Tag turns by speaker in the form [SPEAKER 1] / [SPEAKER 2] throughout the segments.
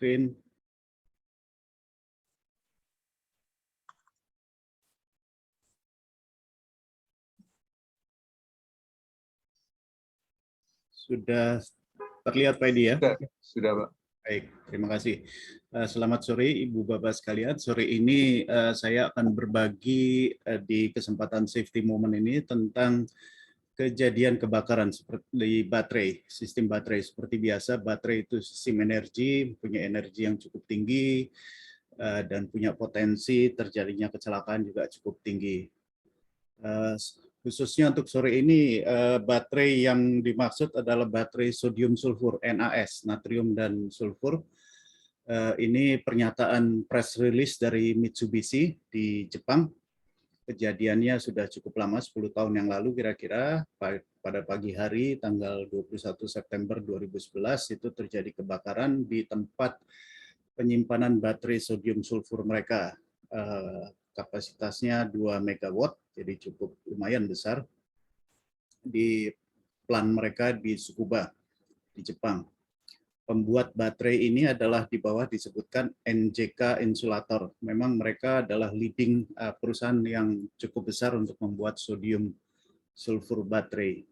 [SPEAKER 1] screen. Sudah terlihat Pak Edi ya?
[SPEAKER 2] Sudah Pak.
[SPEAKER 1] Baik, terima kasih. Selamat sore Ibu Bapak sekalian. Sore ini saya akan berbagi di kesempatan safety moment ini tentang kejadian kebakaran seperti baterai, sistem baterai. Seperti biasa, baterai itu sistem energi, punya energi yang cukup tinggi, dan punya potensi terjadinya kecelakaan juga cukup tinggi. Khususnya untuk sore ini, baterai yang dimaksud adalah baterai sodium sulfur NaS, natrium dan sulfur. Ini pernyataan press release dari Mitsubishi di Jepang. Kejadiannya sudah cukup lama, 10 tahun yang lalu kira-kira, pada pagi hari tanggal 21 September 2011 itu terjadi kebakaran di tempat penyimpanan baterai sodium sulfur mereka. Kapasitasnya 2 megawatt, jadi cukup lumayan besar, di plant mereka di Tsukuba, di Jepang. Pembuat baterai ini adalah di bawah disebutkan NJK Insulator. Memang mereka adalah leading perusahaan yang cukup besar untuk membuat sodium sulfur baterai.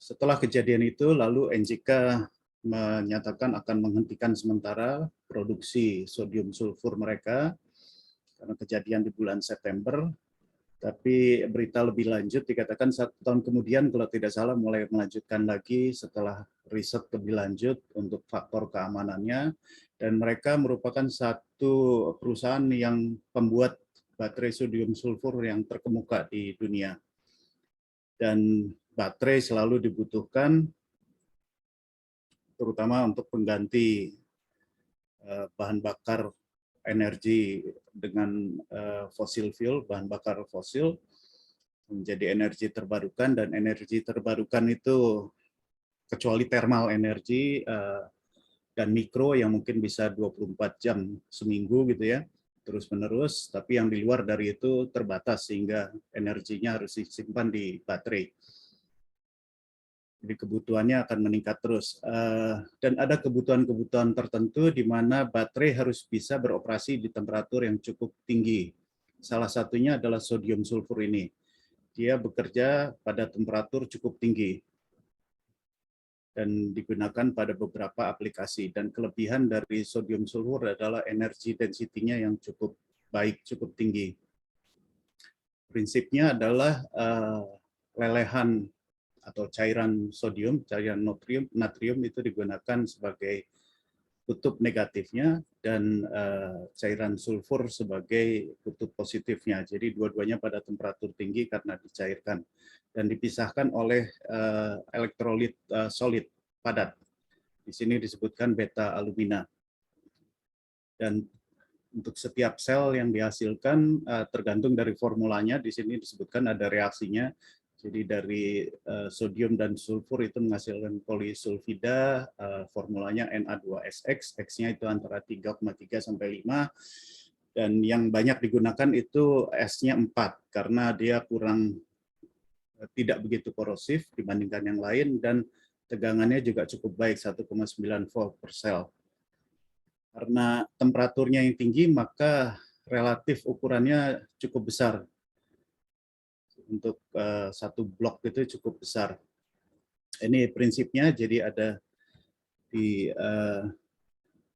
[SPEAKER 1] Setelah kejadian itu, lalu NJK menyatakan akan menghentikan sementara produksi sodium sulfur mereka karena kejadian di bulan September. Tapi berita lebih lanjut dikatakan 1 tahun kemudian kalau tidak salah mulai melanjutkan lagi setelah riset lebih lanjut untuk faktor keamanannya, dan mereka merupakan satu perusahaan yang pembuat baterai sodium sulfur yang terkemuka di dunia. Dan baterai selalu dibutuhkan terutama untuk pengganti bahan bakar energi dengan fossil fuel, bahan bakar fosil, menjadi energi terbarukan, dan energi terbarukan itu kecuali thermal energi dan mikro yang mungkin bisa 24 jam seminggu gitu ya, terus-menerus, tapi yang di luar dari itu terbatas sehingga energinya harus disimpan di baterai. Jadi kebutuhannya akan meningkat terus. Dan ada kebutuhan-kebutuhan tertentu di mana baterai harus bisa beroperasi di temperatur yang cukup tinggi. Salah satunya adalah sodium sulfur ini. Dia bekerja pada temperatur cukup tinggi dan digunakan pada beberapa aplikasi. Dan kelebihan dari sodium sulfur adalah energi density-nya yang cukup baik, cukup tinggi. Prinsipnya adalah lelehan atau cairan sodium, cairan natrium itu digunakan sebagai kutub negatifnya dan cairan sulfur sebagai kutub positifnya. Jadi dua-duanya pada temperatur tinggi karena dicairkan dan dipisahkan oleh elektrolit solid padat. Di sini disebutkan beta alumina. Dan untuk setiap sel yang dihasilkan tergantung dari formulanya. Di sini disebutkan ada reaksinya. Jadi dari sodium dan sulfur itu menghasilkan polisulfida, formulanya Na2SX, X-nya itu antara 3,3 sampai 5, dan yang banyak digunakan itu S-nya 4, karena dia tidak begitu korosif dibandingkan yang lain, dan tegangannya juga cukup baik, 1,9 volt per sel. Karena temperaturnya yang tinggi, maka relatif ukurannya cukup besar. Untuk satu blok itu cukup besar. Ini prinsipnya, jadi ada di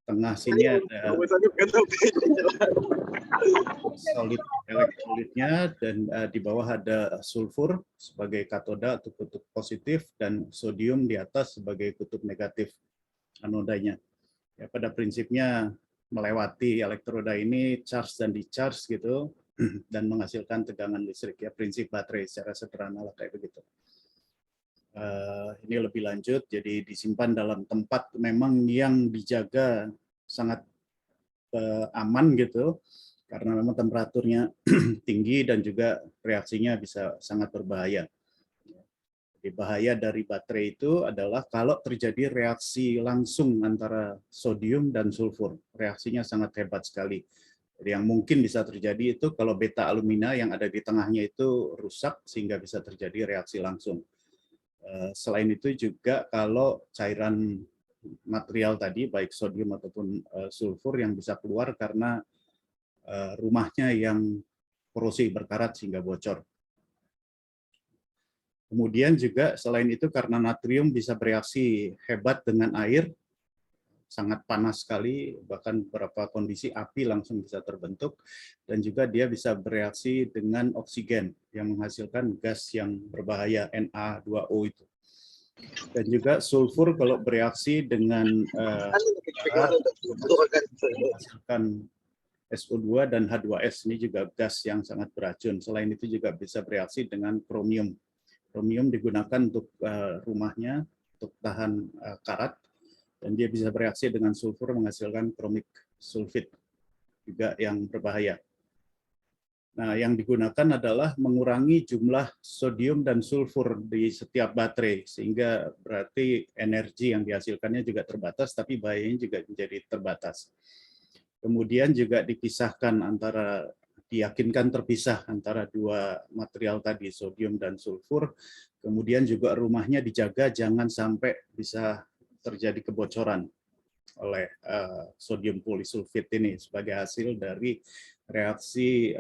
[SPEAKER 1] tengah sini ada solid elektrolitnya, dan di bawah ada sulfur sebagai katoda atau kutub positif, dan sodium di atas sebagai kutub negatif anodanya. Ya, pada prinsipnya melewati elektroda ini charge dan di-charge gitu, dan menghasilkan tegangan listrik. Ya, prinsip baterai secara sederhana lah kayak begitu. Ini lebih lanjut, jadi disimpan dalam tempat memang yang dijaga sangat aman gitu, karena memang temperaturnya tinggi dan juga reaksinya bisa sangat berbahaya. Jadi bahaya dari baterai itu adalah kalau terjadi reaksi langsung antara sodium dan sulfur, reaksinya sangat hebat sekali. Jadi yang mungkin bisa terjadi itu kalau beta alumina yang ada di tengahnya itu rusak sehingga bisa terjadi reaksi langsung. Selain itu juga kalau cairan material tadi, baik sodium ataupun sulfur yang bisa keluar karena rumahnya yang korosi berkarat sehingga bocor. Kemudian juga selain itu karena natrium bisa bereaksi hebat dengan air, sangat panas sekali, bahkan beberapa kondisi api langsung bisa terbentuk, dan juga dia bisa bereaksi dengan oksigen yang menghasilkan gas yang berbahaya Na2O itu. Dan juga sulfur kalau bereaksi dengan menghasilkan SO2 dan H2S, ini juga gas yang sangat beracun. Selain itu juga bisa bereaksi dengan kromium. Kromium digunakan untuk rumahnya, untuk tahan karat, dan dia bisa bereaksi dengan sulfur menghasilkan kromik sulfit, juga yang berbahaya. Nah, yang digunakan adalah mengurangi jumlah sodium dan sulfur di setiap baterai, sehingga berarti energi yang dihasilkannya juga terbatas, tapi bahayanya juga menjadi terbatas. Kemudian juga dipisahkan diyakinkan terpisah antara dua material tadi, sodium dan sulfur. Kemudian juga rumahnya dijaga jangan sampai bisa terjadi kebocoran oleh sodium polisulfit ini sebagai hasil dari reaksi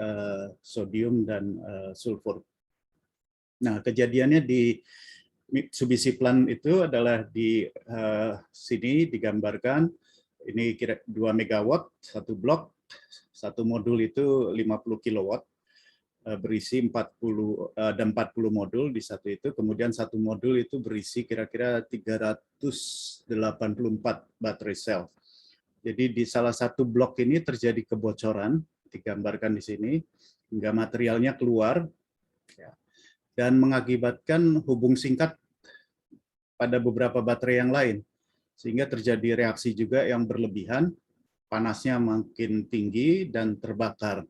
[SPEAKER 1] sodium dan sulfur. Nah, kejadiannya di Mitsubishi plant itu adalah di sini digambarkan. Ini kira 2 megawatt, satu blok, satu modul itu 50 kilowatt, berisi 40 modul di satu itu, kemudian satu modul itu berisi kira-kira 384 baterai sel. Jadi di salah satu blok ini terjadi kebocoran, digambarkan di sini, hingga materialnya keluar, dan mengakibatkan hubung singkat pada beberapa baterai yang lain, sehingga terjadi reaksi juga yang berlebihan, panasnya makin tinggi dan terbakar.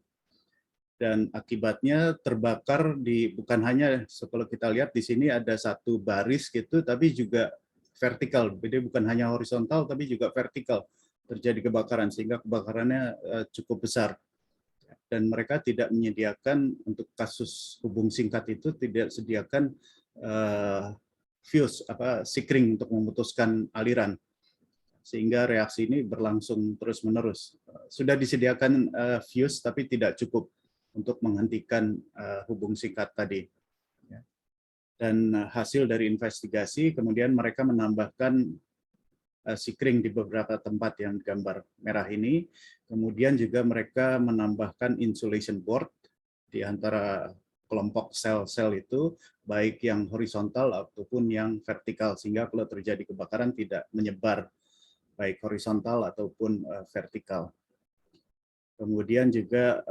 [SPEAKER 1] Dan akibatnya terbakar bukan hanya kalau kita lihat di sini ada satu baris gitu, tapi juga vertikal. Jadi bukan hanya horizontal, tapi juga vertikal terjadi kebakaran, sehingga kebakarannya cukup besar. Dan mereka tidak menyediakan untuk kasus hubung singkat itu tidak sediakan fuse sikring untuk memutuskan aliran, sehingga reaksi ini berlangsung terus-menerus. Sudah disediakan fuse tapi tidak cukup untuk menghentikan hubung singkat tadi. Dan hasil dari investigasi kemudian mereka menambahkan sikring di beberapa tempat yang digambar merah ini. Kemudian juga mereka menambahkan insulation board di antara kelompok sel-sel itu, baik yang horizontal ataupun yang vertikal, sehingga kalau terjadi kebakaran tidak menyebar, baik horizontal ataupun vertikal. Kemudian juga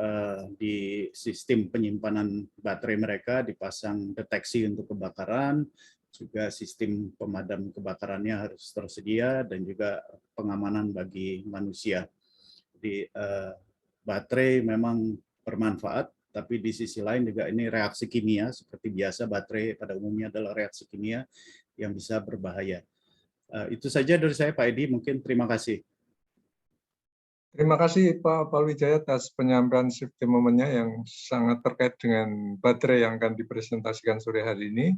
[SPEAKER 1] di sistem penyimpanan baterai mereka dipasang deteksi untuk kebakaran, juga sistem pemadam kebakarannya harus tersedia, dan juga pengamanan bagi manusia. Jadi baterai memang bermanfaat, tapi di sisi lain juga ini reaksi kimia, seperti biasa baterai pada umumnya adalah reaksi kimia yang bisa berbahaya. Itu saja dari saya, Pak Edi, mungkin terima kasih.
[SPEAKER 2] Terima kasih Pak Wijaya atas penyampaian safety moment-nya yang sangat terkait dengan baterai yang akan dipresentasikan sore hari ini.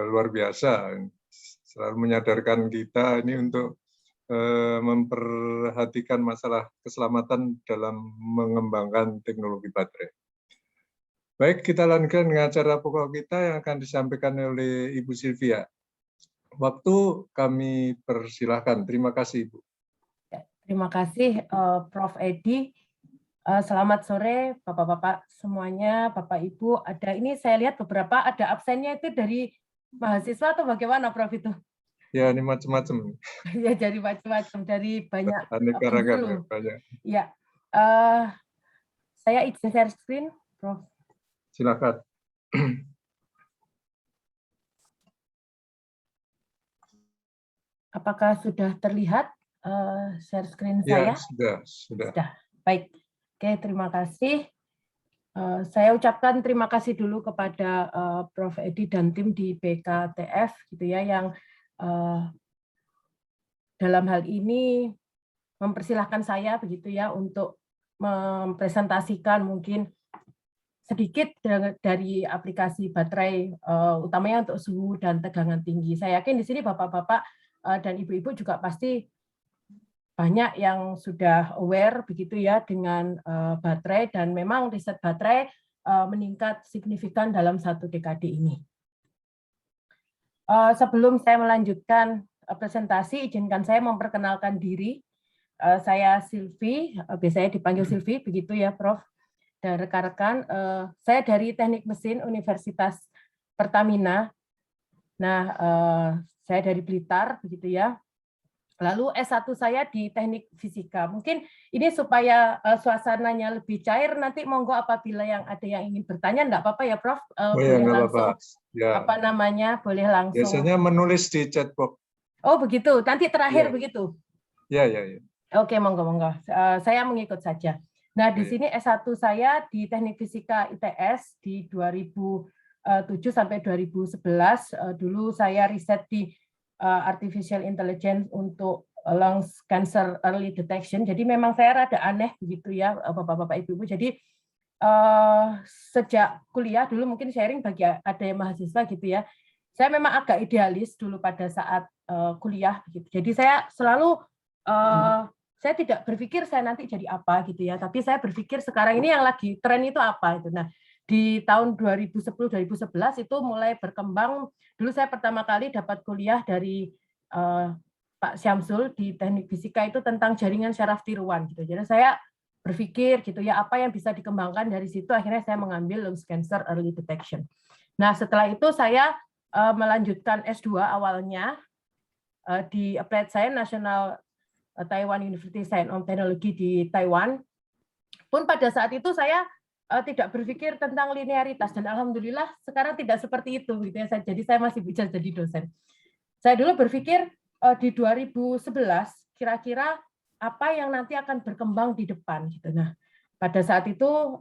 [SPEAKER 2] Luar biasa, selalu menyadarkan kita ini untuk memperhatikan masalah keselamatan dalam mengembangkan teknologi baterai. Baik, kita lanjutkan dengan acara pokok kita yang akan disampaikan oleh Ibu Sylvia. Waktu kami persilahkan. Terima kasih, Ibu.
[SPEAKER 3] Terima kasih, Prof. Edi. Selamat sore, Bapak-Bapak semuanya, Bapak Ibu. Ini saya lihat beberapa ada absennya itu dari mahasiswa atau bagaimana, Prof itu?
[SPEAKER 2] Ya, ini macam-macam.
[SPEAKER 3] Ya, jadi macam-macam dari banyak.
[SPEAKER 2] Aneka ragam, banyak.
[SPEAKER 3] Ya, saya izin share screen, Prof.
[SPEAKER 2] Silakan.
[SPEAKER 3] Apakah sudah terlihat share screen
[SPEAKER 2] ya,
[SPEAKER 3] saya?
[SPEAKER 2] Sudah.
[SPEAKER 3] Baik. Oke, terima kasih. Saya ucapkan terima kasih dulu kepada Prof. Edi dan tim di BKTF gitu ya, yang dalam hal ini mempersilahkan saya begitu ya untuk mempresentasikan mungkin sedikit dari aplikasi baterai, utamanya untuk suhu dan tegangan tinggi. Saya yakin di sini Bapak-Bapak dan ibu-ibu juga pasti banyak yang sudah aware begitu ya dengan baterai, dan memang riset baterai meningkat signifikan dalam 1 dekade ini. Sebelum saya melanjutkan presentasi, izinkan saya memperkenalkan diri. Saya Silvi, biasanya dipanggil Silvi, begitu ya Prof. Dan rekan-rekan, saya dari Teknik Mesin Universitas Pertamina. Nah, saya dari Blitar, begitu ya. Lalu S1 saya di Teknik Fisika. Mungkin ini supaya suasananya lebih cair, nanti monggo apabila yang ada yang ingin bertanya, enggak apa-apa ya Prof.
[SPEAKER 2] Ya,
[SPEAKER 3] Boleh
[SPEAKER 2] nggak
[SPEAKER 3] langsung,
[SPEAKER 2] apa-apa. Ya.
[SPEAKER 3] apa namanya, boleh langsung.
[SPEAKER 2] Biasanya menulis di chat box.
[SPEAKER 3] Oh begitu, nanti terakhir
[SPEAKER 2] Ya.
[SPEAKER 3] begitu.
[SPEAKER 2] Ya, ya, ya.
[SPEAKER 3] Oke, monggo. Saya mengikut saja. Nah, di sini S1 saya di Teknik Fisika ITS di 2007 sampai 2011. Dulu saya riset di Artificial Intelligence untuk lung cancer early detection. Jadi memang saya rada aneh begitu ya, Bapak-bapak, Ibu-ibu. Jadi sejak kuliah dulu, mungkin sharing bagi ada yang mahasiswa gitu ya. Saya memang agak idealis dulu pada saat kuliah begitu. Jadi saya selalu saya tidak berpikir saya nanti jadi apa gitu ya, tapi saya berpikir sekarang ini yang lagi tren itu apa itu. Nah, di tahun 2010-2011 itu mulai berkembang. Dulu saya pertama kali dapat kuliah dari Pak Syamsul di Teknik Fisika itu tentang jaringan syaraf tiruan gitu. Jadi saya berpikir gitu ya, apa yang bisa dikembangkan dari situ. Akhirnya saya mengambil lung cancer early detection. Nah, setelah itu saya melanjutkan S2 awalnya di Applied Science National Taiwan University Science and Technology di Taiwan. Pun pada saat itu saya tidak berpikir tentang linearitas, dan alhamdulillah sekarang tidak seperti itu gitu ya. Jadi saya masih bisa jadi dosen. Saya dulu berpikir di 2011 kira-kira apa yang nanti akan berkembang di depan gitu. Nah, pada saat itu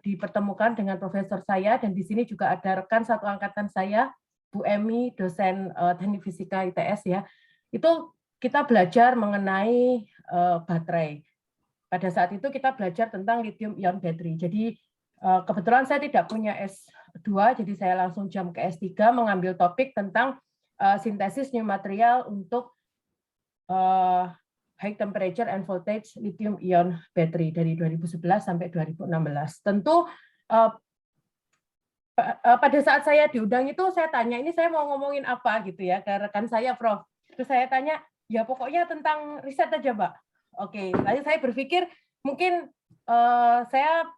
[SPEAKER 3] dipertemukan dengan profesor saya, dan di sini juga ada rekan satu angkatan saya, Bu Emi, dosen Teknik Fisika ITS ya. Itu kita belajar mengenai baterai. Pada saat itu kita belajar tentang lithium ion battery. Jadi kebetulan saya tidak punya S2, jadi saya langsung jump ke S3 mengambil topik tentang sintesis new material untuk high temperature and voltage lithium ion battery dari 2011 sampai 2016. Tentu pada saat saya diundang itu saya tanya, ini saya mau ngomongin apa gitu ya ke rekan saya Prof. Terus saya tanya, ya pokoknya tentang riset aja Mbak. Oke, lalu saya berpikir mungkin saya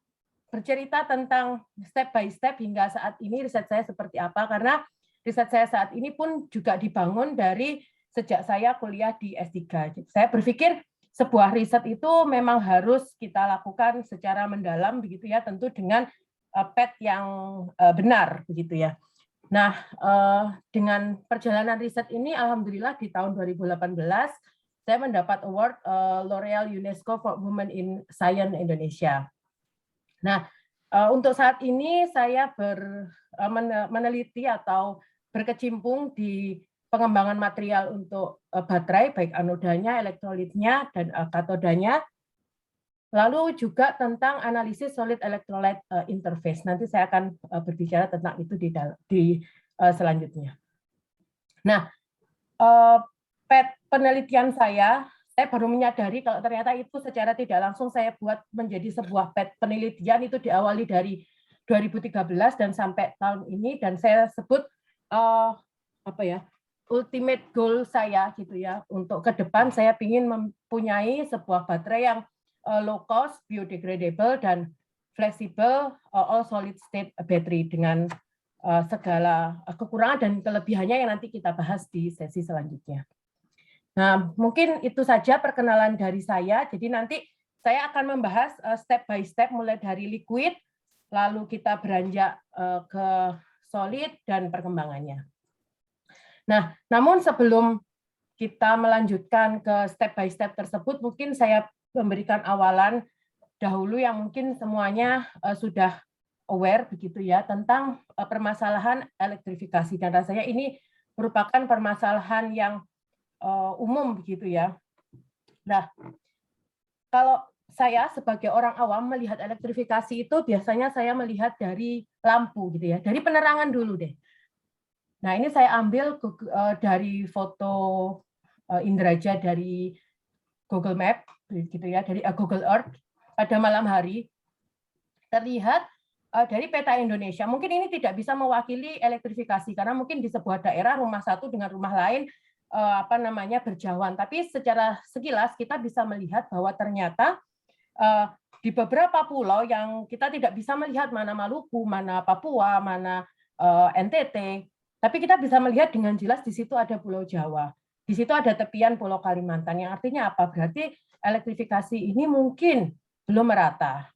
[SPEAKER 3] bercerita tentang step by step hingga saat ini riset saya seperti apa, karena riset saya saat ini pun juga dibangun dari sejak saya kuliah di S3. Saya berpikir sebuah riset itu memang harus kita lakukan secara mendalam begitu ya, tentu dengan PET yang benar begitu ya. Nah, dengan perjalanan riset ini alhamdulillah di tahun 2018 saya mendapat award L'Oreal UNESCO for Women in Science Indonesia. Nah, untuk saat ini saya meneliti atau berkecimpung di pengembangan material untuk baterai, baik anodanya, elektrolitnya, dan katodanya. Lalu juga tentang analisis solid electrolyte interface. Nanti saya akan berbicara tentang itu di selanjutnya. Nah, penelitian saya baru menyadari kalau ternyata itu secara tidak langsung saya buat menjadi sebuah penelitian. Itu diawali dari 2013 dan sampai tahun ini, dan saya sebut ultimate goal saya gitu ya, untuk ke depan saya ingin mempunyai sebuah baterai yang low cost, biodegradable, dan fleksibel, all solid state battery dengan segala kekurangan dan kelebihannya yang nanti kita bahas di sesi selanjutnya. Nah, mungkin itu saja perkenalan dari saya. Jadi nanti saya akan membahas step by step mulai dari liquid, lalu kita beranjak ke solid dan perkembangannya. Nah, namun sebelum kita melanjutkan ke step by step tersebut, mungkin saya memberikan awalan dahulu yang mungkin semuanya sudah aware begitu ya tentang permasalahan elektrifikasi, dan rasanya ini merupakan permasalahan yang umum begitu ya. Nah, kalau saya sebagai orang awam melihat elektrifikasi itu biasanya saya melihat dari lampu gitu ya, dari penerangan dulu deh. Nah, ini saya ambil dari foto Indraja dari Google Map, gitu ya, dari Google Earth pada malam hari, terlihat dari peta Indonesia. Mungkin ini tidak bisa mewakili elektrifikasi karena mungkin di sebuah daerah rumah satu dengan rumah lain berjauhan. Tapi secara sekilas kita bisa melihat bahwa ternyata di beberapa pulau yang kita tidak bisa melihat mana Maluku, mana Papua, mana NTT, tapi kita bisa melihat dengan jelas di situ ada Pulau Jawa. Di situ ada tepian Pulau Kalimantan, yang artinya apa? Berarti elektrifikasi ini mungkin belum merata.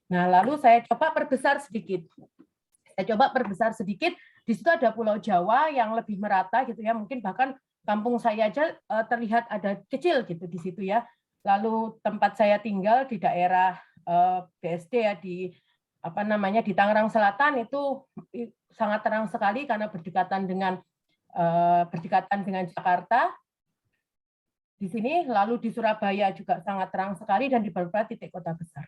[SPEAKER 3] Nah, lalu saya coba perbesar sedikit. Di situ ada Pulau Jawa yang lebih merata gitu ya, mungkin bahkan kampung saya aja terlihat ada kecil gitu di situ ya. Lalu tempat saya tinggal di daerah BSD ya di di Tangerang Selatan itu sangat terang sekali karena berdekatan dengan Jakarta. Di sini, lalu di Surabaya juga sangat terang sekali dan di beberapa titik kota besar.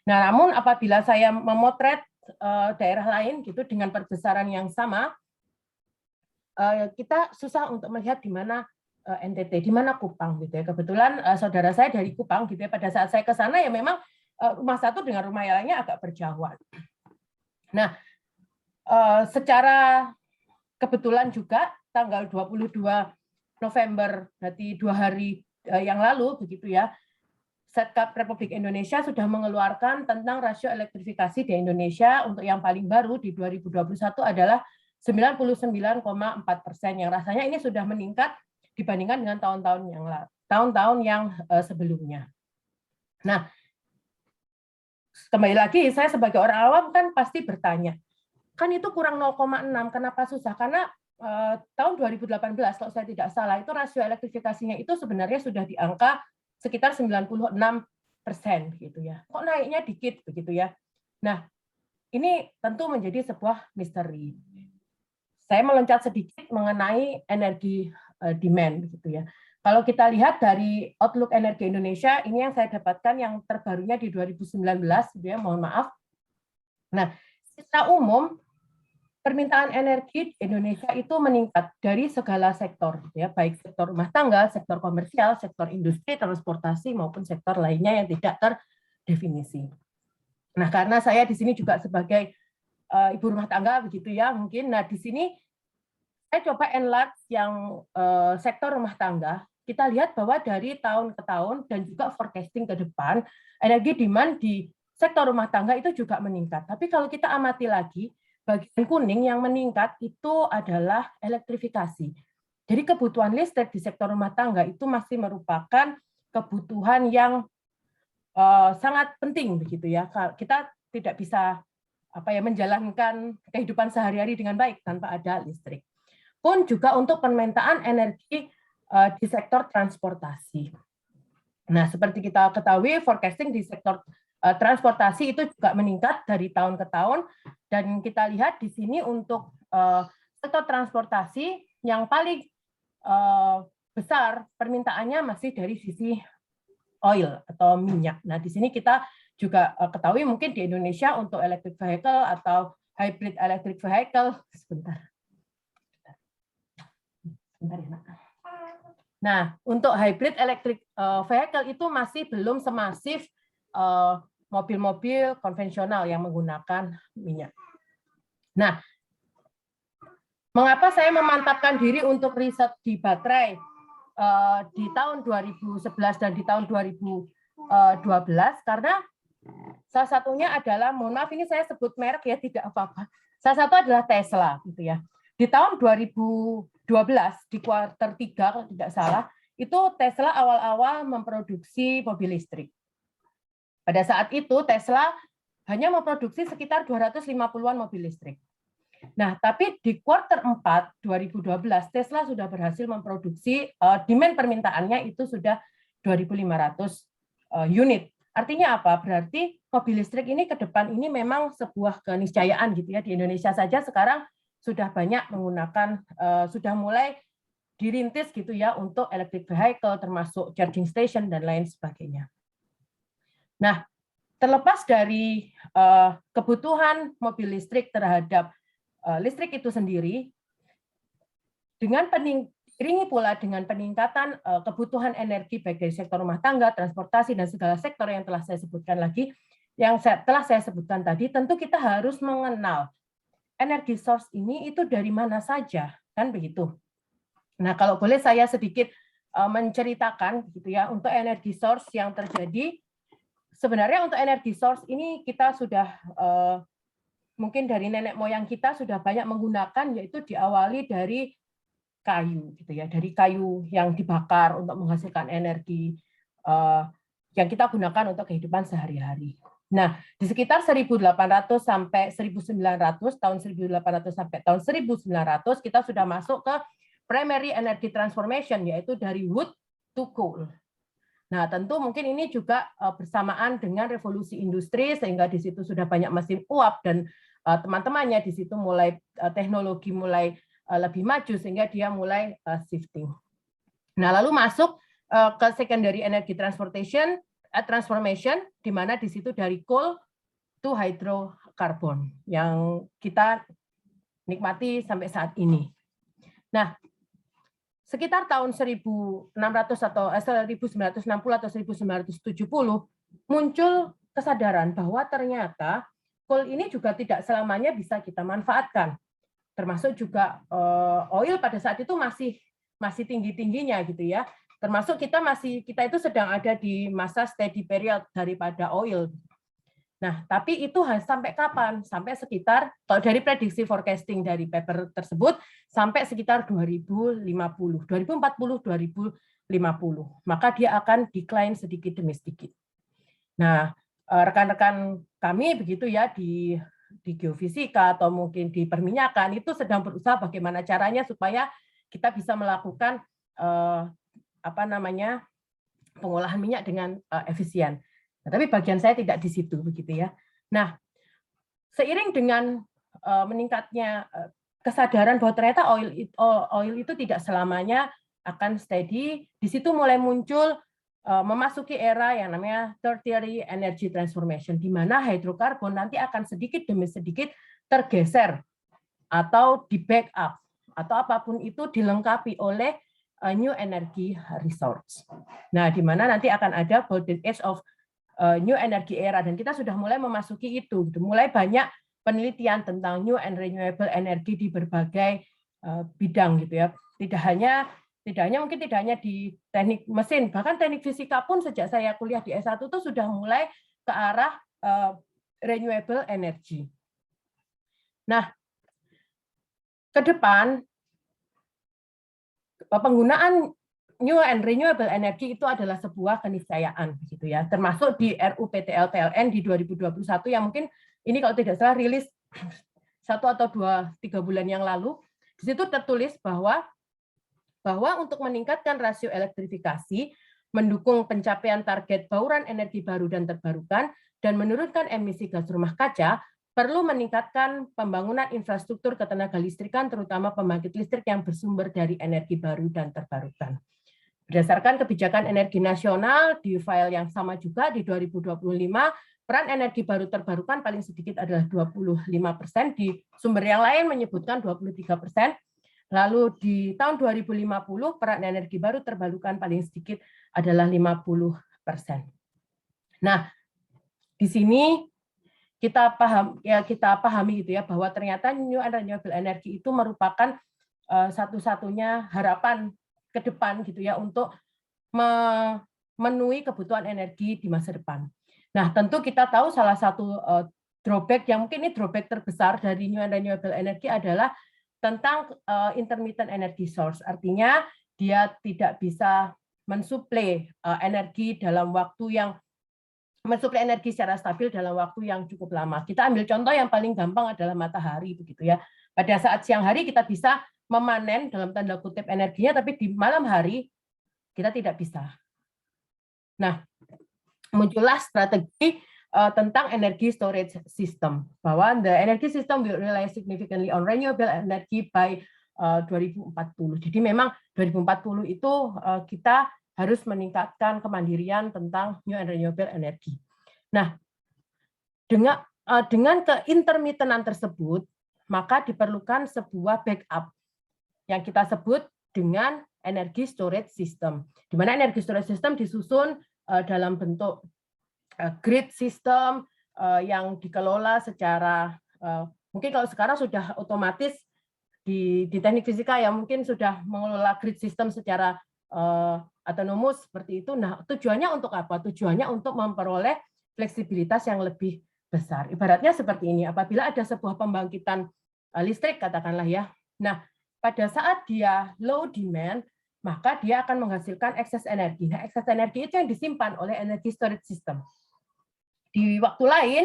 [SPEAKER 3] Nah, namun apabila saya memotret daerah lain gitu dengan perbesaran yang sama, kita susah untuk melihat di mana NTT, di mana Kupang gitu ya. Kebetulan saudara saya dari Kupang gitu ya. Pada saat saya ke sana ya memang rumah satu dengan rumah yang lainnya agak berjauhan. Nah, secara kebetulan juga tanggal 22 November, berarti 2 hari yang lalu begitu ya, Setkap Republik Indonesia sudah mengeluarkan tentang rasio elektrifikasi di Indonesia untuk yang paling baru di 2021 adalah 99,4%, yang rasanya ini sudah meningkat dibandingkan dengan tahun-tahun yang sebelumnya. Nah, kembali lagi saya sebagai orang awam kan pasti bertanya, kan itu kurang 0,6, kenapa susah? Karena tahun 2018 kalau saya tidak salah itu rasio elektrifikasinya itu sebenarnya sudah di angka sekitar 96% gitu ya. Kok naiknya dikit begitu ya? Nah, ini tentu menjadi sebuah misteri. Saya meloncat sedikit mengenai energi demand gitu ya. Kalau kita lihat dari Outlook Energi Indonesia, ini yang saya dapatkan yang terbarunya di 2019 gitu ya, mohon maaf. Nah, secara umum permintaan energi di Indonesia itu meningkat dari segala sektor gitu ya, baik sektor rumah tangga, sektor komersial, sektor industri, transportasi maupun sektor lainnya yang tidak terdefinisi. Nah, karena saya di sini juga sebagai ibu rumah tangga begitu ya, mungkin. Nah, di sini saya coba enlarge yang sektor rumah tangga. Kita lihat bahwa dari tahun ke tahun dan juga forecasting ke depan, energi demand di sektor rumah tangga itu juga meningkat. Tapi kalau kita amati lagi, bagian kuning yang meningkat itu adalah elektrifikasi. Jadi kebutuhan listrik di sektor rumah tangga itu masih merupakan kebutuhan yang sangat penting begitu ya. Kita tidak bisa menjalankan kehidupan sehari-hari dengan baik tanpa ada listrik. Pun juga untuk permintaan energi di sektor transportasi. Nah, seperti kita ketahui, forecasting di sektor transportasi itu juga meningkat dari tahun ke tahun, dan kita lihat di sini untuk sektor transportasi yang paling besar permintaannya masih dari sisi oil atau minyak. Nah, di sini kita juga ketahui mungkin di Indonesia untuk electric vehicle atau hybrid electric vehicle, Nah, untuk hybrid electric vehicle itu masih belum semasif mobil-mobil konvensional yang menggunakan minyak. Nah, mengapa saya memantapkan diri untuk riset di baterai di tahun 2011 dan di tahun 2012? Karena salah satunya adalah, mohon maaf ini saya sebut merek ya, tidak apa-apa. Salah satu adalah Tesla, gitu ya. Di tahun 2012, di kuartal 3 kalau tidak salah, itu Tesla awal-awal memproduksi mobil listrik. Pada saat itu Tesla hanya memproduksi sekitar 250-an mobil listrik. Nah, tapi di kuartal 4 2012 Tesla sudah berhasil memproduksi, demand permintaannya itu sudah 2.500 unit. Artinya apa? Berarti mobil listrik ini ke depan ini memang sebuah keniscayaan gitu ya. Di Indonesia saja sekarang sudah banyak menggunakan, sudah mulai dirintis gitu ya untuk electric vehicle, termasuk charging station dan lain sebagainya. Nah, terlepas dari kebutuhan mobil listrik terhadap listrik itu sendiri, dengan diiringi pula dengan peningkatan kebutuhan energi baik dari sektor rumah tangga, transportasi, dan segala sektor yang telah saya sebutkan lagi, telah saya sebutkan tadi, tentu kita harus mengenal energi source ini itu dari mana saja, kan begitu. Nah, kalau boleh saya sedikit menceritakan gitu ya, untuk energi source yang terjadi, sebenarnya untuk energi source ini kita sudah mungkin dari nenek moyang kita sudah banyak menggunakan, yaitu diawali dari kayu gitu ya, dari kayu yang dibakar untuk menghasilkan energi yang kita gunakan untuk kehidupan sehari-hari. Nah, di sekitar 1800 sampai 1900, tahun 1800 sampai tahun 1900 kita sudah masuk ke primary energy transformation, yaitu dari wood to coal. Nah, tentu mungkin ini juga bersamaan dengan revolusi industri, sehingga di situ sudah banyak mesin uap dan teman-temannya di situ mulai teknologi mulai lebih maju, sehingga dia mulai shifting. Nah, lalu masuk ke secondary energy transformation, di mana di situ dari coal to hydrocarbon yang kita nikmati sampai saat ini. Nah, sekitar tahun 1900 atau 1960 atau 1970 muncul kesadaran bahwa ternyata coal ini juga tidak selamanya bisa kita manfaatkan. Termasuk juga oil pada saat itu masih tinggi-tingginya gitu ya. Termasuk kita itu sedang ada di masa steady period daripada oil. Nah, tapi itu sampai kapan? Sampai sekitar, kalau dari prediksi forecasting dari paper tersebut, sampai sekitar 2040, 2050. Maka dia akan decline sedikit demi sedikit. Nah, rekan-rekan kami begitu ya di geofisika atau mungkin di perminyakan itu sedang berusaha bagaimana caranya supaya kita bisa melakukan pengolahan minyak dengan efisien. Nah, tapi bagian saya tidak di situ begitu ya. Nah, seiring dengan meningkatnya kesadaran bahwa ternyata oil itu tidak selamanya akan steady, di situ mulai muncul memasuki era yang namanya tertiary energy transformation, di mana hidrokarbon nanti akan sedikit demi sedikit tergeser atau di backup atau apapun itu dilengkapi oleh new energy resource. Nah, di mana nanti akan ada golden age of new energy era, dan kita sudah mulai memasuki itu. Mulai banyak penelitian tentang new and renewable energy di berbagai bidang gitu ya. Tidak hanya di teknik mesin, bahkan teknik fisika pun sejak saya kuliah di S1 itu sudah mulai ke arah renewable energy. Nah, ke depan penggunaan new and renewable energy itu adalah sebuah keniscayaan begitu ya. Termasuk di RUU PTL-PLN di 2021 yang mungkin ini kalau tidak salah rilis 1 atau 3 bulan yang lalu, di situ tertulis bahwa untuk meningkatkan rasio elektrifikasi, mendukung pencapaian target bauran energi baru dan terbarukan, dan menurunkan emisi gas rumah kaca, perlu meningkatkan pembangunan infrastruktur ketenaga listrikan, terutama pembangkit listrik yang bersumber dari energi baru dan terbarukan. Berdasarkan kebijakan energi nasional di file yang sama juga di 2025, peran energi baru terbarukan paling sedikit adalah 25%, di sumber yang lain menyebutkan 23%. Lalu di tahun 2050 peran energi baru terbarukan paling sedikit adalah 50%. Nah, di sini kita pahami gitu ya bahwa ternyata new and renewable energy itu merupakan satu-satunya harapan ke depan gitu ya untuk memenuhi kebutuhan energi di masa depan. Nah, tentu kita tahu salah satu drawback yang mungkin ini drawback terbesar dari new and renewable energy adalah tentang intermittent energy source, artinya dia tidak bisa mensuplai energi secara stabil dalam waktu yang cukup lama. Kita ambil contoh yang paling gampang adalah matahari begitu ya. Pada saat siang hari kita bisa memanen dalam tanda kutip energinya, tapi di malam hari kita tidak bisa. Nah, muncullah strategi tentang energy storage system, bahwa the energy system will rely significantly on renewable energy by 2040. Jadi memang 2040 itu kita harus meningkatkan kemandirian tentang new and renewable energy. Nah, dengan keintermittenan tersebut, maka diperlukan sebuah backup yang kita sebut dengan energi storage system. Di mana energi storage system disusun dalam bentuk grid system yang dikelola secara mungkin kalau sekarang sudah otomatis di teknik fisika ya mungkin sudah mengelola grid system secara autonomous seperti itu. Nah, tujuannya untuk apa? Tujuannya untuk memperoleh fleksibilitas yang lebih besar. Ibaratnya seperti ini, apabila ada sebuah pembangkitan listrik katakanlah ya. Nah, pada saat dia low demand, maka dia akan menghasilkan excess energi. Nah, excess energi itu yang disimpan oleh energy storage system. Di waktu lain,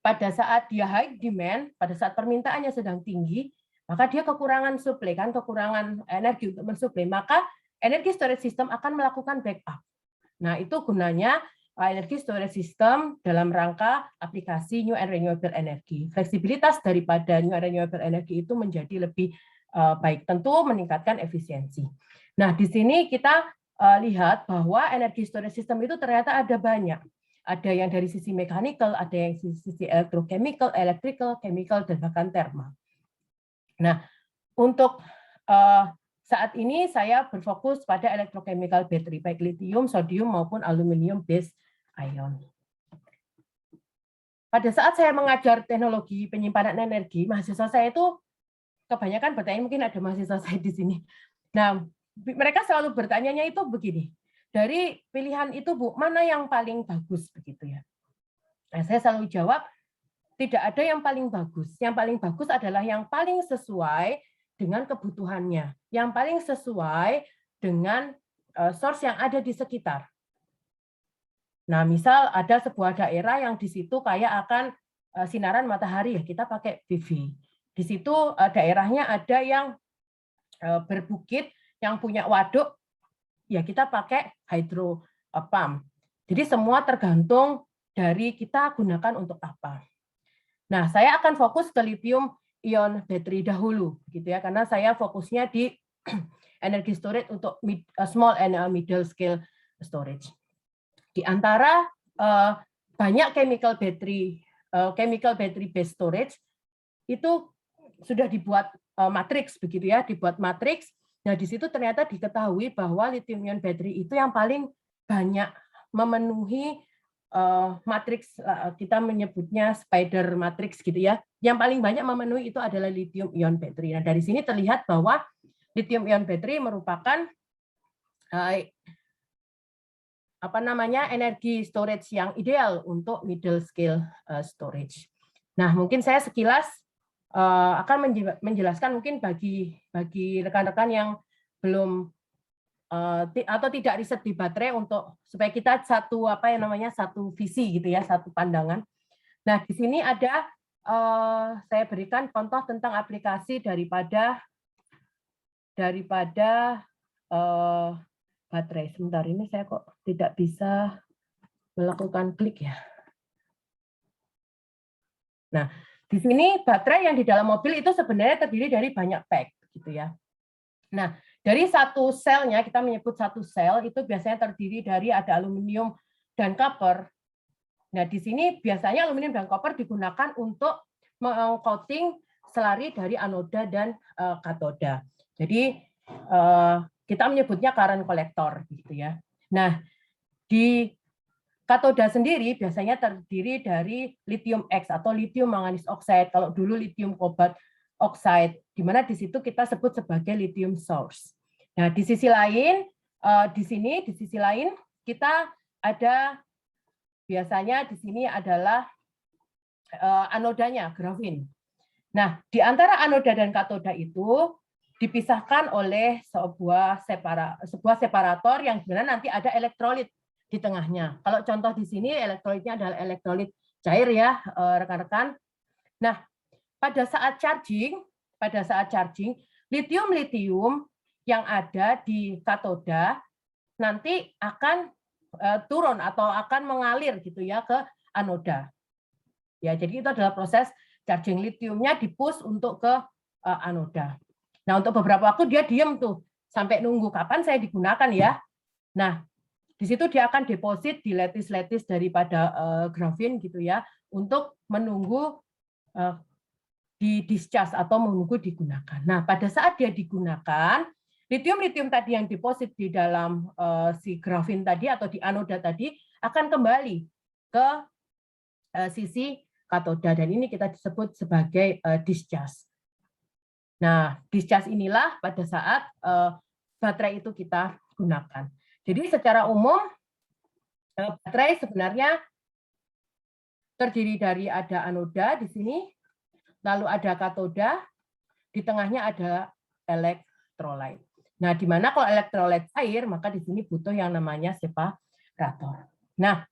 [SPEAKER 3] pada saat dia high demand, pada saat permintaannya sedang tinggi, maka dia kekurangan suplai, kan kekurangan energi untuk mensuplai, maka energi storage system akan melakukan backup. Nah, itu gunanya energi storage system dalam rangka aplikasi new and renewable energy. Fleksibilitas daripada new and renewable energy itu menjadi lebih baik, tentu meningkatkan efisiensi. Nah, di sini kita lihat bahwa energi storage system itu ternyata ada banyak. Ada yang dari sisi mechanical, ada yang dari sisi electrochemical, electrical, chemical, dan bahkan thermal. Nah, untuk saat ini saya berfokus pada electrochemical battery, baik lithium, sodium, maupun aluminium based ion. Pada saat saya mengajar teknologi penyimpanan energi, mahasiswa saya itu kebanyakan bertanya, mungkin ada mahasiswa saya di sini. Nah, mereka selalu bertanya-nya itu begini, dari pilihan itu Bu, mana yang paling bagus begitu ya? Nah, saya selalu jawab, tidak ada yang paling bagus. Yang paling bagus adalah yang paling sesuai dengan kebutuhannya, yang paling sesuai dengan source yang ada di sekitar. Nah, misal ada sebuah daerah yang di situ kayak akan sinaran matahari, ya kita pakai PV. Di situ daerahnya ada yang berbukit, yang punya waduk, ya kita pakai hydro pump. Jadi semua tergantung dari kita gunakan untuk apa. Nah, saya akan fokus ke lithium ion battery dahulu, gitu ya, karena saya fokusnya di energi storage untuk small and middle scale storage. Di antara banyak chemical battery based storage itu sudah dibuat matriks begitu ya, dibuat matriks. Nah, di situ ternyata diketahui bahwa lithium ion battery itu yang paling banyak memenuhi matriks, kita menyebutnya spider matrix gitu ya. Yang paling banyak memenuhi itu adalah lithium ion battery. Nah, dari sini terlihat bahwa lithium ion battery merupakan energi storage yang ideal untuk middle scale storage. Nah, mungkin saya sekilas akan menjelaskan mungkin bagi rekan-rekan yang belum atau tidak riset di baterai untuk supaya kita satu satu visi gitu ya, satu pandangan. Nah, di sini ada saya berikan contoh tentang aplikasi daripada baterai. Sebentar, ini saya kok tidak bisa melakukan klik ya. Nah, di sini baterai yang di dalam mobil itu sebenarnya terdiri dari banyak pack gitu ya. Nah, dari satu selnya, kita menyebut satu sel itu biasanya terdiri dari ada aluminium dan copper. Nah, di sini biasanya aluminium dan copper digunakan untuk meng-coating selari dari anoda dan katoda. Jadi kita menyebutnya current collector gitu ya. Nah, di katoda sendiri biasanya terdiri dari lithium X atau lithium manganese oxide. Kalau dulu lithium cobalt oxide, di mana di situ kita sebut sebagai lithium source. Nah, di sisi lain, di sisi lain kita ada biasanya di sini adalah anodanya, grafin. Nah, di antara anoda dan katoda itu dipisahkan oleh sebuah separator yang sebenarnya nanti ada elektrolit di tengahnya. Kalau contoh di sini elektrolitnya adalah elektrolit cair ya, rekan-rekan. Nah, pada saat charging, lithium yang ada di katoda nanti akan turun atau akan mengalir gitu ya ke anoda. Ya, jadi itu adalah proses charging lithiumnya di-push untuk ke anoda. Nah, untuk beberapa waktu dia diam tuh sampai nunggu kapan saya digunakan ya. Nah, di situ dia akan deposit di lattice daripada grafin gitu ya untuk menunggu di discharge atau menunggu digunakan. Nah, pada saat dia digunakan, litium tadi yang deposit di dalam si grafin tadi atau di anoda tadi akan kembali ke sisi katoda, dan ini kita disebut sebagai discharge. Nah, discharge inilah pada saat baterai itu kita gunakan. Jadi secara umum baterai sebenarnya terdiri dari ada anoda di sini, lalu ada katoda, di tengahnya ada elektrolit. Nah, di mana kalau elektrolit cair, maka di sini butuh yang namanya separator. Nah,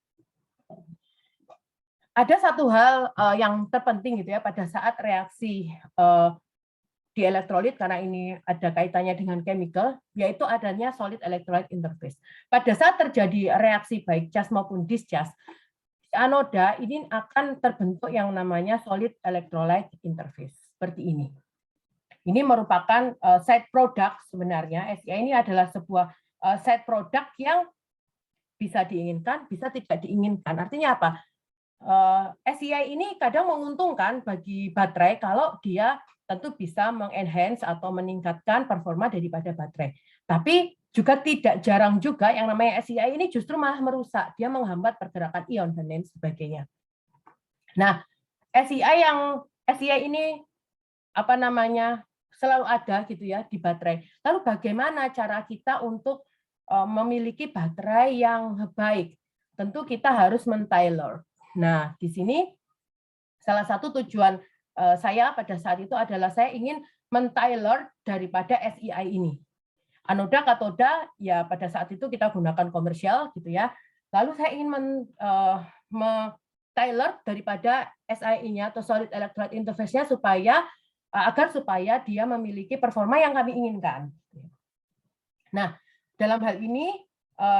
[SPEAKER 3] ada satu hal yang terpenting gitu ya pada saat reaksi di elektrolit, karena ini ada kaitannya dengan chemical, yaitu adanya solid electrolyte interface. Pada saat terjadi reaksi baik charge maupun discharge, anoda ini akan terbentuk yang namanya solid electrolyte interface seperti ini. Ini merupakan side product sebenarnya. SEI ini adalah sebuah side product yang bisa diinginkan, bisa tidak diinginkan. Artinya apa? SEI ini kadang menguntungkan bagi baterai kalau dia tentu bisa mengenhance atau meningkatkan performa daripada baterai. Tapi juga tidak jarang juga yang namanya SEI ini justru malah merusak, dia menghambat pergerakan ion dan lain sebagainya. Nah, SEI ini apa namanya selalu ada gitu ya di baterai. Lalu bagaimana cara kita untuk memiliki baterai yang baik? Tentu kita harus men-tailor. Nah, di sini salah satu tujuan saya pada saat itu adalah saya ingin men-tailor daripada SEI ini. Anoda, katoda, ya pada saat itu kita gunakan komersial gitu ya. Lalu saya ingin men-tailor daripada SEI-nya atau solid electrolyte interface-nya agar supaya dia memiliki performa yang kami inginkan. Nah, dalam hal ini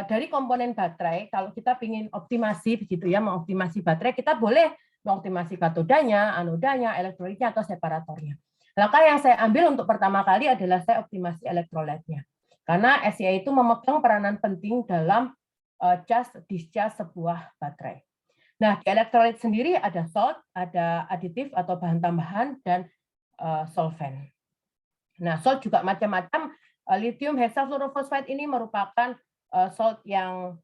[SPEAKER 3] dari komponen baterai, kalau kita ingin optimasi begitu ya, mengoptimasi baterai, kita boleh mengoptimasi katodanya, anodanya, elektrolitnya atau separatornya. Langkah yang saya ambil untuk pertama kali adalah saya optimasi elektrolitnya. Karena SEI itu memegang peranan penting dalam charge discharge sebuah baterai. Nah, di elektrolit sendiri ada salt, ada aditif atau bahan tambahan, dan solvent. Nah, salt juga macam-macam. Lithium hexafluorofosfat ini merupakan salt yang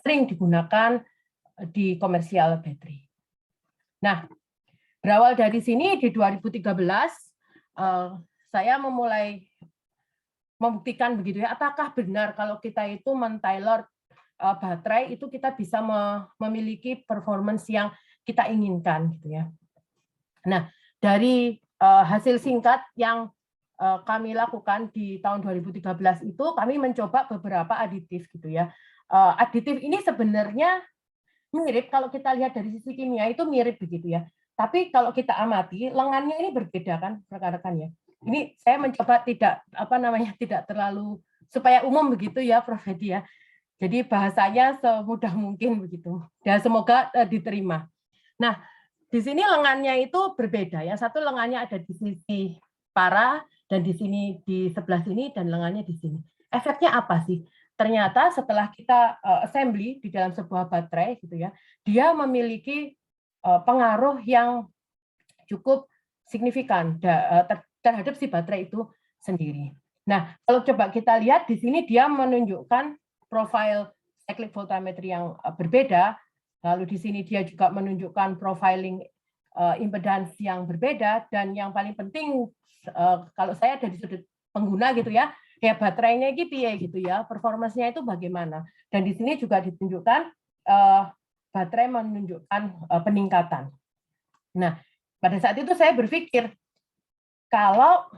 [SPEAKER 3] sering digunakan di komersial baterai. Nah, berawal dari sini di 2013 saya memulai membuktikan begitu ya, apakah benar kalau kita itu men-tailor baterai itu kita bisa memiliki performance yang kita inginkan gitu ya. Nah, dari hasil singkat yang kami lakukan di tahun 2013 itu kami mencoba beberapa aditif gitu ya. Aditif ini sebenarnya mirip kalau kita lihat dari sisi kimia itu mirip begitu ya. Tapi kalau kita amati lengannya ini berbeda kan rekan-rekan ya. Ini saya mencoba tidak terlalu supaya umum begitu ya Prof Hedi ya. Jadi bahasanya semudah mungkin begitu. Dan semoga diterima. Nah, di sini lengannya itu berbeda. Yang satu lengannya ada di sisi para dan di sini di sebelah sini dan lengannya di sini. Efeknya apa sih? Ternyata setelah kita assembly di dalam sebuah baterai gitu ya, dia memiliki pengaruh yang cukup signifikan terhadap si baterai itu sendiri. Nah, kalau coba kita lihat di sini dia menunjukkan profil cyclic voltammetry yang berbeda, lalu di sini dia juga menunjukkan profiling impedance yang berbeda, dan yang paling penting kalau saya dari sudut pengguna gitu ya, ya baterainya gitu ya, performanya itu bagaimana. Dan di sini juga ditunjukkan baterai menunjukkan peningkatan. Nah, pada saat itu saya berpikir kalau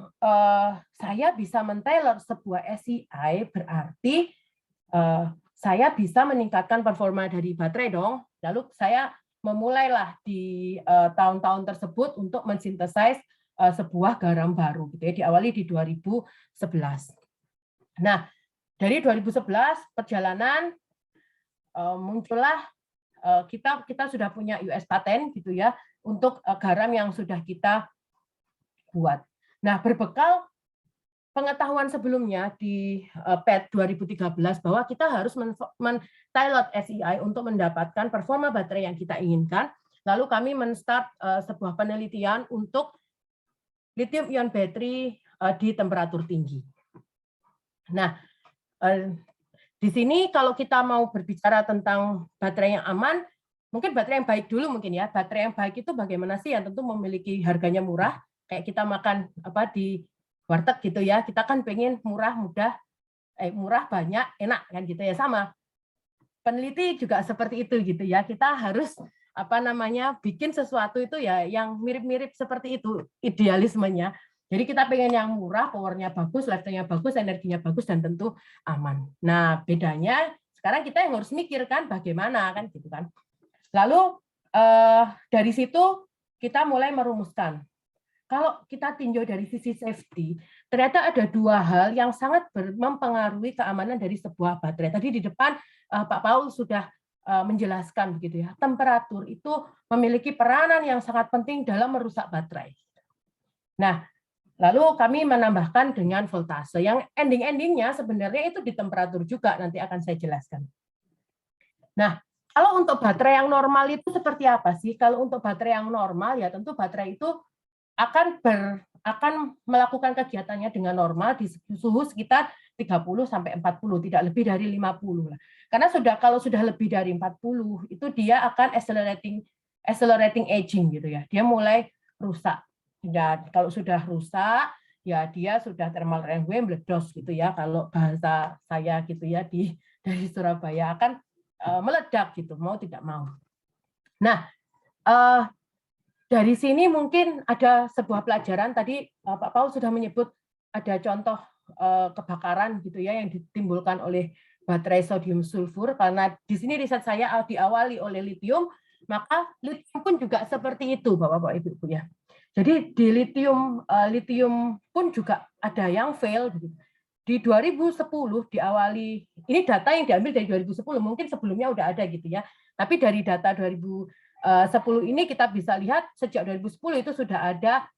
[SPEAKER 3] saya bisa men-tailor sebuah SEI berarti saya bisa meningkatkan performa dari baterai dong. Lalu saya memulailah di tahun-tahun tersebut untuk mensintesis sebuah garam baru gitu ya, diawali di 2011. Nah, dari 2011 perjalanan muncullah kita sudah punya US patent gitu ya untuk garam yang sudah kita buat. Nah, berbekal pengetahuan sebelumnya di PET 2013 bahwa kita harus men-tailor SEI untuk mendapatkan performa baterai yang kita inginkan. Lalu kami men-start sebuah penelitian untuk lithium ion battery di temperatur tinggi. Nah, di sini kalau kita mau berbicara tentang baterai yang aman, mungkin baterai yang baik dulu mungkin ya. Baterai yang baik itu bagaimana sih? Yang tentu memiliki harganya murah, kayak kita makan di warteg gitu ya. Kita kan pengen murah, murah, banyak, enak kan gitu ya. Sama. Peneliti juga seperti itu gitu ya. Kita harus bikin sesuatu itu ya yang mirip-mirip seperti itu idealismenya. Jadi kita pengen yang murah, powernya bagus, lifestyle-nya bagus, energinya bagus, dan tentu aman. Nah, bedanya sekarang kita yang harus mikir kan bagaimana kan gitu kan. Lalu dari situ kita mulai merumuskan. Kalau kita tinjau dari sisi safety, ternyata ada dua hal yang sangat mempengaruhi keamanan dari sebuah baterai. Tadi di depan Pak Paul sudah menjelaskan begitu ya. Temperatur itu memiliki peranan yang sangat penting dalam merusak baterai. Nah, lalu kami menambahkan dengan voltase yang ending-endingnya sebenarnya itu di temperatur juga, nanti akan saya jelaskan. Nah, kalau untuk baterai yang normal itu seperti apa sih? Kalau untuk baterai yang normal ya tentu baterai itu akan melakukan kegiatannya dengan normal di suhu sekitar 30 sampai 40, tidak lebih dari 50 lah. Karena kalau sudah lebih dari 40 itu dia akan accelerating aging gitu ya. Dia mulai rusak. Dan kalau sudah rusak, ya dia sudah thermal runaway meledos gitu ya. Kalau bahasa saya gitu ya dari Surabaya akan meledak gitu, mau tidak mau. Nah, dari sini mungkin ada sebuah pelajaran tadi Pak Paul sudah menyebut ada contoh kebakaran gitu ya yang ditimbulkan oleh baterai sodium sulfur, karena di sini riset saya diawali oleh litium, maka litium pun juga seperti itu Bapak-bapak Ibu ya. Jadi di litium pun juga ada yang fail. Di 2010 diawali, ini data yang diambil dari 2010, mungkin sebelumnya udah ada gitu ya. Tapi dari data 2010 ini kita bisa lihat sejak 2010 itu sudah ada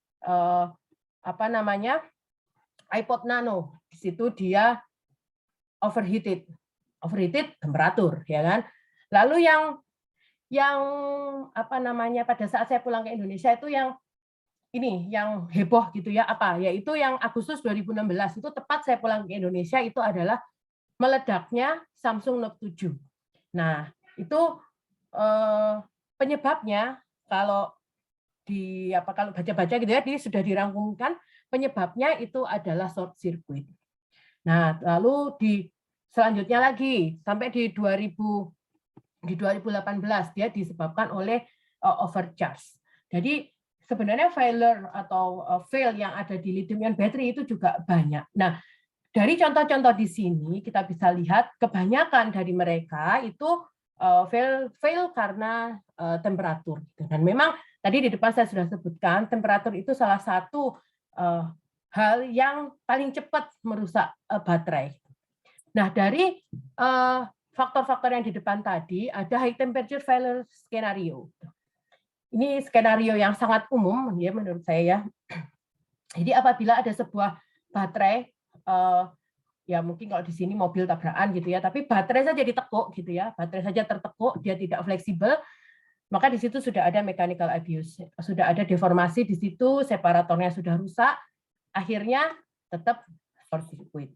[SPEAKER 3] iPod Nano. Di situ dia overheated temperatur ya kan. Lalu yang pada saat saya pulang ke Indonesia itu yang heboh gitu ya, yaitu yang Agustus 2016 itu tepat saya pulang ke Indonesia itu adalah meledaknya Samsung Note 7. Nah, itu penyebabnya kalau baca-baca gitu ya, ini sudah dirangkumkan penyebabnya itu adalah short circuit. Nah, lalu selanjutnya lagi sampai di 2018 dia disebabkan oleh overcharge. Jadi sebenarnya failure atau fail yang ada di lithium-ion battery itu juga banyak. Nah, dari contoh-contoh di sini kita bisa lihat kebanyakan dari mereka itu fail karena temperatur. Dan memang tadi di depan saya sudah sebutkan temperatur itu salah satu hal yang paling cepat merusak baterai. Nah, dari faktor-faktor yang di depan tadi ada high temperature failure scenario. Ini skenario yang sangat umum ya menurut saya ya. Jadi apabila ada sebuah baterai, ya mungkin kalau di sini mobil tabrakan gitu ya, tapi baterai saja ditekuk gitu ya, baterai saja tertekuk, dia tidak fleksibel, maka di situ sudah ada mechanical abuse, sudah ada deformasi di situ, separatornya sudah rusak, akhirnya tetap short circuit.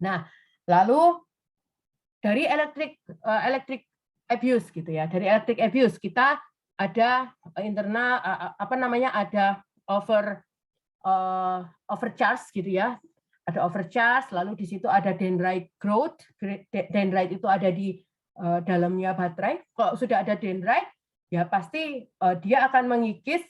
[SPEAKER 3] Nah, lalu dari electric abuse gitu ya, dari electric abuse kita ada internal ada overcharge gitu ya, ada overcharge, lalu di situ ada dendrite growth. Dendrite itu ada di dalamnya baterai. Kalau sudah ada dendrite, ya pasti dia akan mengikis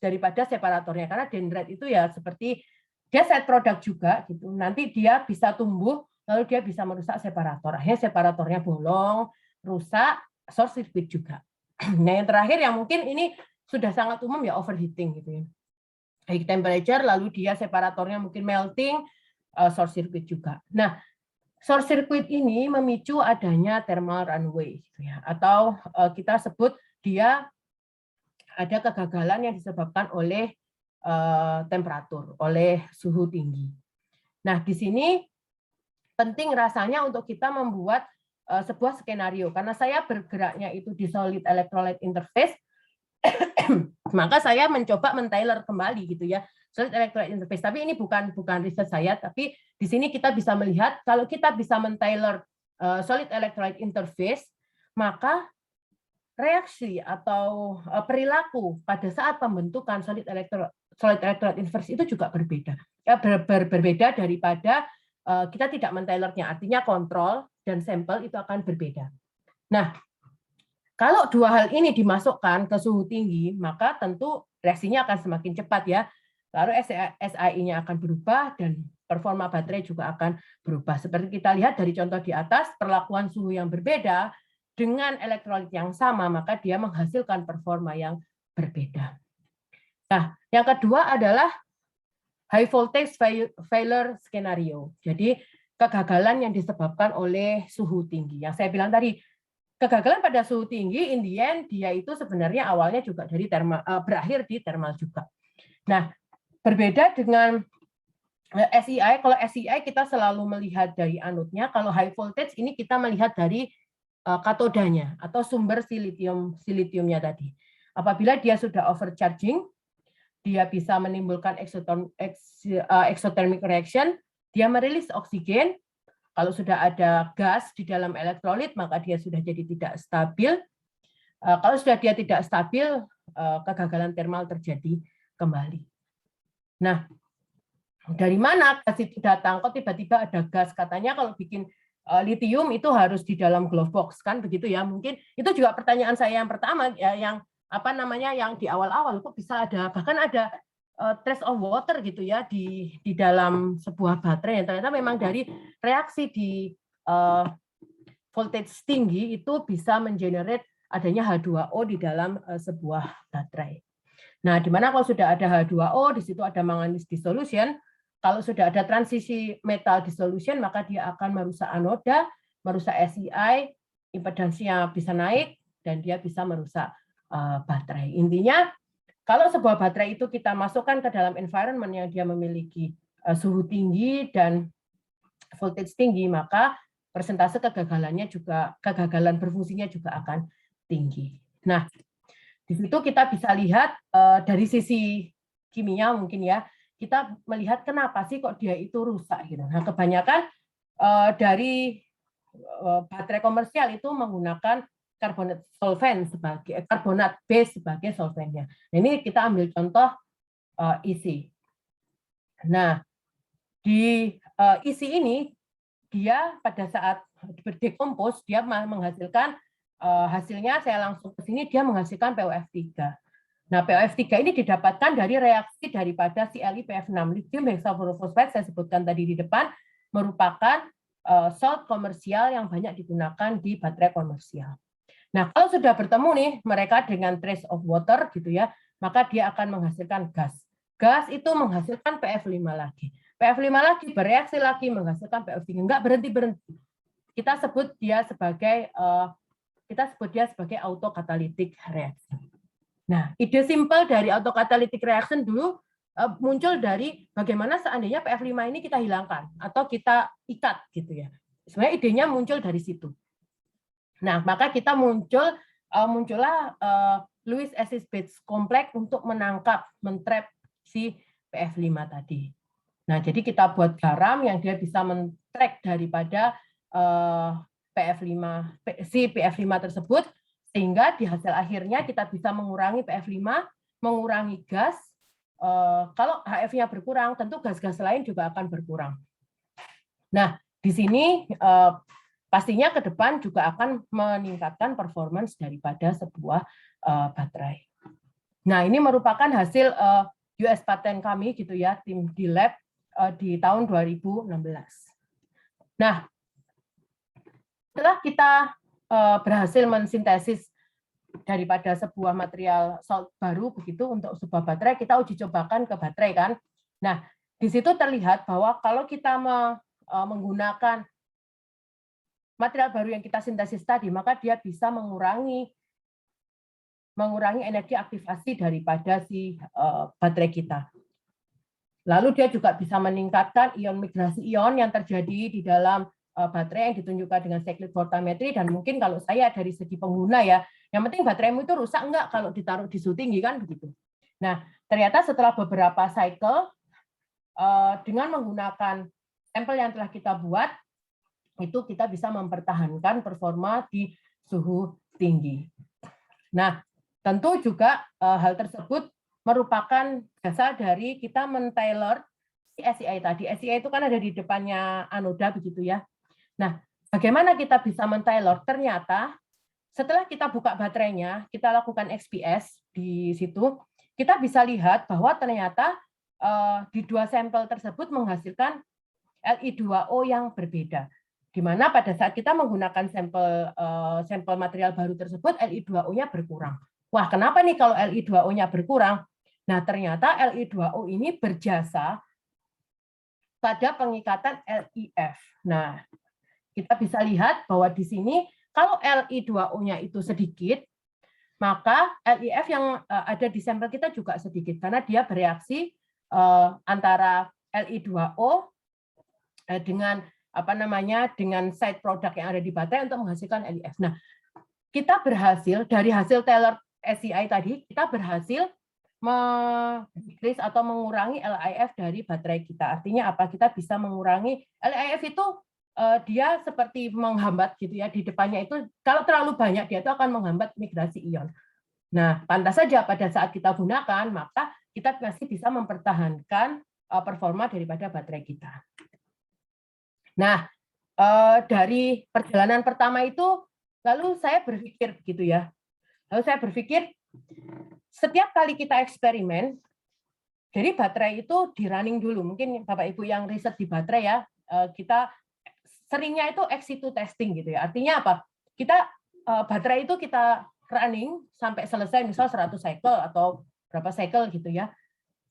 [SPEAKER 3] daripada separatornya, karena dendrite itu ya seperti dia side product juga gitu. Nanti dia bisa tumbuh, lalu dia bisa merusak separator. Akhirnya separatornya bolong, rusak, short circuit juga. Nah, yang terakhir yang mungkin ini sudah sangat umum ya overheating gitu ya. High temperature lalu dia separatornya mungkin melting, short circuit juga. Nah, short circuit ini memicu adanya thermal runaway gitu ya, atau kita sebut dia ada kegagalan yang disebabkan oleh temperatur, oleh suhu tinggi. Nah, di sini penting rasanya untuk kita membuat sebuah skenario, karena saya bergeraknya itu di solid electrolyte interface, maka saya mencoba men-tailor kembali gitu ya, solid electrolyte interface. Tapi ini bukan riset saya, tapi di sini kita bisa melihat kalau kita bisa men-tailor solid electrolyte interface, maka reaksi atau perilaku pada saat pembentukan solid electrolyte interface itu juga berbeda. Berbeda daripada kita tidak men-tailornya, artinya kontrol dan sampel itu akan berbeda. Nah, kalau dua hal ini dimasukkan ke suhu tinggi, maka tentu reaksinya akan semakin cepat ya. Lalu SAI-nya akan berubah dan performa baterai juga akan berubah. Seperti kita lihat dari contoh di atas, perlakuan suhu yang berbeda dengan elektrolit yang sama, maka dia menghasilkan performa yang berbeda. Nah, yang kedua adalah high voltage failure scenario. Jadi kegagalan yang disebabkan oleh suhu tinggi. Yang saya bilang tadi, kegagalan pada suhu tinggi, in the end, dia itu sebenarnya awalnya juga dari berakhir di thermal juga. Nah, berbeda dengan SEI, kalau SEI kita selalu melihat dari anodnya, kalau high voltage ini kita melihat dari katodanya atau sumber silitiumnya tadi. Apabila dia sudah overcharging, dia bisa menimbulkan exothermic reaction, dia merilis oksigen. Kalau sudah ada gas di dalam elektrolit, maka dia sudah jadi tidak stabil. Kalau sudah dia tidak stabil, kegagalan termal terjadi kembali. Nah, dari mana gas itu datang? Kok tiba-tiba ada gas? Katanya kalau bikin litium itu harus di dalam glove box, kan begitu ya? Mungkin itu juga pertanyaan saya yang pertama, ya, yang yang di awal-awal kok bisa ada, bahkan ada trace of water gitu ya di dalam sebuah baterai yang ternyata memang dari reaksi di voltage tinggi itu bisa mengenerate adanya H2O di dalam sebuah baterai. Nah, di mana kalau sudah ada H2O, di situ ada manganese dissolution. Kalau sudah ada transisi metal dissolution, maka dia akan merusak anoda, merusak SEI, impedansinya bisa naik, dan dia bisa merusak baterai. Intinya, kalau sebuah baterai itu kita masukkan ke dalam environment yang dia memiliki suhu tinggi dan voltage tinggi, maka persentase kegagalan berfungsinya juga akan tinggi. Nah, di situ kita bisa lihat dari sisi kimia mungkin ya, kita melihat kenapa sih kok dia itu rusak gitu. Nah, kebanyakan dari baterai komersial itu menggunakan karbonat solvent sebagai karbonat base sebagai solventnya. Nah, ini kita ambil contoh isi. Nah, di isi ini dia pada saat berdekompos dia menghasilkan hasilnya, saya langsung ke sini, dia menghasilkan POF3. Nah, POF3 ini didapatkan dari reaksi daripada si LiPF6, lithium hexafluorofosfat, saya sebutkan tadi di depan, merupakan salt komersial yang banyak digunakan di baterai komersial. Nah, kalau sudah bertemu nih mereka dengan trace of water gitu ya, maka dia akan menghasilkan gas. Gas itu menghasilkan PF5 lagi. PF5 lagi bereaksi lagi menghasilkan POF3. Enggak berhenti-berhenti. Kita sebut dia sebagai autokatalitik reaction. Nah, ide simpel dari autokatalitik reaction dulu muncul dari bagaimana seandainya PF5 ini kita hilangkan atau kita ikat gitu ya. Sebenarnya idenya muncul dari situ. Nah, maka kita muncullah Lewis acid base complex untuk menangkap, mentrap si PF5 tadi. Nah, jadi kita buat garam yang dia bisa men-track daripada si PF5 tersebut, sehingga di hasil akhirnya kita bisa mengurangi PF5, mengurangi gas. Kalau HF-nya berkurang, tentu gas-gas lain juga akan berkurang. Nah, di sini pastinya ke depan juga akan meningkatkan performance daripada sebuah baterai. Nah, ini merupakan hasil US patent kami gitu ya, tim di lab di tahun 2016. Nah, setelah kita berhasil mensintesis daripada sebuah material salt baru begitu untuk sebuah baterai, kita uji cobakan ke baterai kan. Nah, di situ terlihat bahwa kalau kita menggunakan material baru yang kita sintesis tadi, maka dia bisa mengurangi energi aktivasi daripada si baterai kita. Lalu dia juga bisa meningkatkan ion migrasi ion yang terjadi di dalam baterai yang ditunjukkan dengan cyclic voltammetry, dan mungkin kalau saya dari segi pengguna ya, yang penting bateraimu itu rusak enggak kalau ditaruh di suhu tinggi kan begitu. Nah, ternyata setelah beberapa cycle, dengan menggunakan sampel yang telah kita buat, itu kita bisa mempertahankan performa di suhu tinggi. Nah, tentu juga hal tersebut merupakan dasar dari kita men-tailor SEI tadi. SEI itu kan ada di depannya anoda begitu ya. Nah, bagaimana kita bisa men-tailor? Ternyata setelah kita buka baterainya, kita lakukan XPS di situ, kita bisa lihat bahwa ternyata di dua sampel tersebut menghasilkan Li2O yang berbeda. Di mana pada saat kita menggunakan sampel material baru tersebut, Li2O-nya berkurang. Wah, kenapa nih kalau Li2O-nya berkurang? Nah, ternyata Li2O ini berjasa pada pengikatan LIF. Nah, kita bisa lihat bahwa di sini kalau Li2O-nya itu sedikit, maka LIF yang ada di sampel kita juga sedikit karena dia bereaksi antara Li2O dengan dengan side product yang ada di baterai untuk menghasilkan LIF. Nah, kita berhasil dari hasil Taylor SEI tadi, kita berhasil decrease atau mengurangi LIF dari baterai kita. Artinya apa? Kita bisa mengurangi LIF itu dia seperti menghambat gitu ya di depannya itu. Kalau terlalu banyak dia itu akan menghambat migrasi ion. Nah, pantas saja pada saat kita gunakan maka kita masih bisa mempertahankan performa daripada baterai kita. Nah, dari perjalanan pertama itu, lalu saya berpikir gitu ya. Lalu saya berpikir, setiap kali kita eksperimen, jadi baterai itu di running dulu. Mungkin Bapak Ibu yang riset di baterai ya, kita seringnya itu ex situ testing gitu ya. Artinya apa? Kita baterai itu kita running sampai selesai, misal 100 cycle atau berapa cycle gitu ya.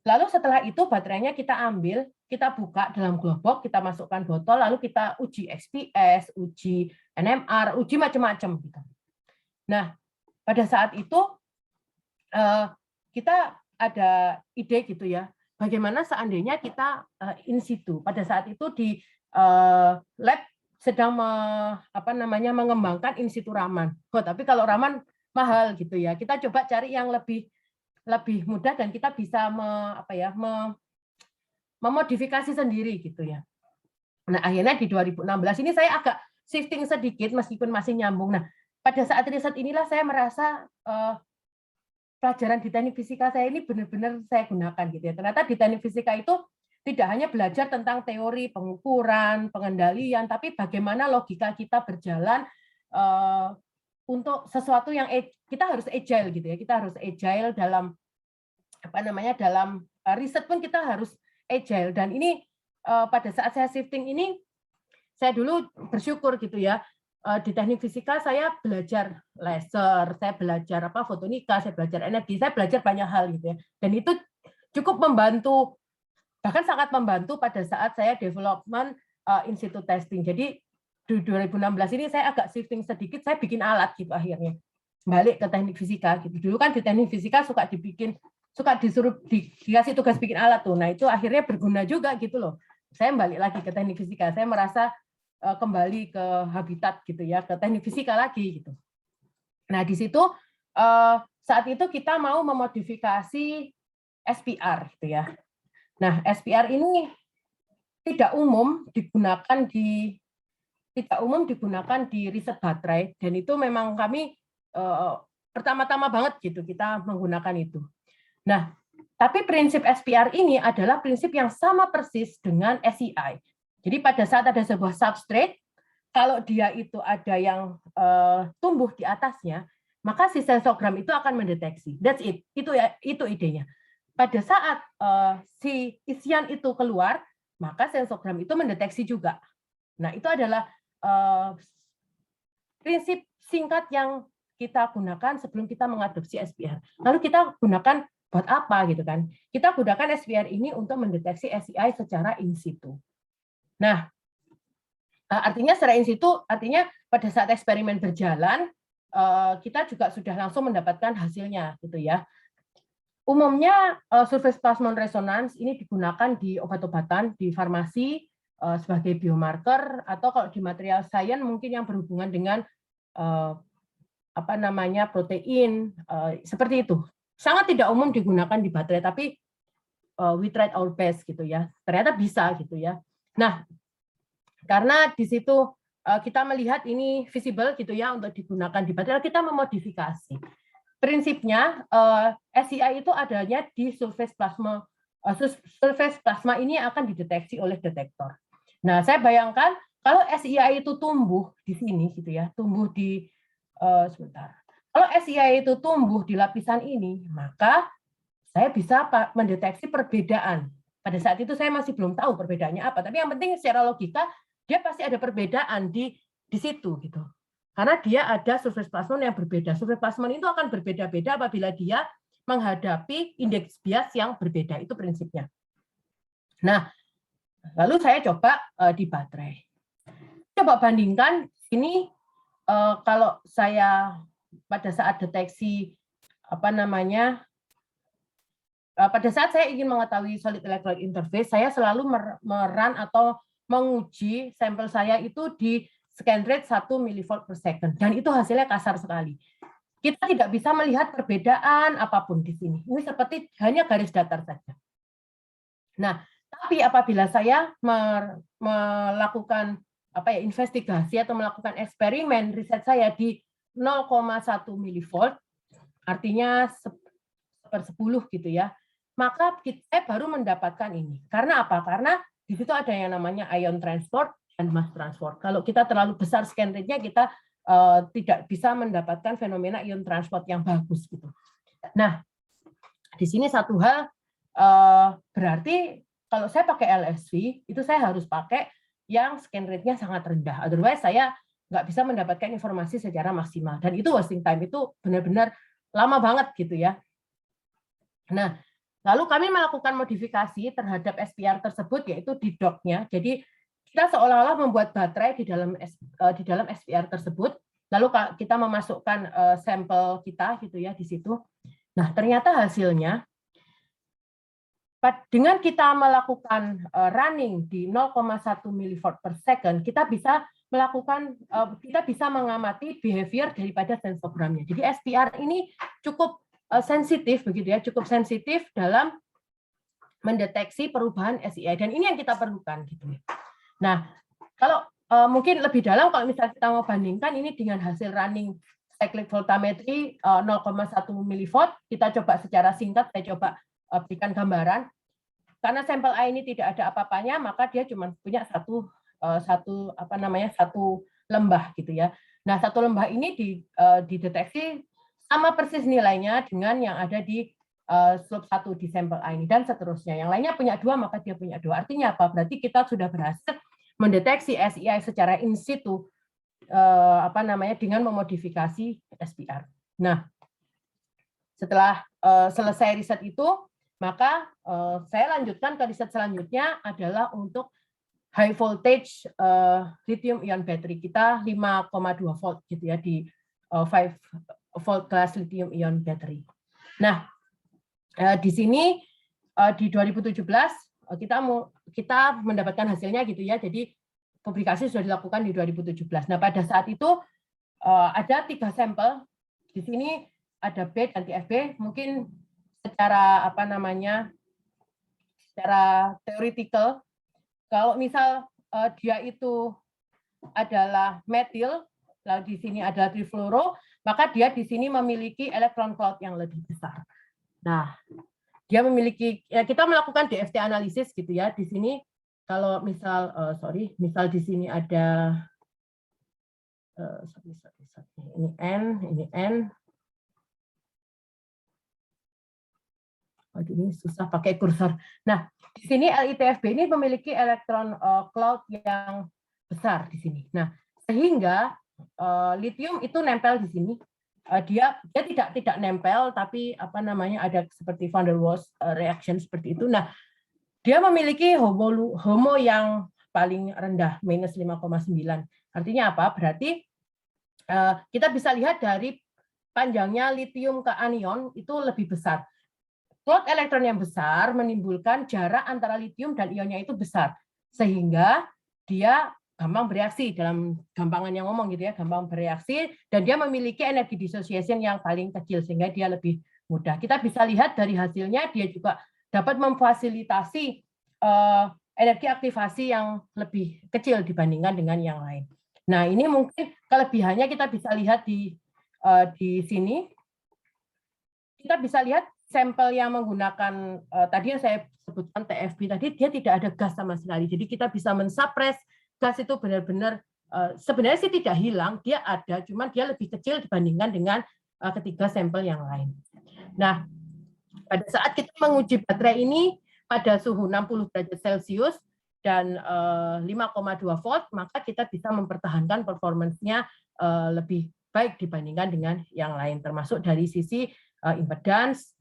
[SPEAKER 3] Lalu setelah itu baterainya kita ambil, kita buka dalam glove box, kita masukkan botol, lalu kita uji XPS, uji NMR, uji macam-macam. Nah, pada saat itu kita ada ide gitu ya, bagaimana seandainya kita in situ. Pada saat itu di lab sedang mengembangkan in situ Raman. Tapi kalau Raman mahal gitu ya, kita coba cari yang lebih mudah dan kita bisa memodifikasi sendiri gitu ya. Nah, akhirnya di 2016 ini saya agak shifting sedikit meskipun masih nyambung. Nah, pada saat riset inilah saya merasa pelajaran di teknik fisika saya ini benar-benar saya gunakan gitu ya. Ternyata di teknik fisika itu tidak hanya belajar tentang teori pengukuran, pengendalian, tapi bagaimana logika kita berjalan untuk sesuatu yang kita harus agile gitu ya. Kita harus agile dalam dalam riset pun kita harus agile. Dan ini pada saat saya shifting ini, saya dulu bersyukur gitu ya. Di teknik fisika saya belajar laser, saya belajar fotonika, saya belajar energi, saya belajar banyak hal gitu ya. Dan itu cukup membantu, bahkan sangat membantu pada saat saya development in situ testing. Jadi di 2016 ini saya agak shifting sedikit, saya bikin alat gitu akhirnya. Balik ke teknik fisika gitu. Dulu kan di teknik fisika suka disuruh dikasih tugas bikin alat tuh. Nah, itu akhirnya berguna juga gitu loh. Saya balik lagi ke teknik fisika. Saya merasa kembali ke habitat gitu ya, ke teknik fisika lagi gitu. Nah, di situ saat itu kita mau memodifikasi SPR gitu ya. Nah, SPR ini tidak umum digunakan di riset baterai, dan itu memang kami pertama-tama banget gitu kita menggunakan itu. Nah, tapi prinsip SPR ini adalah prinsip yang sama persis dengan SEI. Jadi pada saat ada sebuah substrate, kalau dia itu ada yang tumbuh di atasnya, maka si sensogram itu akan mendeteksi. That's it. Itu idenya. Pada saat si isian itu keluar, maka sensogram itu mendeteksi juga. Nah, itu adalah prinsip singkat yang kita gunakan sebelum kita mengadopsi SPR. Lalu kita gunakan buat apa gitu kan? Kita gunakan SPR ini untuk mendeteksi SEI secara in situ. Nah, artinya secara in situ, artinya pada saat eksperimen berjalan, kita juga sudah langsung mendapatkan hasilnya gitu ya. Umumnya surface plasmon resonance ini digunakan di obat-obatan, di farmasi sebagai biomarker, atau kalau di material science mungkin yang berhubungan dengan protein, seperti itu. sangat tidak umum digunakan di baterai, tapi we tried our best gitu ya. Ternyata bisa gitu ya. Nah, karena di situ kita melihat ini visible gitu ya untuk digunakan di baterai, kita memodifikasi. Prinsipnya SEI itu adanya di surface plasma. Surface plasma ini akan dideteksi oleh detektor. Nah, saya bayangkan kalau SEI itu tumbuh di sini gitu ya, tumbuh di sebentar. Kalau SEI itu tumbuh di lapisan ini, maka saya bisa mendeteksi perbedaan. Pada saat itu saya masih belum tahu perbedaannya apa, tapi yang penting secara logika dia pasti ada perbedaan di situ gitu. Karena dia ada surface plasmon yang berbeda. Surface plasmon itu akan berbeda-beda apabila dia menghadapi indeks bias yang berbeda. Itu prinsipnya. Nah, lalu saya coba di baterai. Coba bandingkan ini kalau saya pada saat deteksi pada saat saya ingin mengetahui solid electrolyte interface, saya selalu merun atau menguji sampel saya itu di scan rate 1 mV per second, dan itu hasilnya kasar sekali. Kita tidak bisa melihat perbedaan apapun di sini. Ini seperti hanya garis datar saja. Nah, tapi apabila saya melakukan investigasi atau melakukan eksperimen riset saya di 0,1 mV, artinya 1/10 gitu ya, maka kita baru mendapatkan ini. Karena apa? Karena di situ ada yang namanya ion transport dan mass transport. Kalau kita terlalu besar scan rate-nya, kita tidak bisa mendapatkan fenomena ion transport yang bagus gitu. Nah, di sini satu hal berarti kalau saya pakai LSV itu saya harus pakai yang scan rate-nya sangat rendah. Otherwise saya nggak bisa mendapatkan informasi secara maksimal. Dan itu wasting time, itu benar-benar lama banget gitu ya. Nah, lalu kami melakukan modifikasi terhadap SPR tersebut, yaitu di dock-nya. Jadi kita seolah-olah membuat baterai di dalam SPR tersebut, lalu kita memasukkan sampel kita gitu ya di situ. Nah, ternyata hasilnya dengan kita melakukan running di 0,1 mV per second, kita bisa mengamati behavior daripada sensogramnya. Jadi SPR ini cukup sensitif begitu ya, cukup sensitif dalam mendeteksi perubahan SEI, dan ini yang kita perlukan gitu ya. Nah, kalau mungkin lebih dalam kalau misalnya kita mau bandingkan ini dengan hasil running cyclic voltammetry 0,1 mV, kita coba secara singkat, saya coba berikan gambaran. Karena sampel A ini tidak ada apa-apanya, maka dia cuma punya satu lembah gitu ya. Nah, satu lembah ini dideteksi sama persis nilainya dengan yang ada di slope 1 di sampel A ini, dan seterusnya. Yang lainnya punya 2, maka dia punya 2. Artinya apa? Berarti kita sudah berhasil mendeteksi SEI secara in situ dengan memodifikasi SPR. Nah, setelah selesai riset itu, maka saya lanjutkan ke riset selanjutnya adalah untuk high voltage lithium ion battery. Kita 5,2 volt gitu ya di 5 volt class lithium ion battery. Nah, di sini di 2017 kita mendapatkan hasilnya gitu ya. Jadi publikasi sudah dilakukan di 2017. Nah, pada saat itu ada 3 sampel. Di sini ada B dan TFB. Mungkin secara secara theoretical, kalau misal dia itu adalah metil, lalu di sini adalah trifluoro, maka dia di sini memiliki elektron cloud yang lebih besar. Nah, dia memiliki, ya kita melakukan DFT analisis gitu ya. Di sini kalau misal misal di sini ada ini N. Ini susah pakai kursor. Nah, di sini LiTFB ini memiliki elektron cloud yang besar di sini. Nah, sehingga lithium itu nempel di sini. Dia tidak nempel, tapi ada seperti van der Waals reaction seperti itu. Nah, dia memiliki HOMO yang paling rendah, minus 5,9. Artinya apa? Berarti kita bisa lihat dari panjangnya lithium ke anion itu lebih besar. Cloud elektron yang besar menimbulkan jarak antara lithium dan ionnya itu besar, sehingga dia gampang bereaksi, dalam gampangan yang ngomong gitu ya, gampang bereaksi, dan dia memiliki energi dissociation yang paling kecil, sehingga dia lebih mudah. Kita bisa lihat dari hasilnya dia juga dapat memfasilitasi energi aktivasi yang lebih kecil dibandingkan dengan yang lain. Nah, ini mungkin kelebihannya kita bisa lihat di sini. Kita bisa lihat sampel yang menggunakan tadi yang saya sebutkan TFB tadi, dia tidak ada gas sama sekali. Jadi kita bisa mensuppress gas itu benar-benar sebenarnya sih tidak hilang, dia ada, cuman dia lebih kecil dibandingkan dengan ketiga sampel yang lain. Nah, pada saat kita menguji baterai ini pada suhu 60 derajat Celcius dan 5,2 volt, maka kita bisa mempertahankan performance-nya lebih baik dibandingkan dengan yang lain, termasuk dari sisi impedance,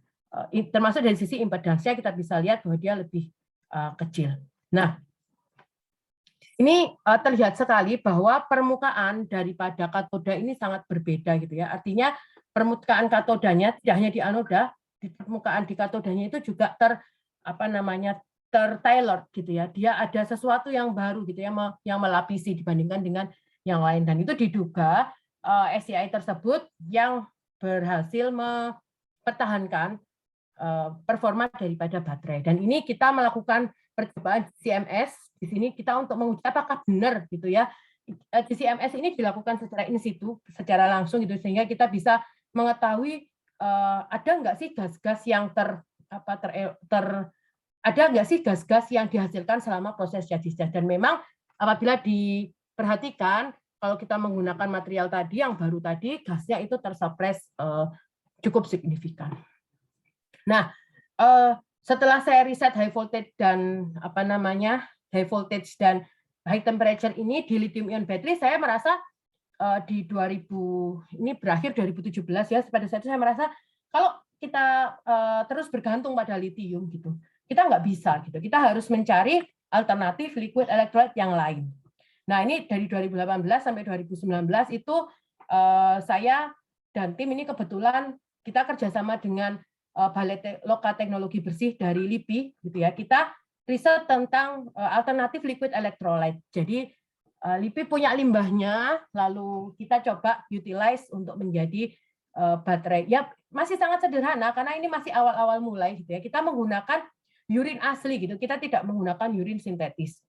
[SPEAKER 3] termasuk dari sisi impedance-nya kita bisa lihat bahwa dia lebih kecil. Nah, ini terlihat sekali bahwa permukaan daripada katoda ini sangat berbeda gitu ya. Artinya permukaan katodanya tidak hanya di anoda, di permukaan di katodanya itu juga tertailor gitu ya. Dia ada sesuatu yang baru gitu ya, yang melapisi dibandingkan dengan yang lain, dan itu diduga SCI tersebut yang berhasil mempertahankan performa daripada baterai. Dan ini kita melakukan percobaan CMS di sini kita untuk menguji apakah benar gitu ya. CMS ini dilakukan secara in situ, secara langsung gitu, sehingga kita bisa mengetahui ada nggak sih gas-gas yang ada nggak sih gas-gas yang dihasilkan selama proses jadi. Dan memang apabila diperhatikan kalau kita menggunakan material tadi yang baru tadi, gasnya itu tersuppress cukup signifikan. Nah, setelah saya riset high voltage dan high voltage dan high temperature ini di lithium ion battery, saya merasa di 2000 ini berakhir 2017 ya, pada saat itu saya merasa kalau kita terus bergantung pada lithium gitu, kita nggak bisa gitu. Kita harus mencari alternatif liquid electrolyte yang lain. Nah, ini dari 2018 sampai 2019 itu saya dan tim ini kebetulan kita kerjasama dengan Balai Lokal Teknologi Bersih dari LIPI gitu ya. Kita riset tentang alternatif liquid electrolyte. Jadi LIPI punya limbahnya, lalu kita coba utilize untuk menjadi baterai. Ya masih sangat sederhana karena ini masih awal-awal mulai gitu ya. Kita menggunakan urin asli gitu. Kita tidak menggunakan urin sintetis.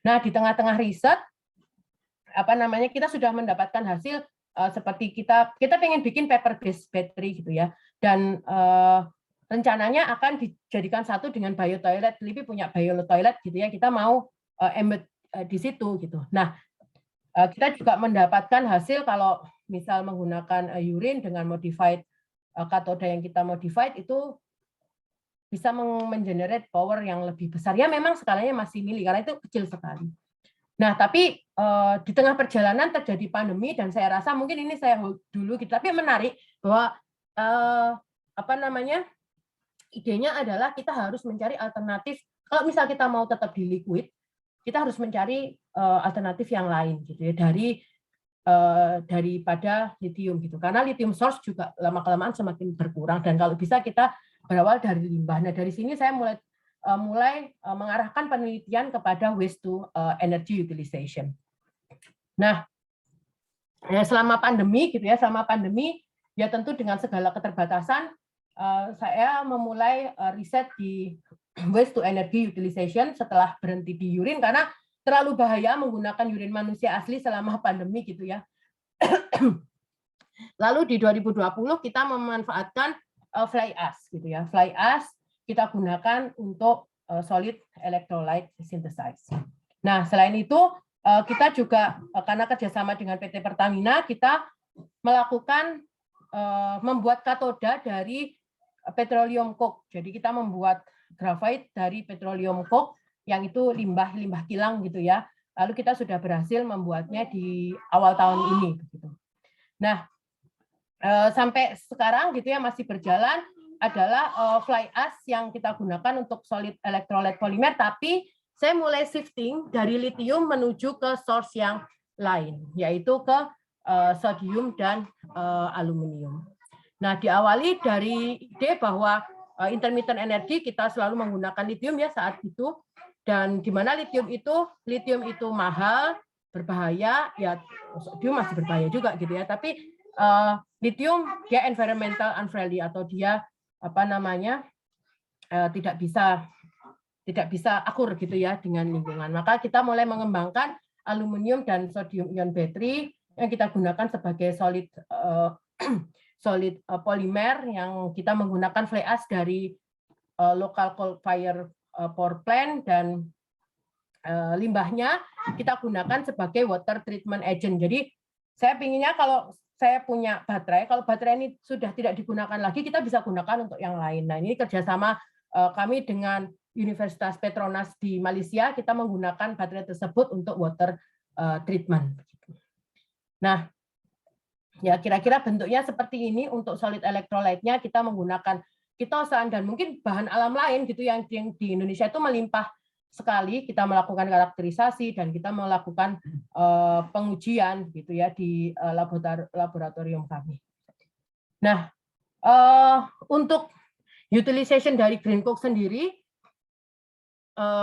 [SPEAKER 3] Nah, di tengah-tengah riset kita sudah mendapatkan hasil seperti kita pengen bikin paper based battery gitu ya. Dan rencananya akan dijadikan satu dengan biotoilet. LIPI punya biotoilet gitu ya. Kita mau embed di situ gitu. Nah, kita juga mendapatkan hasil kalau misal menggunakan urin dengan modified katoda yang kita modified itu bisa mengenerate power yang lebih besar. Ya memang skalanya masih mili karena itu kecil sekali. Nah, tapi di tengah perjalanan terjadi pandemi dan saya rasa mungkin ini saya hold dulu gitu. Tapi menarik bahwa idenya adalah kita harus mencari alternatif. Kalau misal kita mau tetap di liquid, kita harus mencari alternatif yang lain gitu ya daripada lithium gitu. Karena lithium source juga lama-kelamaan semakin berkurang dan kalau bisa kita berawal dari limbah. Nah, dari sini saya mulai mengarahkan penelitian kepada waste to energy utilization. Nah, selama pandemi gitu ya, ya tentu dengan segala keterbatasan saya memulai riset di waste to energy utilization setelah berhenti di urin karena terlalu bahaya menggunakan urin manusia asli selama pandemi gitu ya. Lalu di 2020 kita memanfaatkan fly ash gitu ya. Fly ash kita gunakan untuk solid electrolyte synthesis. Nah, selain itu kita juga karena kerjasama dengan PT Pertamina kita melakukan membuat katoda dari petroleum coke. Jadi kita membuat graphite dari petroleum coke yang itu limbah kilang gitu ya. Lalu kita sudah berhasil membuatnya di awal tahun ini. Gitu. Nah, sampai sekarang gitu ya masih berjalan adalah fly ash yang kita gunakan untuk solid electrolyte polimer, tapi saya mulai shifting dari lithium menuju ke source yang lain, yaitu ke sodium dan aluminium. Nah, diawali dari ide bahwa intermittent energy kita selalu menggunakan lithium ya saat itu, dan di mana lithium itu mahal, berbahaya, ya sodium masih berbahaya juga gitu ya, tapi lithium dia environmental unfriendly atau dia tidak bisa akur gitu ya dengan lingkungan. Maka kita mulai mengembangkan aluminium dan sodium ion battery yang kita gunakan sebagai solid polimer yang kita menggunakan fly ash dari local coal fire power plant, dan limbahnya kita gunakan sebagai water treatment agent. Jadi saya pinginnya kalau saya punya baterai, kalau baterai ini sudah tidak digunakan lagi, kita bisa gunakan untuk yang lain. Nah, ini kerjasama kami dengan Universitas Petronas di Malaysia, kita menggunakan baterai tersebut untuk water treatment. Nah, ya kira-kira bentuknya seperti ini. Untuk solid electrolyte-nya kita menggunakan kitosan dan mungkin bahan alam lain gitu yang di Indonesia itu melimpah sekali. Kita melakukan karakterisasi dan kita melakukan pengujian gitu ya di laboratorium kami. Nah, untuk utilization dari green coke sendiri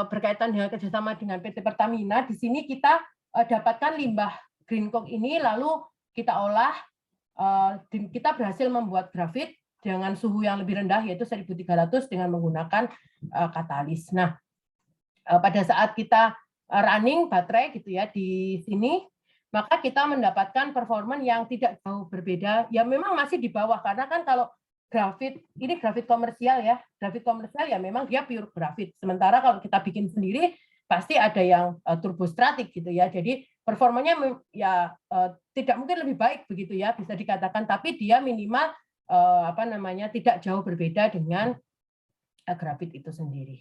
[SPEAKER 3] berkaitan dengan kerjasama dengan PT Pertamina, di sini kita dapatkan limbah green coke ini, lalu kita olah, kita berhasil membuat grafit dengan suhu yang lebih rendah yaitu 1300 dengan menggunakan katalis. Nah, pada saat kita running baterai gitu ya di sini, maka kita mendapatkan performa yang tidak jauh berbeda. Ya memang masih di bawah, karena kan kalau grafit ini grafit komersial ya, grafit komersial ya memang dia pure grafit. Sementara kalau kita bikin sendiri pasti ada yang turbostratik gitu ya. Jadi performanya ya tidak mungkin lebih baik begitu ya bisa dikatakan, tapi dia minimal tidak jauh berbeda dengan grafit itu sendiri.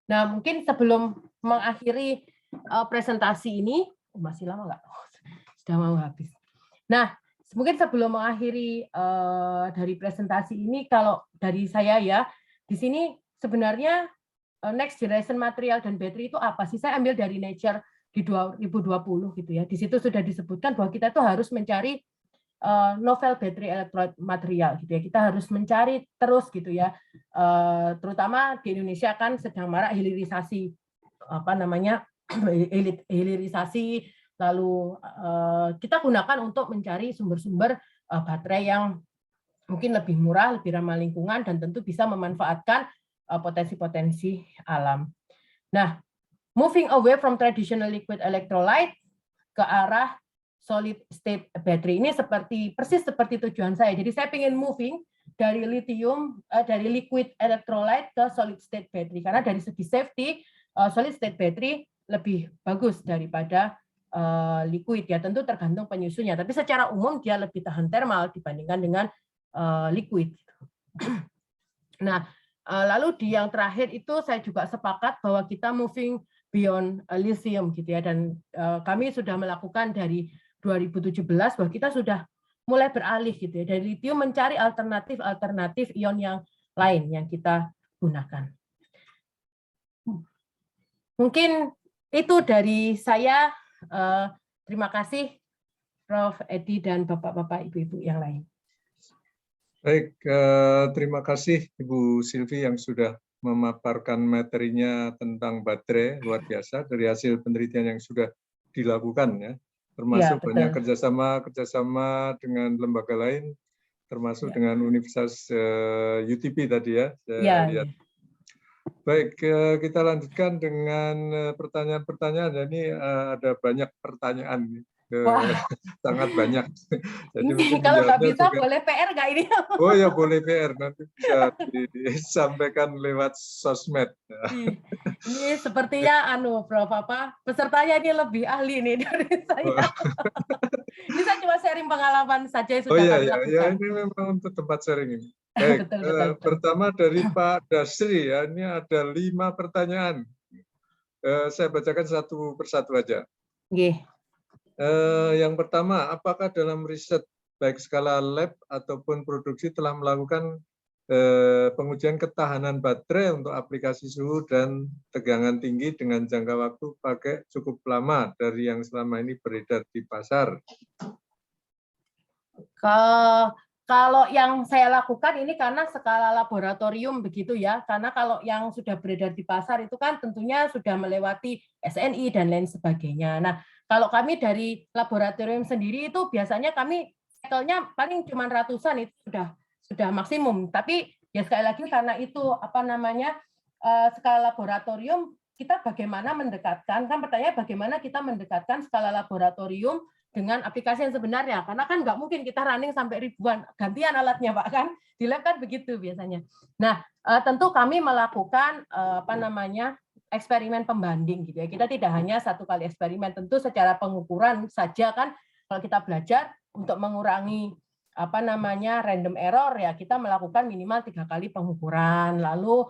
[SPEAKER 3] Nah, mungkin sebelum mengakhiri presentasi ini, masih lama nggak? Sudah mau habis. Nah, mungkin sebelum mengakhiri dari presentasi ini, kalau dari saya ya, di sini sebenarnya next generation material dan battery itu apa sih? Saya ambil dari Nature di 2020 gitu ya. Di situ sudah disebutkan bahwa kita itu harus mencari novel battery electrode material gitu ya. Kita harus mencari terus gitu ya. Terutama di Indonesia kan sedang marak hilirisasi hilirisasi, lalu kita gunakan untuk mencari sumber-sumber baterai yang mungkin lebih murah, lebih ramah lingkungan, dan tentu bisa memanfaatkan potensi-potensi alam. Nah, moving away from traditional liquid electrolyte ke arah solid state battery ini persis seperti tujuan saya. Jadi saya ingin moving dari dari liquid electrolyte ke solid state battery, karena dari segi safety solid state battery lebih bagus daripada liquid ya. Tentu tergantung penyusunnya, tapi secara umum dia lebih tahan thermal dibandingkan dengan liquid. Nah, lalu di yang terakhir itu saya juga sepakat bahwa kita moving beyond lithium gitu ya, dan kami sudah melakukan dari 2017 bahwa kita sudah mulai beralih gitu ya, dari lithium mencari alternatif ion yang lain yang kita gunakan. Mungkin itu dari saya. Terima kasih Prof. Edi dan Bapak-Bapak, Ibu-Ibu yang lain.
[SPEAKER 2] Baik, terima kasih Ibu Silvi yang sudah memaparkan materinya tentang baterai, luar biasa dari hasil penelitian yang sudah dilakukan ya, termasuk banyak kerjasama dengan lembaga lain, termasuk dengan Universitas UTP tadi ya. Saya lihat. Baik, kita lanjutkan dengan pertanyaan-pertanyaan. Ini ada banyak pertanyaan. Sangat banyak. Jadi
[SPEAKER 3] kalau nggak bisa juga, boleh PR nggak ini?
[SPEAKER 2] Oh ya boleh PR, nanti bisa disampaikan lewat sosmed.
[SPEAKER 3] Ini sepertinya Prof, pesertanya ini lebih ahli nih dari saya. Ini saya cuma sharing pengalaman saja yang sudah kami lakukan.
[SPEAKER 2] Ya, ini memang untuk tempat sharing ini. Baik, betul. Pertama dari Pak Dasri ya, ini ada 5 pertanyaan. Saya bacakan satu persatu aja. Yang pertama, apakah dalam riset baik skala lab ataupun produksi telah melakukan pengujian ketahanan baterai untuk aplikasi suhu dan tegangan tinggi dengan jangka waktu pakai cukup lama dari yang selama ini beredar di pasar?
[SPEAKER 3] Kalau yang saya lakukan ini karena skala laboratorium begitu ya, karena kalau yang sudah beredar di pasar itu kan tentunya sudah melewati SNI dan lain sebagainya. Nah, kalau kami dari laboratorium sendiri itu biasanya kami cycle-nya paling cuma ratusan, itu sudah maksimum. Tapi ya sekali lagi karena itu skala laboratorium, kita bagaimana mendekatkan, kan pertanyaan bagaimana kita mendekatkan skala laboratorium dengan aplikasi yang sebenarnya, karena kan nggak mungkin kita running sampai ribuan, gantian alatnya Pak, kan di lab kan begitu biasanya. Nah, tentu kami melakukan eksperimen pembanding gitu ya. Kita tidak hanya satu kali eksperimen, tentu secara pengukuran saja kan kalau kita belajar untuk mengurangi random error ya kita melakukan minimal 3 kali pengukuran. Lalu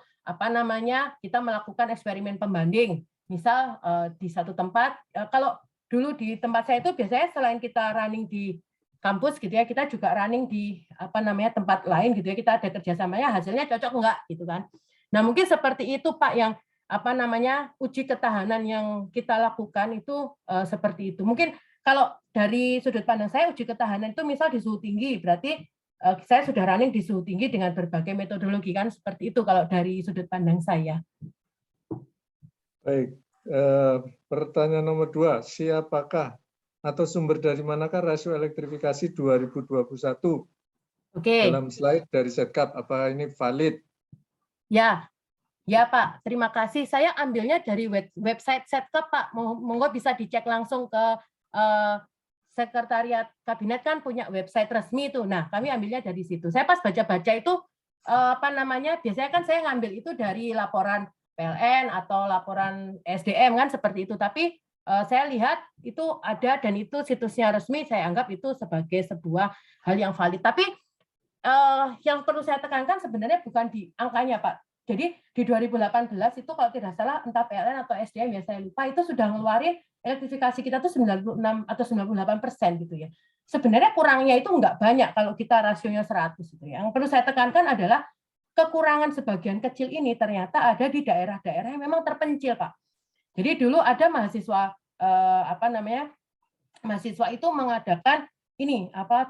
[SPEAKER 3] kita melakukan eksperimen pembanding. Misal di satu tempat, kalau dulu di tempat saya itu biasanya selain kita running di kampus gitu ya, kita juga running di tempat lain gitu ya, kita ada kerjasamanya, hasilnya cocok enggak gitu kan. Nah, mungkin seperti itu Pak yang uji ketahanan yang kita lakukan itu seperti itu. Mungkin kalau dari sudut pandang saya uji ketahanan itu misal di suhu tinggi, berarti saya sudah running di suhu tinggi dengan berbagai metodologi kan seperti itu kalau dari sudut pandang saya.
[SPEAKER 2] Baik, pertanyaan nomor 2, siapakah atau sumber dari manakah rasio elektrifikasi 2021?
[SPEAKER 3] Oke.
[SPEAKER 2] Dalam slide dari Setcap, apa ini valid?
[SPEAKER 3] Ya Pak, terima kasih. Saya ambilnya dari website Setcap Pak. Monggo bisa dicek langsung ke Sekretariat Kabinet kan punya website resmi itu. Nah, kami ambilnya dari situ. Saya pas baca-baca itu biasanya kan saya ngambil itu dari laporan PLN atau laporan SDM kan seperti itu. Tapi saya lihat itu ada dan itu situsnya resmi, saya anggap itu sebagai sebuah hal yang valid. Tapi yang perlu saya tekankan sebenarnya bukan di angkanya Pak. Jadi di 2018 itu kalau tidak salah entah PLN atau SDM ya saya lupa itu sudah ngeluarin elektrifikasi kita tuh 96 atau 98% gitu ya. Sebenarnya kurangnya itu enggak banyak kalau kita rasionya 100 gitu ya. Yang perlu saya tekankan adalah kekurangan sebagian kecil ini ternyata ada di daerah-daerah yang memang terpencil, Pak. Jadi dulu ada mahasiswa mahasiswa itu mengadakan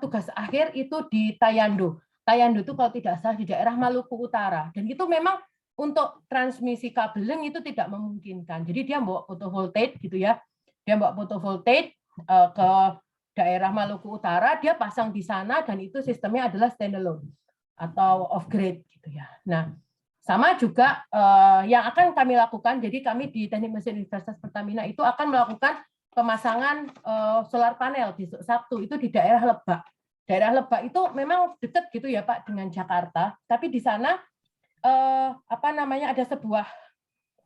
[SPEAKER 3] tugas akhir itu di Tayando. Tayando itu kalau tidak salah di daerah Maluku Utara dan itu memang untuk transmisi kabeleng itu tidak memungkinkan. Jadi dia bawa photovoltaik gitu ya. Dia bawa photovoltaik ke daerah Maluku Utara, dia pasang di sana dan itu sistemnya adalah standalone atau off grid gitu ya. Nah, sama juga yang akan kami lakukan, jadi kami di Teknik Mesin Universitas Pertamina itu akan melakukan pemasangan solar panel besok Sabtu itu di daerah Lebak. Daerah Lebak itu memang dekat gitu ya Pak dengan Jakarta, tapi di sana ada sebuah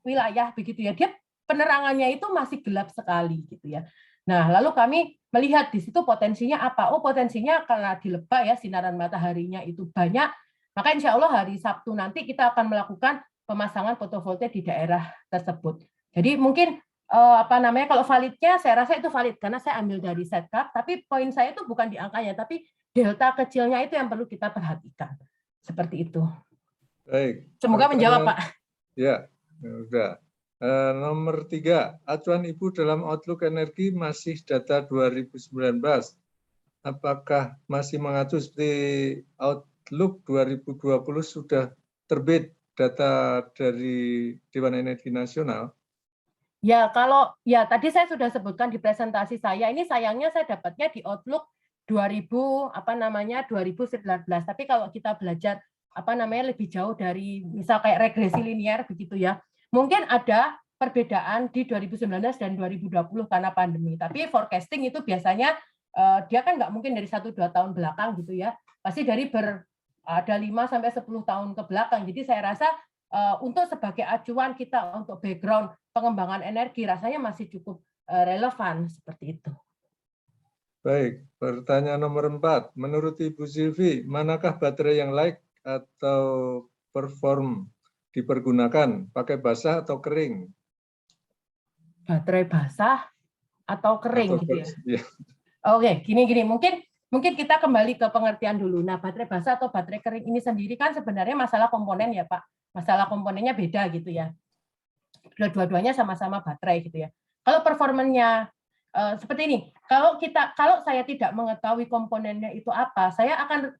[SPEAKER 3] wilayah begitu ya, dia penerangannya itu masih gelap sekali gitu ya. Nah, lalu kami melihat di situ potensinya apa? Oh, potensinya karena di Lebak ya sinaran mataharinya itu banyak, maka insya Allah hari Sabtu nanti kita akan melakukan pemasangan fotovoltaik di daerah tersebut. Jadi mungkin kalau validnya saya rasa itu valid karena saya ambil dari Setcap, tapi poin saya itu bukan di angkanya, tapi delta kecilnya itu yang perlu kita perhatikan. Seperti itu.
[SPEAKER 2] Baik.
[SPEAKER 3] Semoga menjawab, Pak.
[SPEAKER 2] Ya, sudah. Nomor 3, acuan Ibu dalam Outlook Energi masih data 2019. Apakah masih mengacu seperti Outlook 2020 sudah terbit data dari Dewan Energi Nasional?
[SPEAKER 3] Ya, tadi saya sudah sebutkan di presentasi saya, ini sayangnya saya dapatnya di Outlook 2019. Tapi kalau kita belajar lebih jauh dari misal kayak regresi linear begitu ya. Mungkin ada perbedaan di 2019 dan 2020 karena pandemi. Tapi forecasting itu biasanya dia kan nggak mungkin dari 1-2 tahun belakang gitu ya. Pasti dari ada 5-10 tahun ke belakang. Jadi saya rasa untuk sebagai acuan kita untuk background pengembangan energi rasanya masih cukup relevan seperti itu.
[SPEAKER 2] Baik, pertanyaan nomor 4. Menurut Ibu Silvi, manakah baterai yang layak atau perform dipergunakan, pakai basah atau kering?
[SPEAKER 3] Baterai basah atau kering gitu ya?
[SPEAKER 2] Ya.
[SPEAKER 3] Oke, gini mungkin kita kembali ke pengertian dulu. Nah, baterai basah atau baterai kering ini sendiri kan sebenarnya masalah komponen ya, Pak. Masalah komponennya beda gitu ya. Dua-duanya sama-sama baterai gitu ya. Kalau performanya seperti ini, kalau saya tidak mengetahui komponennya itu apa, saya akan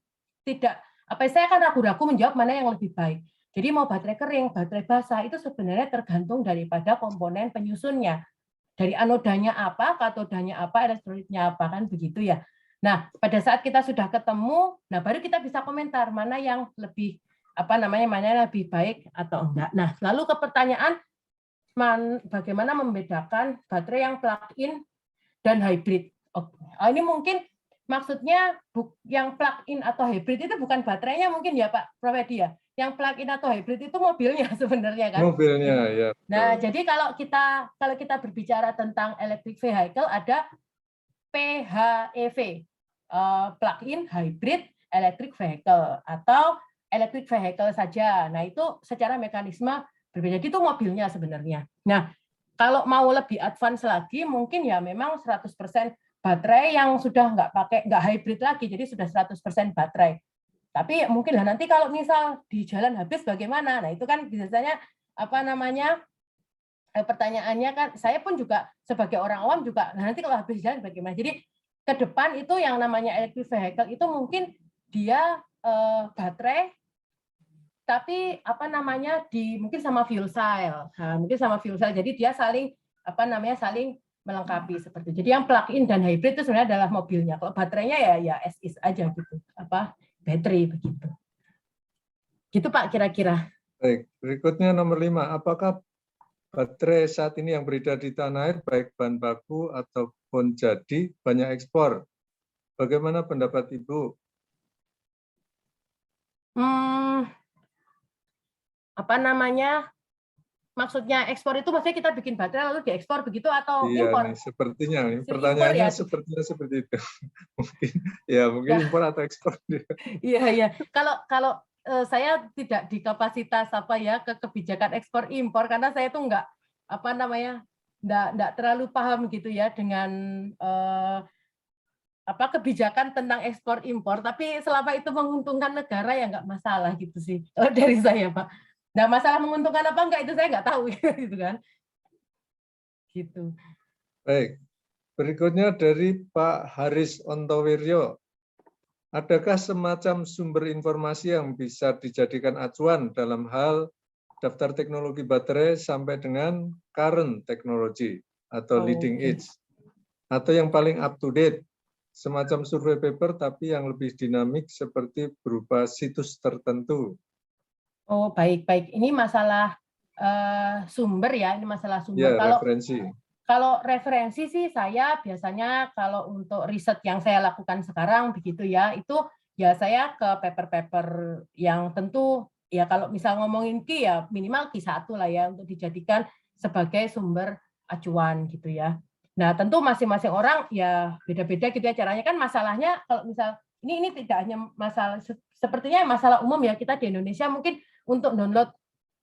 [SPEAKER 3] ragu-ragu menjawab mana yang lebih baik. Jadi mau baterai kering, baterai basah itu sebenarnya tergantung daripada komponen penyusunnya. Dari anodanya apa, katodanya apa, elektrolitnya apa kan begitu ya. Nah, pada saat kita sudah ketemu, nah baru kita bisa komentar mana yang lebih mana yang lebih baik atau enggak. Nah, lalu ke pertanyaan bagaimana membedakan baterai yang plug-in dan hybrid. Oke. Ini mungkin maksudnya yang plug-in atau hybrid itu bukan baterainya mungkin ya Pak Prof. Edi ya. Yang plug-in atau hybrid itu mobilnya sebenarnya kan.
[SPEAKER 2] Mobilnya ya.
[SPEAKER 3] Nah, jadi kalau kita berbicara tentang electric vehicle ada PHEV, plug-in hybrid electric vehicle atau electric vehicle saja. Nah, itu secara mekanisme berbeda. Itu mobilnya sebenarnya. Nah, kalau mau lebih advance lagi, mungkin ya memang 100% baterai yang sudah nggak hybrid lagi, jadi sudah 100% baterai. Tapi mungkin lah nanti kalau misal di jalan habis bagaimana? Nah, itu kan biasanya pertanyaannya kan, saya pun juga sebagai orang awam juga, nah nanti kalau habis jalan bagaimana? Jadi ke depan itu yang namanya electric vehicle itu mungkin dia baterai tapi mungkin sama fuel cell. Nah, mungkin sama fuel cell. Jadi dia saling saling melengkapi seperti itu. Jadi yang plug-in dan hybrid itu sebenarnya adalah mobilnya. Kalau baterainya ya as is aja gitu. Battery begitu. Gitu Pak kira-kira.
[SPEAKER 2] Baik, berikutnya nomor 5. Apakah baterai saat ini yang beredar di tanah air baik bahan baku ataupun jadi banyak ekspor? Bagaimana pendapat Ibu?
[SPEAKER 3] Maksudnya ekspor itu maksudnya kita bikin baterai lalu diekspor begitu atau
[SPEAKER 2] Iya,
[SPEAKER 3] impor?
[SPEAKER 2] nih, sepertinya nih,
[SPEAKER 3] Impor
[SPEAKER 2] pertanyaannya
[SPEAKER 3] ya?
[SPEAKER 2] sepertinya seperti itu. mungkin impor atau ekspor.
[SPEAKER 3] Iya. Kalau saya tidak di kapasitas ke kebijakan ekspor impor karena saya tuh nggak terlalu paham gitu ya dengan kebijakan tentang ekspor impor, tapi selama itu menguntungkan negara ya nggak masalah gitu sih dari saya Pak. Nah, masalah menguntungkan apa enggak itu saya nggak tahu gitu kan. Gitu.
[SPEAKER 2] Baik. Berikutnya dari Pak Haris Ontowiryo. Adakah semacam sumber informasi yang bisa dijadikan acuan dalam hal daftar teknologi baterai sampai dengan current technology atau leading edge? Atau yang paling up to date, semacam survei paper tapi yang lebih dinamik seperti berupa situs tertentu?
[SPEAKER 3] Oh, baik. Ini masalah sumber ya, ini masalah sumber.
[SPEAKER 2] Ya, referensi.
[SPEAKER 3] Kalau referensi sih saya biasanya kalau untuk riset yang saya lakukan sekarang begitu ya, itu ya saya ke paper-paper yang tentu ya kalau misal ngomongin Q ya minimal Q1 lah ya untuk dijadikan sebagai sumber acuan gitu ya. Nah, tentu masing-masing orang ya beda-beda gitu ya caranya kan masalahnya kalau misal ini tidak hanya masalah sepertinya masalah umum ya kita di Indonesia mungkin untuk download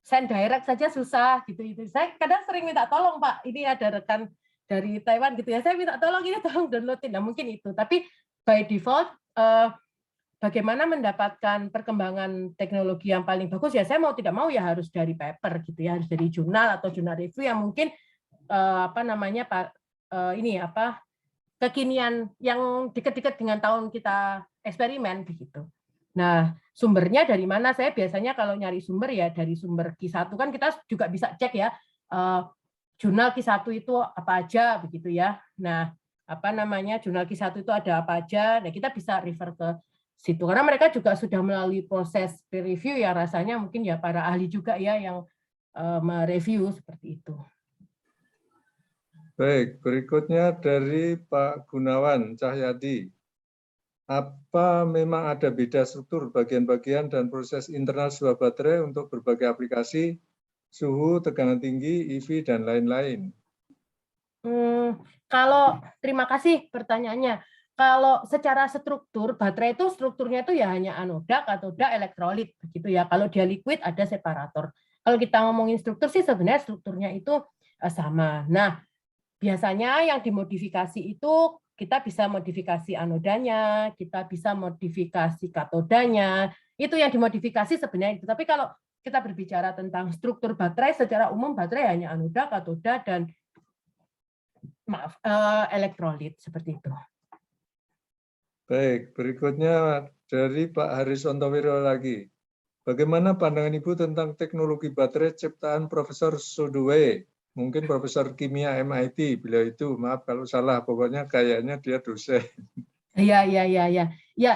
[SPEAKER 3] SendDirect saja susah gitu. Saya kadang sering minta tolong Pak, ini ada rekan dari Taiwan gitu ya, saya minta tolong ini tolong downloadin. Nah mungkin itu, tapi by default bagaimana mendapatkan perkembangan teknologi yang paling bagus ya saya mau tidak mau ya harus dari paper gitu ya, harus dari jurnal atau jurnal review yang mungkin kekinian yang dekat-dekat dengan tahun kita eksperimen begitu. Nah, sumbernya dari mana? Saya biasanya kalau nyari sumber ya dari sumber Q1 kan kita juga bisa cek ya jurnal Q1 itu apa aja begitu ya. Nah, jurnal Q1 itu ada apa aja. Nah, kita bisa refer ke situ karena mereka juga sudah melalui proses peer review ya rasanya mungkin ya para ahli juga ya yang mereview seperti itu.
[SPEAKER 2] Baik, berikutnya dari Pak Gunawan Cahyadi. Apa memang ada beda struktur bagian-bagian dan proses internal sebuah baterai untuk berbagai aplikasi, suhu, tegangan tinggi, EV, dan lain-lain?
[SPEAKER 3] Terima kasih pertanyaannya. Kalau secara struktur, baterai itu strukturnya itu ya hanya anoda, katoda, elektrolit begitu ya. Kalau dia liquid ada separator. Kalau kita ngomongin struktur sih sebenarnya strukturnya itu sama. Nah, biasanya yang dimodifikasi itu kita bisa modifikasi anodanya, kita bisa modifikasi katodanya, itu yang dimodifikasi sebenarnya itu. Tapi kalau kita berbicara tentang struktur baterai, secara umum baterai hanya anoda, katoda, dan elektrolit seperti itu.
[SPEAKER 2] Baik, berikutnya dari Pak Haris Ontowiro lagi. Bagaimana pandangan Ibu tentang teknologi baterai ciptaan Profesor Sudue? Mungkin Profesor Kimia MIT, beliau itu, maaf kalau salah, pokoknya kayaknya dia dosen.
[SPEAKER 3] Iya, iya, iya, iya. Ya,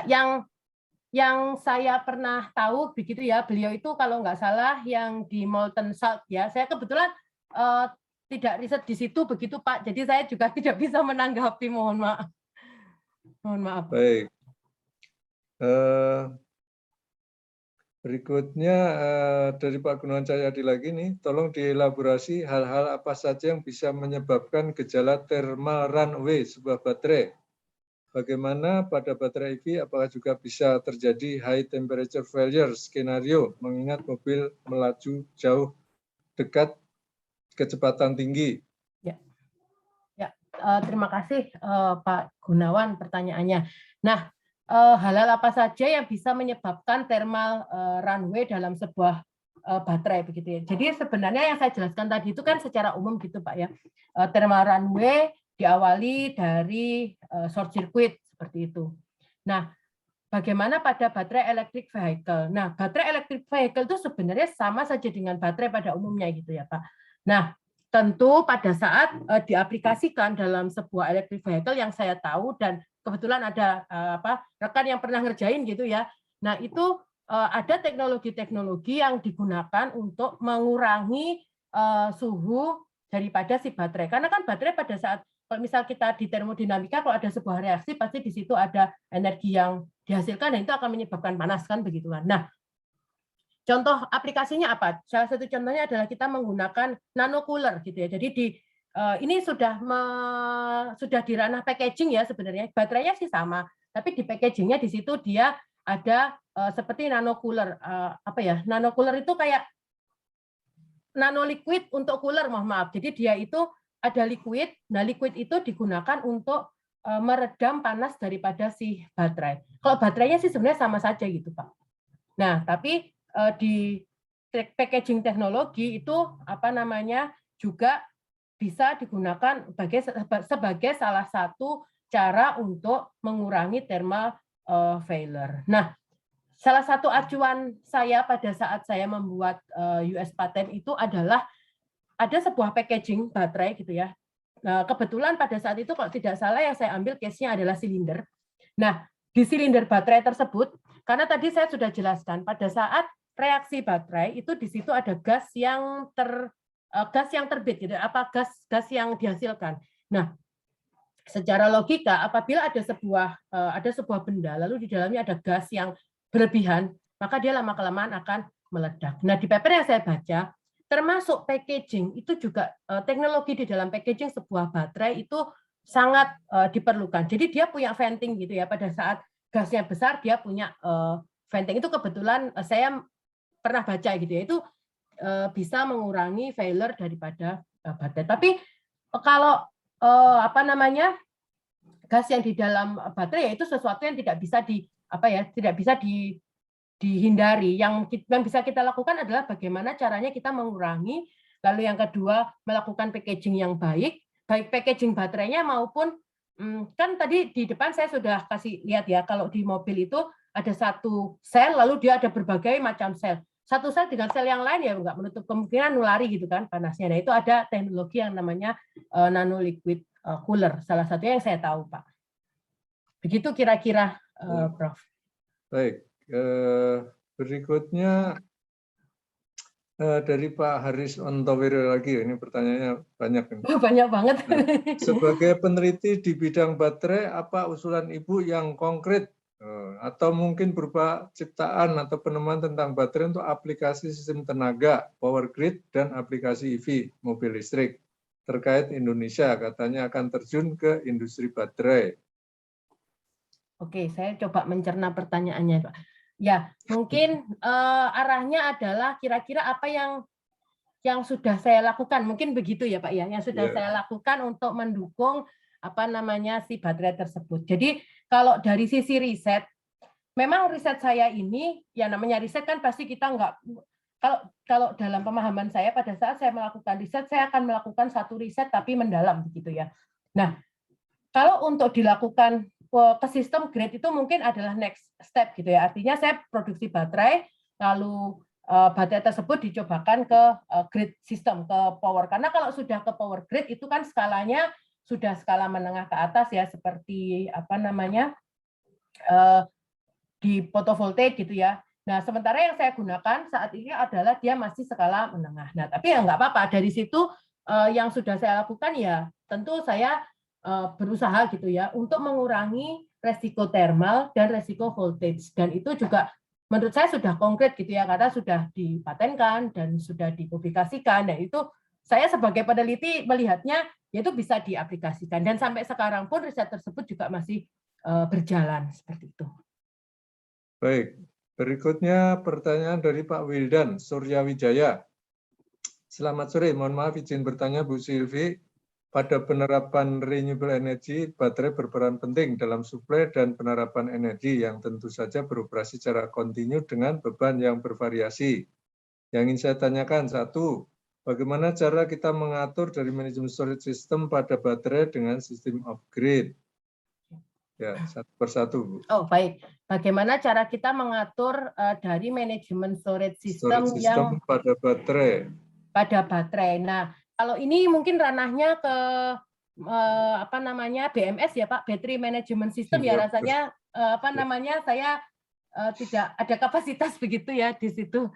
[SPEAKER 3] yang saya pernah tahu begitu ya, beliau itu kalau nggak salah yang di molten salt ya. Saya kebetulan eh, tidak riset di situ begitu Pak, jadi saya juga tidak bisa menanggapi, mohon maaf. Mohon maaf.
[SPEAKER 2] Baik. Berikutnya dari Pak Gunawan Cahyadi lagi nih, tolong dielaborasi hal-hal apa saja yang bisa menyebabkan gejala thermal runaway sebuah baterai. Bagaimana pada baterai EV, apakah juga bisa terjadi high temperature failure skenario, mengingat mobil melaju jauh dekat kecepatan tinggi?
[SPEAKER 3] Ya, ya. Terima kasih Pak Gunawan pertanyaannya. Nah, hal-hal apa saja yang bisa menyebabkan thermal runaway dalam sebuah baterai begitu ya. Jadi sebenarnya yang saya jelaskan tadi itu kan secara umum gitu Pak ya. Thermal runaway diawali dari short circuit seperti itu. Nah, bagaimana pada baterai electric vehicle? Nah, baterai electric vehicle itu sebenarnya sama saja dengan baterai pada umumnya gitu ya Pak. Nah, tentu pada saat diaplikasikan dalam sebuah electric vehicle yang saya tahu dan kebetulan ada rekan yang pernah ngerjain gitu ya. Nah, itu ada teknologi-teknologi yang digunakan untuk mengurangi suhu daripada si baterai. Karena kan baterai pada saat kalau misal kita di termodinamika, kalau ada sebuah reaksi pasti di situ ada energi yang dihasilkan dan itu akan menyebabkan panas kan begitu kan. Nah, contoh aplikasinya apa? Salah satu contohnya adalah kita menggunakan nano cooler gitu ya. Jadi ini sudah di ranah packaging ya sebenarnya. Baterainya sih sama, tapi di packagingnya di situ dia ada seperti nano cooler. Apa ya? Nano cooler itu kayak nano liquid untuk cooler, mohon maaf. Jadi dia itu ada liquid. Nah, liquid itu digunakan untuk meredam panas daripada si baterai. Kalau baterainya sih sebenarnya sama saja gitu, Pak. Nah, tapi di packaging teknologi itu apa namanya juga bisa digunakan sebagai salah satu cara untuk mengurangi thermal failure. Nah, salah satu acuan saya pada saat saya membuat US patent itu adalah ada sebuah packaging baterai gitu ya. Nah, kebetulan pada saat itu kalau tidak salah yang saya ambil case-nya adalah silinder. Nah, di silinder baterai tersebut, karena tadi saya sudah jelaskan pada saat reaksi baterai itu di situ ada gas yang terbit gitu, apa gas yang dihasilkan. Nah, secara logika apabila ada sebuah benda lalu di dalamnya ada gas yang berlebihan, maka dia lama-kelamaan akan meledak. Nah, di paper yang saya baca, termasuk packaging itu juga teknologi di dalam packaging sebuah baterai itu sangat diperlukan. Jadi dia punya venting gitu ya, pada saat gasnya besar dia punya venting. Itu kebetulan saya pernah baca gitu ya, itu bisa mengurangi failure daripada baterai. Tapi kalau apa namanya gas yang di dalam baterai ya itu sesuatu yang tidak bisa dihindari. Yang bisa kita lakukan adalah bagaimana caranya kita mengurangi. Lalu yang kedua melakukan packaging yang baik packaging baterainya maupun kan tadi di depan saya sudah kasih lihat ya, kalau di mobil itu ada satu sel lalu dia ada berbagai macam sel. Satu sel dengan sel yang lain ya nggak menutup kemungkinan nulari gitu kan panasnya. Nah, itu ada teknologi yang namanya nano liquid cooler, salah satunya yang saya tahu Pak. Begitu kira-kira Prof.
[SPEAKER 2] Baik, berikutnya dari Pak Haris Ontowiro lagi, ini pertanyaannya banyak.
[SPEAKER 3] Banyak banget.
[SPEAKER 2] Sebagai peneliti di bidang baterai, apa usulan Ibu yang konkret atau mungkin berupa ciptaan atau penemuan tentang baterai untuk aplikasi sistem tenaga, power grid, dan aplikasi EV, mobil listrik terkait Indonesia, katanya akan terjun ke industri baterai.
[SPEAKER 3] Oke, saya coba mencerna pertanyaannya, Pak. Ya, mungkin arahnya adalah kira-kira apa yang sudah saya lakukan, mungkin begitu ya Pak ya, yang sudah saya lakukan untuk mendukung apa namanya si baterai tersebut. Jadi kalau dari sisi riset, memang riset saya ini, ya namanya riset kan pasti kita nggak, kalau dalam pemahaman saya pada saat saya melakukan riset, saya akan melakukan satu riset tapi mendalam begitu ya. Nah, kalau untuk dilakukan ke sistem grade itu mungkin adalah next step gitu ya. Artinya saya produksi baterai, lalu baterai tersebut dicobakan ke grid sistem, ke power. Karena kalau sudah ke power grid itu kan skalanya sudah skala menengah ke atas ya, seperti apa namanya di photovoltaik gitu ya. Nah, sementara yang saya gunakan saat ini adalah dia masih skala menengah. Nah, tapi ya nggak apa-apa. Dari situ yang sudah saya lakukan ya tentu saya berusaha gitu ya untuk mengurangi resiko thermal dan resiko voltage. Dan itu juga menurut saya sudah konkret gitu ya, karena sudah dipatenkan dan sudah dipublikasikan. Dan itu saya sebagai peneliti melihatnya yaitu bisa diaplikasikan. Dan sampai sekarang pun riset tersebut juga masih berjalan seperti itu.
[SPEAKER 2] Baik, berikutnya pertanyaan dari Pak Wildan Suryawijaya. Selamat sore, mohon maaf izin bertanya Bu Sylvie. Pada penerapan renewable energy, baterai berperan penting dalam suplai dan penerapan energi yang tentu saja beroperasi secara kontinu dengan beban yang bervariasi. Yang ingin saya tanyakan, satu, bagaimana cara kita mengatur dari manajemen storage system pada baterai dengan sistem off-grid? Ya, satu persatu, Bu.
[SPEAKER 3] Oh, baik. Bagaimana cara kita mengatur dari manajemen storage system yang
[SPEAKER 2] pada baterai?
[SPEAKER 3] Nah, kalau ini mungkin ranahnya ke apa namanya BMS ya Pak, Battery Management System ya, rasanya apa namanya saya tidak ada kapasitas begitu ya di situ.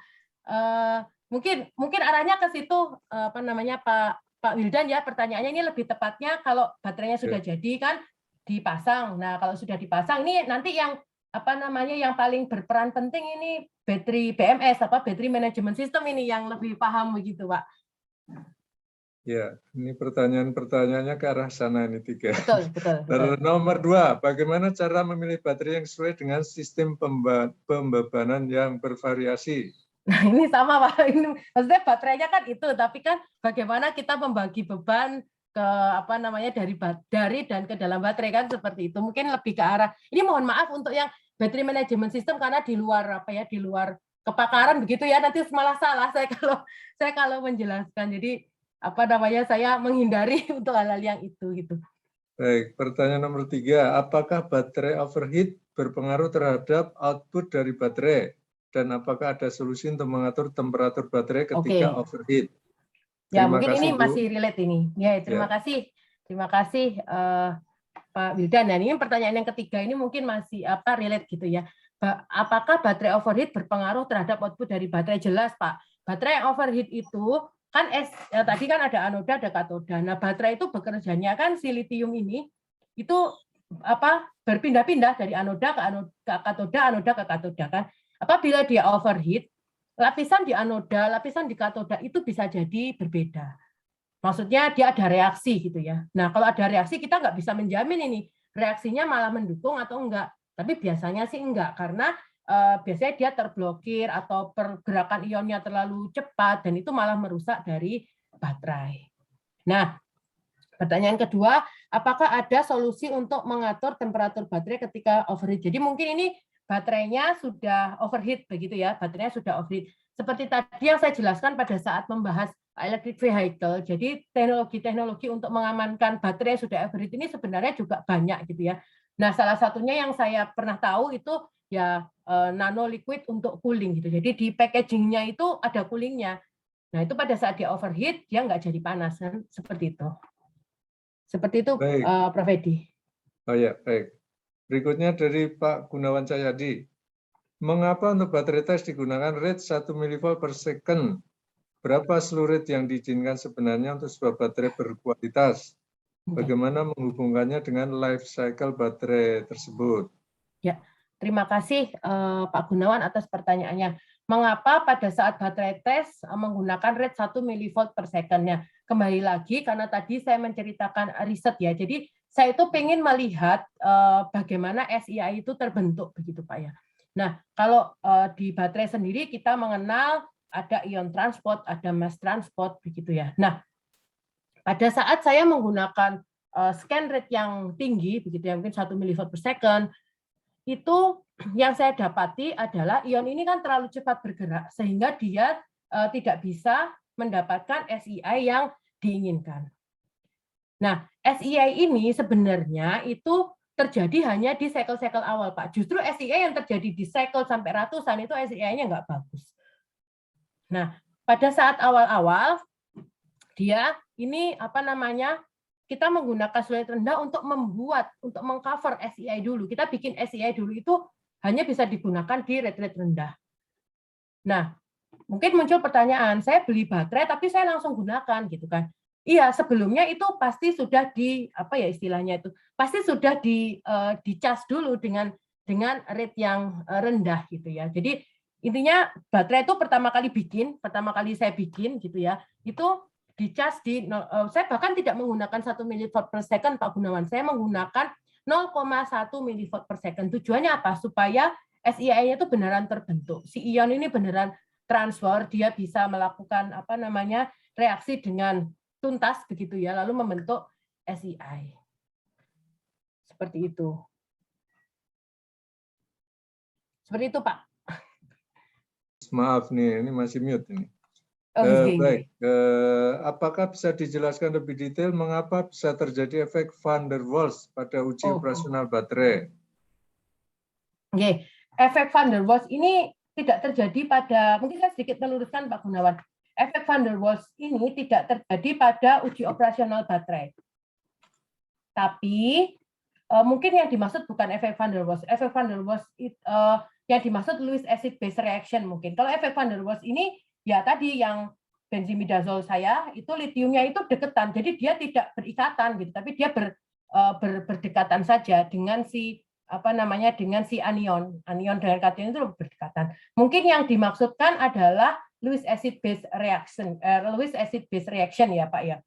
[SPEAKER 3] Mungkin arahnya ke situ apa namanya Pak Wildan ya, pertanyaannya ini lebih tepatnya kalau baterainya sudah jadi kan dipasang. Nah, kalau sudah dipasang ini nanti yang apa namanya yang paling berperan penting ini battery BMS Battery Management System ini yang lebih paham begitu, Pak.
[SPEAKER 2] Ya, ini pertanyaan-pertanyaannya ke arah sana ini tiga.
[SPEAKER 3] Betul.
[SPEAKER 2] Nomor 2, bagaimana cara memilih baterai yang sesuai dengan sistem pembebanan yang bervariasi?
[SPEAKER 3] Nah, ini sama Pak. Ini maksudnya baterainya kan itu, tapi kan bagaimana kita membagi beban ke apa namanya dari dan ke dalam baterai kan seperti itu. Mungkin lebih ke arah. Ini mohon maaf untuk yang battery management system karena di luar di luar kepakaran begitu ya. Nanti malah salah saya kalau menjelaskan. Jadi apa namanya saya menghindari untuk hal-hal yang itu gitu.
[SPEAKER 2] Baik, pertanyaan nomor 3, apakah baterai overheat berpengaruh terhadap output dari baterai dan apakah ada solusi untuk mengatur temperatur baterai ketika overheat?
[SPEAKER 3] Ya, mungkin ini masih relate ini. Ya, terima kasih Pak Wildan. Dan ini pertanyaan yang ketiga ini mungkin masih relate gitu ya. Apakah baterai overheat berpengaruh terhadap output dari baterai? Jelas, Pak. Baterai overheat itu kan tadi kan ada anoda, ada katoda. Nah, baterai itu bekerjanya kan si litium ini itu berpindah-pindah dari anoda ke katoda, anoda ke katoda kan. Apabila dia overheat, lapisan di anoda, lapisan di katoda itu bisa jadi berbeda. Maksudnya dia ada reaksi gitu ya. Nah, kalau ada reaksi kita nggak bisa menjamin ini reaksinya malah mendukung atau enggak. Tapi biasanya sih enggak karena biasanya dia terblokir atau pergerakan ionnya terlalu cepat dan itu malah merusak dari baterai. Nah, pertanyaan kedua, apakah ada solusi untuk mengatur temperatur baterai ketika overheat? Jadi mungkin ini baterainya sudah overheat begitu ya, baterainya sudah overheat. Seperti tadi yang saya jelaskan pada saat membahas electric vehicle, jadi teknologi-teknologi untuk mengamankan baterai yang sudah overheat ini sebenarnya juga banyak gitu ya. Nah, salah satunya yang saya pernah tahu itu ya nano liquid untuk cooling gitu. Jadi di packagingnya itu ada coolingnya. Nah itu pada saat dia overheat dia nggak jadi panas kan seperti itu. Seperti itu, Prof. Edi.
[SPEAKER 2] Oh ya, baik. Berikutnya dari Pak Gunawan Cahyadi. Mengapa untuk baterai tes digunakan rate 1 mV per second? Berapa slew rate yang diizinkan sebenarnya untuk sebuah baterai berkualitas? Bagaimana menghubungkannya dengan life cycle baterai tersebut?
[SPEAKER 3] Ya, terima kasih Pak Gunawan atas pertanyaannya. Mengapa pada saat baterai tes menggunakan rate 1 mV per second-nya? Kembali lagi karena tadi saya menceritakan riset ya. Jadi saya itu ingin melihat bagaimana SEI itu terbentuk begitu Pak ya. Nah, kalau di baterai sendiri kita mengenal ada ion transport, ada mass transport begitu ya. Nah, pada saat saya menggunakan scan rate yang tinggi begitu ya, mungkin 1 mV per second, itu yang saya dapati adalah ion ini kan terlalu cepat bergerak sehingga dia tidak bisa mendapatkan SEI yang diinginkan. Nah, SEI ini sebenarnya itu terjadi hanya di cycle-cycle awal, Pak. Justru SEI yang terjadi di cycle sampai ratusan itu SEI-nya nggak bagus. Nah, pada saat awal-awal dia ini kita menggunakan sulit rendah untuk mengcover SEI dulu. Kita bikin SEI dulu itu hanya bisa digunakan di rate rendah. Nah, mungkin muncul pertanyaan, saya beli baterai tapi saya langsung gunakan gitu kan. Iya, sebelumnya itu pasti sudah apa ya istilahnya itu, pasti sudah dicas dulu dengan rate yang rendah gitu ya. Jadi intinya baterai itu pertama kali saya bikin gitu ya, itu dicas saya bahkan tidak menggunakan 1 mV per second Pak Gunawan, saya menggunakan 0,1 mV per second. Tujuannya apa? Supaya SEI-nya itu beneran terbentuk. Si ion ini beneran transfer, dia bisa melakukan reaksi dengan tuntas begitu ya, lalu membentuk SEI. Seperti itu. Seperti itu, Pak.
[SPEAKER 2] Maaf nih, ini masih mute ini. Baik, apakah bisa dijelaskan lebih detail mengapa bisa terjadi efek van der Waals pada uji operasional baterai?
[SPEAKER 3] Oke, efek van der Waals ini tidak terjadi mungkin saya sedikit meluruskan Pak Gunawan. Efek van der Waals ini tidak terjadi pada uji operasional baterai. Tapi mungkin yang dimaksud bukan efek van der Waals. Efek van der Waals yang dimaksud Lewis acid base reaction mungkin. Kalau efek van der Waals ini ya tadi yang benzimidazol saya itu litiumnya itu deketan, jadi dia tidak berikatan gitu, tapi dia berdekatan saja dengan si dengan si anion dengan kation itu berdekatan. Mungkin yang dimaksudkan adalah Lewis acid base reaction ya Pak ya.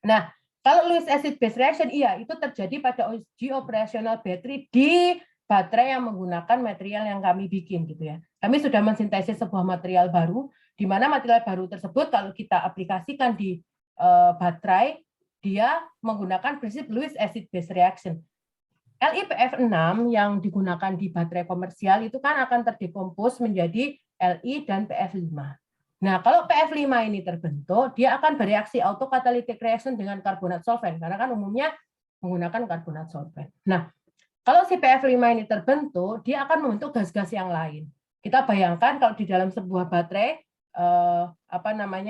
[SPEAKER 3] Nah, kalau Lewis acid base reaction iya itu terjadi pada uji operasional baterai di baterai yang menggunakan material yang kami bikin gitu ya. Kami sudah mensintesis sebuah material baru, di mana material baru tersebut kalau kita aplikasikan di baterai, dia menggunakan prinsip Lewis acid base reaction. LiPF6 yang digunakan di baterai komersial itu kan akan terdekompos menjadi Li dan PF5. Nah, kalau PF5 ini terbentuk, dia akan bereaksi autokatalytic reaction dengan karbonat solvent, karena kan umumnya menggunakan karbonat solvent. Nah, kalau si PF5 ini terbentuk, dia akan membentuk gas-gas yang lain. Kita bayangkan kalau di dalam sebuah baterai,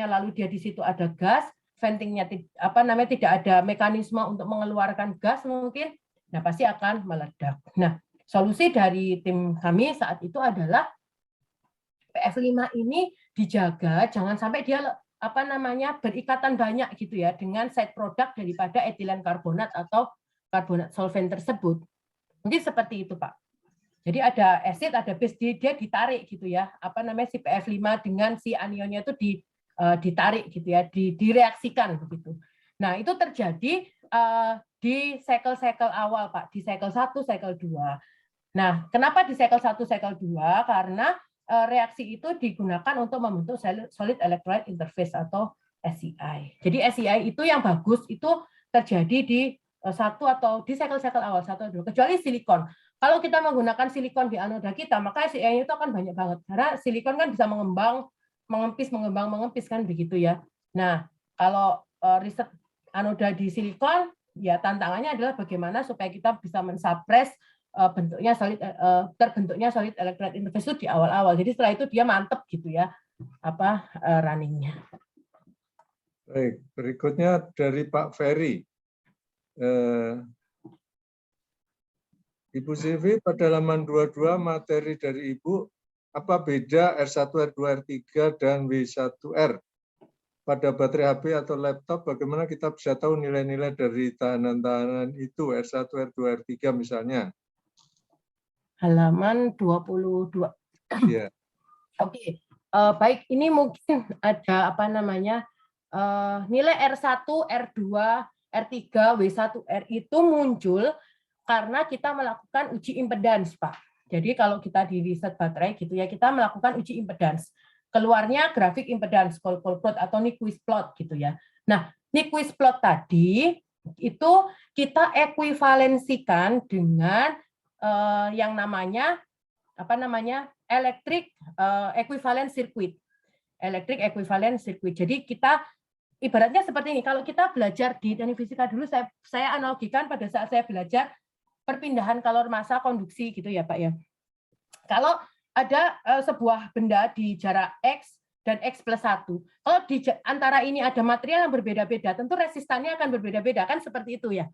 [SPEAKER 3] lalu dia di situ ada gas, ventingnya tidak ada mekanisme untuk mengeluarkan gas mungkin, nah pasti akan meledak. Nah, solusi dari tim kami saat itu adalah PF5 ini dijaga, jangan sampai dia berikatan banyak gitu ya dengan side product daripada etilen karbonat atau karbonat solvent tersebut. Mungkin seperti itu, Pak. Jadi ada acid, ada base, dia ditarik gitu ya. Si PF5 dengan si anionnya itu ditarik gitu ya, direaksikan begitu. Nah, itu terjadi di cycle awal, Pak, di cycle 1, cycle 2. Nah, kenapa di cycle 1, cycle 2? Karena reaksi itu digunakan untuk membentuk solid electrolyte interface atau SEI. Jadi SEI itu yang bagus itu terjadi di satu atau di cycle awal 1 atau 2, kecuali silikon. Kalau kita menggunakan silikon di anoda kita, maka SEI itu akan banyak banget karena silikon kan bisa mengempis kan begitu ya. Nah, kalau riset anoda di silikon, ya tantangannya adalah bagaimana supaya kita bisa mensuppress terbentuknya solid electrolyte interface itu di awal-awal. Jadi setelah itu dia mantep gitu ya runningnya.
[SPEAKER 2] Baik, berikutnya dari Pak Ferry. Ibu Silvi, pada halaman 22 materi dari Ibu, apa beda R1, R2, R3, dan W1R? Pada baterai HP atau laptop, bagaimana kita bisa tahu nilai-nilai dari tahanan-tahanan itu, R1, R2, R3 misalnya?
[SPEAKER 3] Halaman 22.
[SPEAKER 2] Ya.
[SPEAKER 3] Oke, baik, ini mungkin ada nilai R1, R2, R3, W1R itu muncul karena kita melakukan uji impedans, Pak. Jadi kalau kita di riset baterai gitu ya, kita melakukan uji impedans. Keluarnya grafik impedans, Cold-Cold plot atau Nyquist plot gitu ya. Nah, Nyquist plot tadi itu kita ekuivalensikan dengan yang namanya electric equivalent circuit. Electric equivalent circuit. Jadi kita ibaratnya seperti ini. Kalau kita belajar di teknik fisika dulu, saya analogikan pada saat saya belajar perpindahan kalor massa konduksi gitu ya Pak ya. Kalau ada sebuah benda di jarak X, dan X+1. Kalau di antara ini ada material yang berbeda-beda, tentu resistannya akan berbeda-beda, kan seperti itu ya.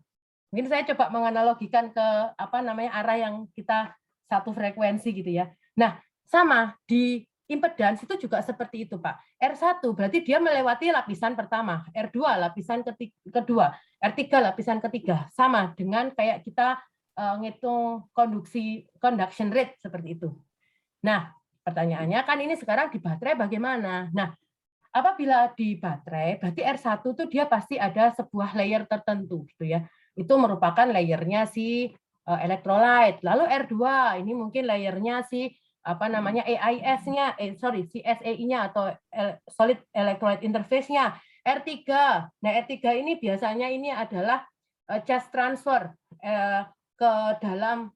[SPEAKER 3] Mungkin saya coba menganalogikan ke arah yang kita satu frekuensi gitu ya. Nah, sama di impedans itu juga seperti itu, Pak. R1 berarti dia melewati lapisan pertama, R2 lapisan kedua, R3 lapisan ketiga. Sama dengan kayak kita ngitung conduction rate seperti itu. Nah, pertanyaannya kan ini sekarang di baterai bagaimana? Nah, apabila di baterai, berarti R1 itu dia pasti ada sebuah layer tertentu gitu ya. Itu merupakan layernya si electrolyte. Lalu R2 ini mungkin layernya si AIS-nya, si SEI-nya atau solid electrolyte interface-nya. R3. Nah, R3 ini biasanya ini adalah charge transfer ke dalam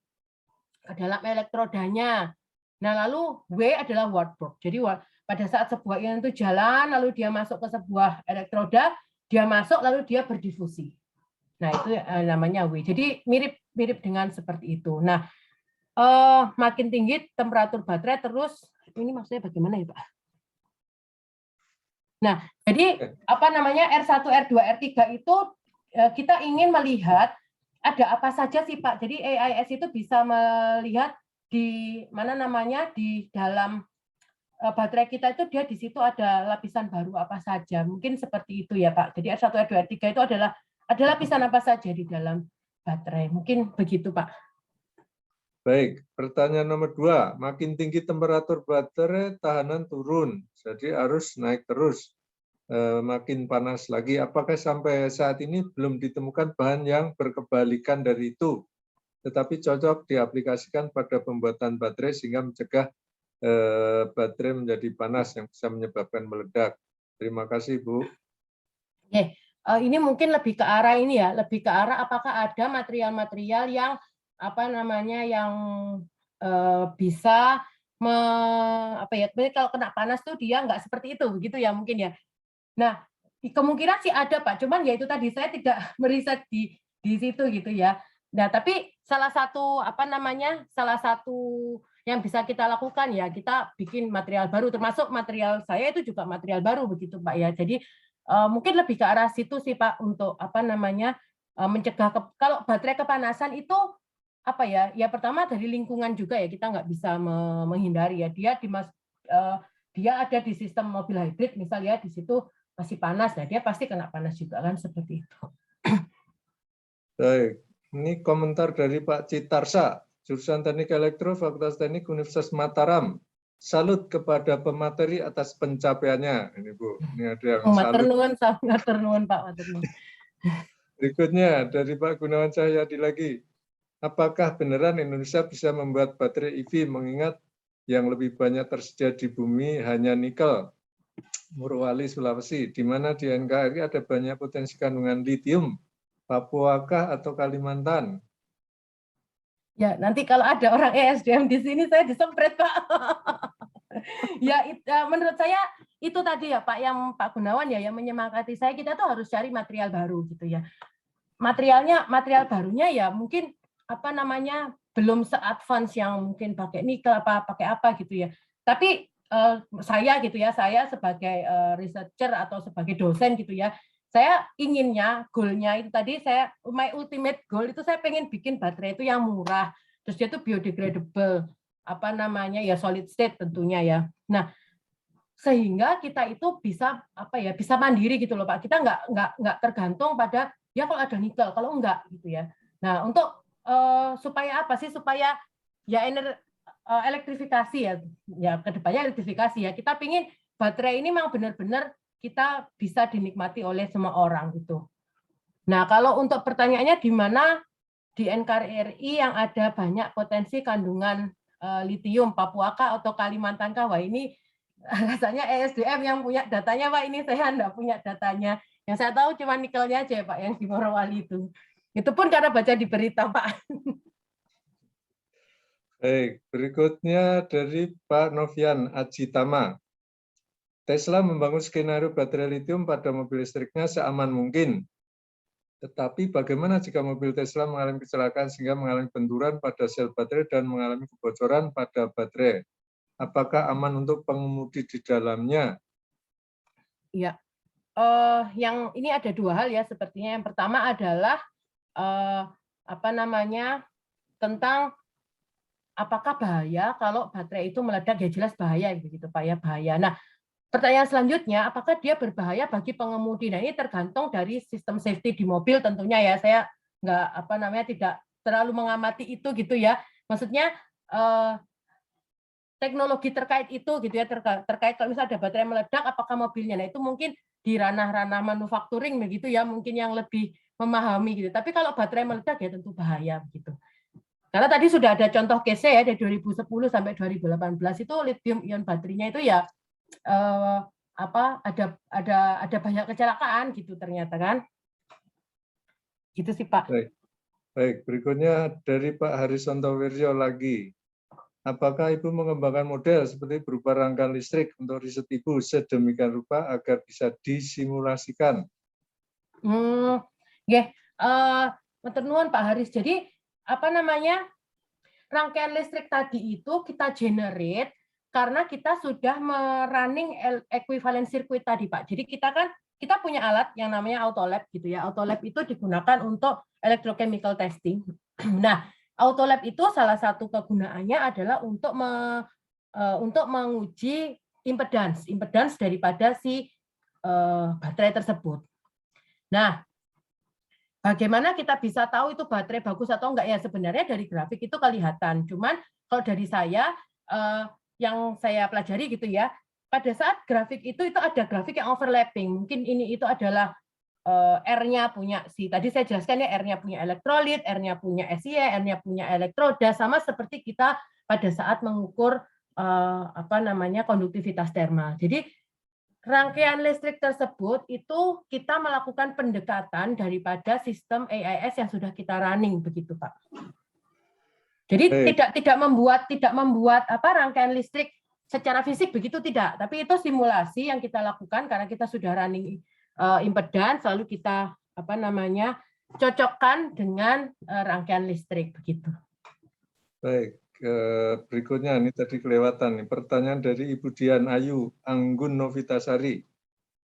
[SPEAKER 3] elektrodanya. Nah, lalu W adalah Warburg. Jadi pada saat sebuah ion itu jalan, lalu dia masuk ke sebuah elektroda, dia masuk lalu dia berdifusi. Nah, itu namanya W. Jadi mirip dengan seperti itu. Nah, makin tinggi temperatur baterai terus, ini maksudnya bagaimana ya, Pak? Nah, jadi R1, R2, R3 itu kita ingin melihat ada apa saja sih, Pak. Jadi AIS itu bisa melihat di di dalam baterai kita itu dia di situ ada lapisan baru apa saja. Mungkin seperti itu ya, Pak. Jadi R1, R2, R3 itu adalah ada lapisan apa saja di dalam baterai. Mungkin begitu, Pak.
[SPEAKER 2] Baik, pertanyaan nomor 2. Makin tinggi temperatur baterai, tahanan turun. Jadi harus naik terus. Makin panas lagi. Apakah sampai saat ini belum ditemukan bahan yang berkebalikan dari itu, tetapi cocok diaplikasikan pada pembuatan baterai sehingga mencegah baterai menjadi panas yang bisa menyebabkan meledak? Terima kasih, Bu.
[SPEAKER 3] Ini mungkin lebih ke arah ini ya, lebih ke arah apakah ada material-material yang yang bisa kalau kena panas tuh dia nggak seperti itu, begitu ya mungkin ya. Nah, kemungkinan sih ada, Pak. Cuman ya itu tadi saya tidak meriset di situ gitu ya. Nah, tapi salah satu yang bisa kita lakukan ya kita bikin material baru, termasuk material saya itu juga material baru begitu, Pak ya. Jadi mungkin lebih ke arah situ sih, Pak, untuk mencegah kalau baterai kepanasan itu ya pertama dari lingkungan juga ya, kita nggak bisa menghindari ya. Dia ada di sistem mobil hybrid misalnya, di situ masih panas, nah dia pasti kena panas juga kan, seperti itu.
[SPEAKER 2] Baik, ini komentar dari Pak Citarsa, jurusan Teknik Elektro, Fakultas Teknik Universitas Mataram. Salut kepada pemateri atas pencapaiannya. Ini Bu, ini ada yang salut.
[SPEAKER 3] Maturnuwun, Pak.
[SPEAKER 2] Berikutnya dari Pak Gunawan Cahyadi lagi. Apakah beneran Indonesia bisa membuat baterai EV mengingat yang lebih banyak tersedia di bumi hanya nikel? Morowali, Sulawesi, di mana di NKRI ada banyak potensi kandungan litium, Papua kah atau Kalimantan?
[SPEAKER 3] Ya, nanti kalau ada orang ESDM di sini saya disempret, Pak. Ya, menurut saya itu tadi ya, Pak, yang Pak Gunawan ya yang menyemangati saya, kita tuh harus cari material baru gitu ya. Material barunya ya mungkin belum se-advance yang mungkin pakai nikel pakai apa gitu ya. Tapi saya sebagai researcher atau sebagai dosen gitu ya, saya inginnya, goalnya itu tadi my ultimate goal itu saya pengen bikin baterai itu yang murah, terus dia itu biodegradable, ya solid state tentunya ya. Nah, sehingga kita itu bisa bisa mandiri gitu loh, Pak. Kita nggak tergantung pada ya kalau ada nikel, kalau enggak gitu ya. Nah, untuk supaya apa sih, supaya ya elektrifikasi ya kedepannya elektrifikasi ya, kita pingin baterai ini memang benar-benar kita bisa dinikmati oleh semua orang gitu. Nah, kalau untuk pertanyaannya di mana di NKRI yang ada banyak potensi kandungan litium, Papua kah atau Kalimantan kah? Wah, ini rasanya ESDM yang punya datanya, Pak. Ini saya enggak punya datanya. Yang saya tahu cuma nikelnya aja, Pak, yang di Morowali itu. Itu pun karena baca di berita, Pak.
[SPEAKER 2] Baik, berikutnya dari Pak Novian Ajitama. Tesla membangun skenario baterai litium pada mobil listriknya seaman mungkin. Tetapi bagaimana jika mobil Tesla mengalami kecelakaan sehingga mengalami benturan pada sel baterai dan mengalami kebocoran pada baterai? apakah aman untuk pengemudi di dalamnya?
[SPEAKER 3] Iya, yang ini ada dua hal ya sepertinya. Yang pertama adalah tentang apakah bahaya kalau baterai itu meledak. Ya jelas bahaya begitu Pak ya, bahaya. Nah, pertanyaan selanjutnya, apakah dia berbahaya bagi pengemudi? Nah, ini tergantung dari sistem safety di mobil tentunya ya. Saya tidak terlalu mengamati itu gitu ya. Maksudnya teknologi terkait itu gitu ya, terkait kalau misalnya ada baterai meledak, apakah mobilnya? Nah, itu mungkin di ranah-ranah manufacturing begitu ya, mungkin yang lebih memahami gitu. Tapi kalau baterai meledak ya tentu bahaya begitu. Karena tadi sudah ada contoh case ya dari 2010 sampai 2018 itu lithium ion baterainya itu ya ada banyak kecelakaan gitu ternyata kan. Gitu sih Pak.
[SPEAKER 2] Baik, berikutnya dari Pak Harisonto Wirjo lagi. Apakah Ibu mengembangkan model seperti berupa rangkaian listrik untuk riset Ibu sedemikian rupa agar bisa disimulasikan?
[SPEAKER 3] Matur nuwun Pak Haris. Jadi rangkaian listrik tadi itu kita generate karena kita sudah merunning equivalent circuit tadi Pak. Jadi kita punya alat yang namanya Autolab gitu ya. Autolab itu digunakan untuk electrochemical testing. Nah, Autolab itu salah satu kegunaannya adalah untuk menguji impedans daripada si baterai tersebut. Nah, bagaimana kita bisa tahu itu baterai bagus atau enggak ya? Sebenarnya dari grafik itu kelihatan. Cuman kalau dari saya yang saya pelajari gitu ya, pada saat grafik itu ada grafik yang overlapping. Mungkin itu adalah R-nya punya tadi saya jelaskan ya, R-nya punya elektrolit, R-nya punya SiE, R-nya punya elektroda, sama seperti kita pada saat mengukur konduktivitas termal. Jadi rangkaian listrik tersebut itu kita melakukan pendekatan daripada sistem AIS yang sudah kita running begitu Pak. Jadi tidak membuat rangkaian listrik secara fisik begitu tidak, tapi itu simulasi yang kita lakukan karena kita sudah running impedans, lalu kita cocokkan dengan rangkaian listrik begitu.
[SPEAKER 2] Baik, berikutnya ini tadi kelewatan nih, pertanyaan dari Ibu Dian Ayu Anggun Novitasari.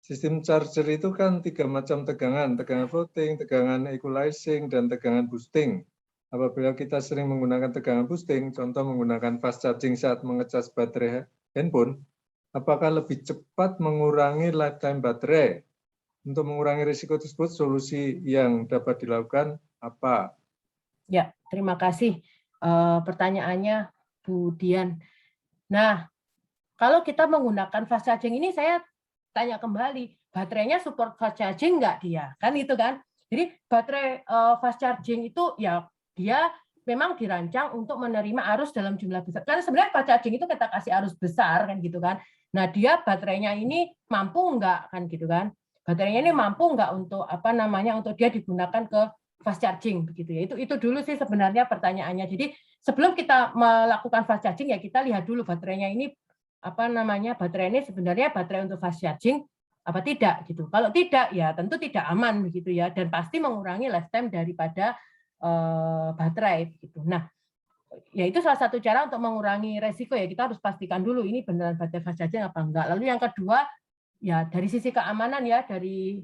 [SPEAKER 2] Sistem charger itu kan 3 macam tegangan floating, tegangan equalizing, dan tegangan boosting. Apabila kita sering menggunakan tegangan boosting, contoh menggunakan fast charging saat mengecas baterai handphone, apakah lebih cepat mengurangi lifetime baterai? Untuk mengurangi risiko tersebut, solusi yang dapat dilakukan apa?
[SPEAKER 3] Ya, terima kasih pertanyaannya Bu Dian. Nah, kalau kita menggunakan fast charging ini, saya tanya kembali, baterainya support fast charging nggak dia? Kan itu kan. Jadi baterai fast charging itu ya dia memang dirancang untuk menerima arus dalam jumlah besar. Karena sebenarnya fast charging itu kita kasih arus besar kan gitu kan. Nah, dia baterainya ini mampu nggak kan gitu kan. Baterainya ini mampu nggak untuk untuk dia digunakan ke fast charging begitu ya. Itu dulu sih sebenarnya pertanyaannya. Jadi sebelum kita melakukan fast charging ya kita lihat dulu baterainya ini baterai ini sebenarnya baterai untuk fast charging apa tidak gitu. Kalau tidak ya tentu tidak aman begitu ya, dan pasti mengurangi lifetime daripada baterai gitu. Nah, ya itu salah satu cara untuk mengurangi resiko ya, kita harus pastikan dulu ini beneran baterai fast charging apa enggak. Lalu yang kedua ya dari sisi keamanan ya, dari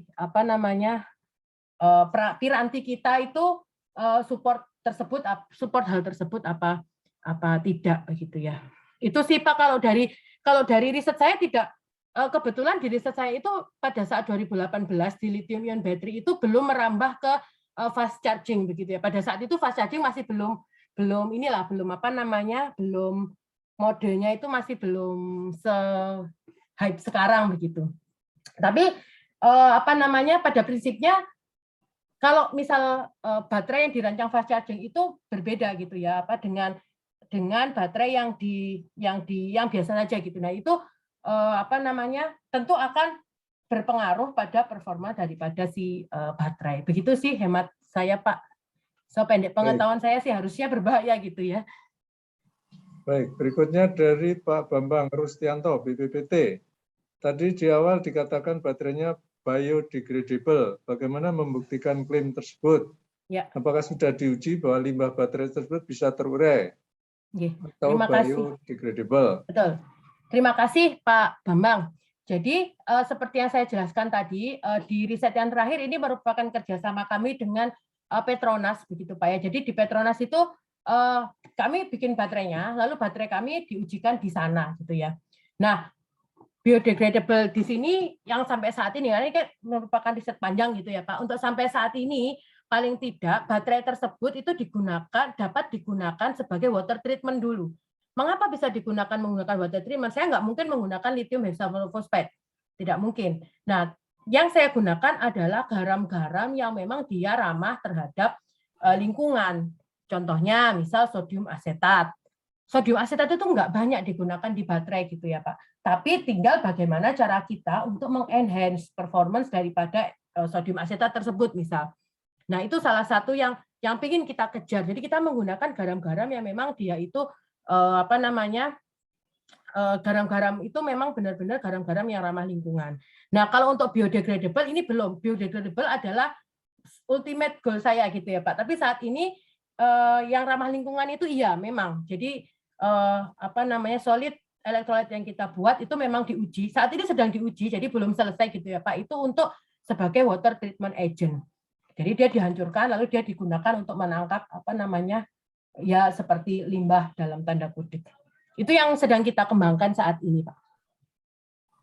[SPEAKER 3] piranti kita itu support hal tersebut apa tidak begitu ya. Itu sih Pak, kalau dari riset saya tidak, kebetulan di riset saya itu pada saat 2018 di lithium ion battery itu belum merambah ke fast charging begitu ya. Pada saat itu fast charging masih belum modenya itu masih belum se-hype sekarang begitu. Tapi pada prinsipnya kalau misal baterai yang dirancang fast charging itu berbeda gitu ya, dengan baterai yang biasa saja gitu. Nah, itu tentu akan berpengaruh pada performa daripada si baterai. Begitu sih hemat saya, Pak. Pendek pengetahuan saya sih harusnya berbahaya gitu ya.
[SPEAKER 2] Baik, berikutnya dari Pak Bambang Rustianto, BPPT. Tadi di awal dikatakan baterainya biodegradable. Bagaimana membuktikan klaim tersebut?
[SPEAKER 3] Ya.
[SPEAKER 2] Apakah sudah diuji bahwa limbah baterai tersebut bisa terurai? atau
[SPEAKER 3] Terima kasih.
[SPEAKER 2] biodegradable.
[SPEAKER 3] Betul. Terima kasih Pak Bambang. Jadi seperti yang saya jelaskan tadi, di riset yang terakhir ini merupakan kerjasama kami dengan Petronas, begitu Pak ya. Jadi di Petronas itu kami bikin baterainya, lalu baterai kami diujikan di sana, gitu ya. Nah, biodegradable di sini yang sampai saat ini, karena ini merupakan riset panjang gitu ya Pak. Untuk sampai saat ini paling tidak baterai tersebut itu dapat digunakan sebagai water treatment dulu. Mengapa bisa digunakan menggunakan water treatment? Saya nggak mungkin menggunakan lithium hexafosfate, tidak mungkin. Nah, yang saya gunakan adalah garam-garam yang memang dia ramah terhadap lingkungan. Contohnya, misal sodium asetat. Sodium asetat itu nggak banyak digunakan di baterai gitu ya Pak. Tapi tinggal bagaimana cara kita untuk mengenhance performance daripada sodium asetat tersebut misal. Nah, itu salah satu yang ingin kita kejar. Jadi kita menggunakan garam-garam yang memang dia itu garam-garam itu memang benar-benar garam-garam yang ramah lingkungan. Nah, kalau untuk biodegradable ini belum. Biodegradable adalah ultimate goal saya gitu ya Pak. Tapi saat ini yang ramah lingkungan itu iya memang. Jadi solid elektrolit yang kita buat itu memang diuji. Saat ini sedang diuji, jadi belum selesai gitu ya Pak. Itu untuk sebagai water treatment agent. Jadi dia dihancurkan lalu dia digunakan untuk menangkap ya seperti limbah dalam tanda kutip. Itu yang sedang kita kembangkan saat ini, Pak.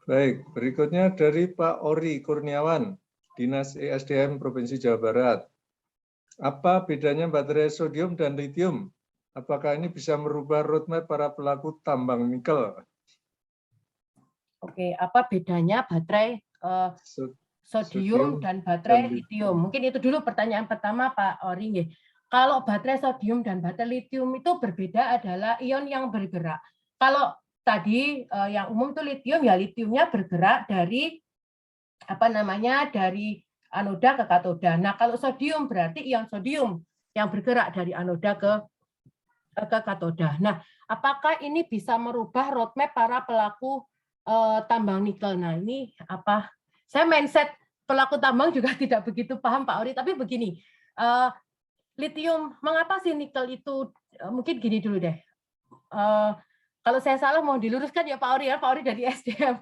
[SPEAKER 2] Baik, berikutnya dari Pak Ori Kurniawan, Dinas ESDM Provinsi Jawa Barat. Apa bedanya baterai sodium dan lithium? Apakah ini bisa merubah roadmap para pelaku tambang nikel?
[SPEAKER 3] Oke, apa bedanya baterai sodium dan baterai lithium? Mungkin itu dulu pertanyaan pertama, Pak Ori. Kalau baterai sodium dan baterai lithium itu berbeda adalah ion yang bergerak. Kalau tadi yang umum itu lithium, ya lithiumnya bergerak dari dari anoda ke katoda. Nah, kalau sodium berarti ion sodium yang bergerak dari anoda ke katoda. Nah, apakah ini bisa merubah roadmap para pelaku tambang nikel? Nah, ini apa? Saya mindset pelaku tambang juga tidak begitu paham, Pak Ori. Tapi begini, lithium, mengapa sih nikel itu? Mungkin gini dulu deh. Kalau saya salah mau diluruskan ya Pak Ori ya, Pak Ori dari SDM.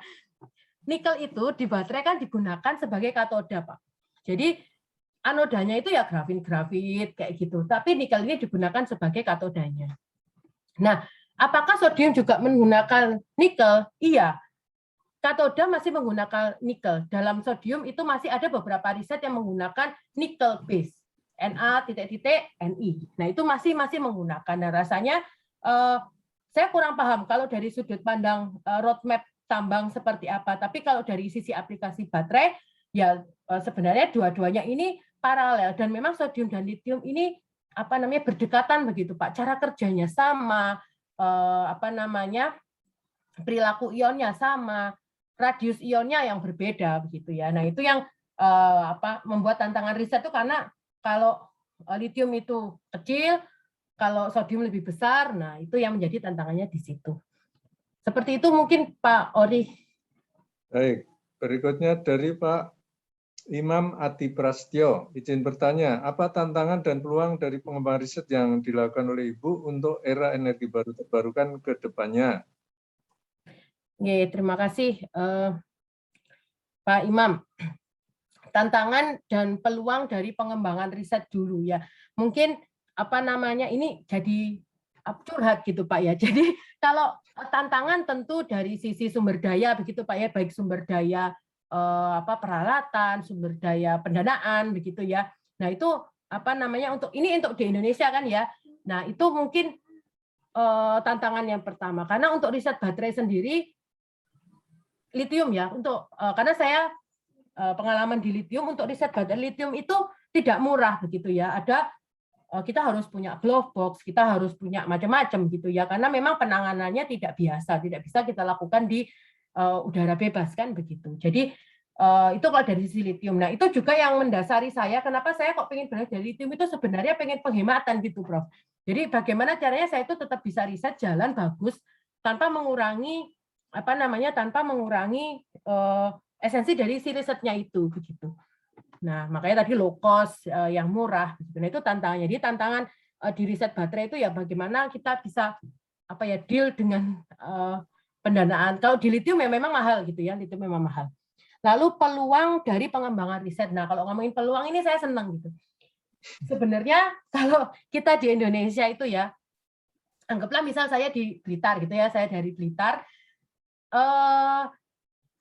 [SPEAKER 3] Nikel itu di baterai kan digunakan sebagai katoda, Pak. Jadi anodanya itu ya grafit kayak gitu. Tapi nikel ini digunakan sebagai katodanya. Nah, apakah sodium juga menggunakan nikel? Iya. Katoda masih menggunakan nikel. Dalam sodium itu masih ada beberapa riset yang menggunakan nikel base. Na-Ni. Nah, itu masih menggunakan. Nah, rasanya saya kurang paham kalau dari sudut pandang roadmap tambang seperti apa. Tapi kalau dari sisi aplikasi baterai, ya sebenarnya dua-duanya ini paralel. Dan memang sodium dan lithium ini berdekatan begitu, Pak. Cara kerjanya sama, perilaku ionnya sama, radius ionnya yang berbeda begitu ya. Nah, itu yang membuat tantangan riset itu karena kalau lithium itu kecil, kalau sodium lebih besar, nah itu yang menjadi tantangannya di situ. Seperti itu mungkin Pak Ori.
[SPEAKER 2] Baik, berikutnya dari Pak Imam Adi Prastyo. Izin bertanya, apa tantangan dan peluang dari pengembangan riset yang dilakukan oleh Ibu untuk era energi baru terbarukan ke depannya?
[SPEAKER 3] Terima kasih Pak Imam. Tantangan dan peluang dari pengembangan riset dulu ya. Mungkin ini jadi curhat gitu Pak ya. Jadi kalau tantangan tentu dari sisi sumber daya begitu Pak ya, baik sumber daya peralatan, sumber daya pendanaan begitu ya. Nah, itu untuk di Indonesia kan ya. Nah, itu mungkin tantangan yang pertama karena untuk riset baterai sendiri lithium ya, karena saya pengalaman di lithium, untuk riset baterai lithium itu tidak murah begitu ya. Kita harus punya glove box, kita harus punya macam-macam gitu ya, karena memang penanganannya tidak biasa, tidak bisa kita lakukan di udara bebas kan begitu. Jadi itu kalau dari sisi lithium. Nah, itu juga yang mendasari saya kenapa saya kok pengen belajar dari lithium itu sebenarnya pengen penghematan gitu, Prof. Jadi bagaimana caranya saya itu tetap bisa riset jalan bagus tanpa mengurangi esensi dari si risetnya itu begitu. Nah, makanya tadi low cost yang murah. Nah, itu tantangannya. Jadi tantangan di riset baterai itu ya bagaimana kita bisa deal dengan pendanaan. Kalau di lithium ya memang mahal gitu ya, lithium memang mahal. Lalu peluang dari pengembangan riset. Nah, kalau ngomongin peluang ini saya senang gitu. Sebenarnya kalau kita di Indonesia itu ya, anggaplah misal saya di Blitar gitu ya, saya dari Blitar,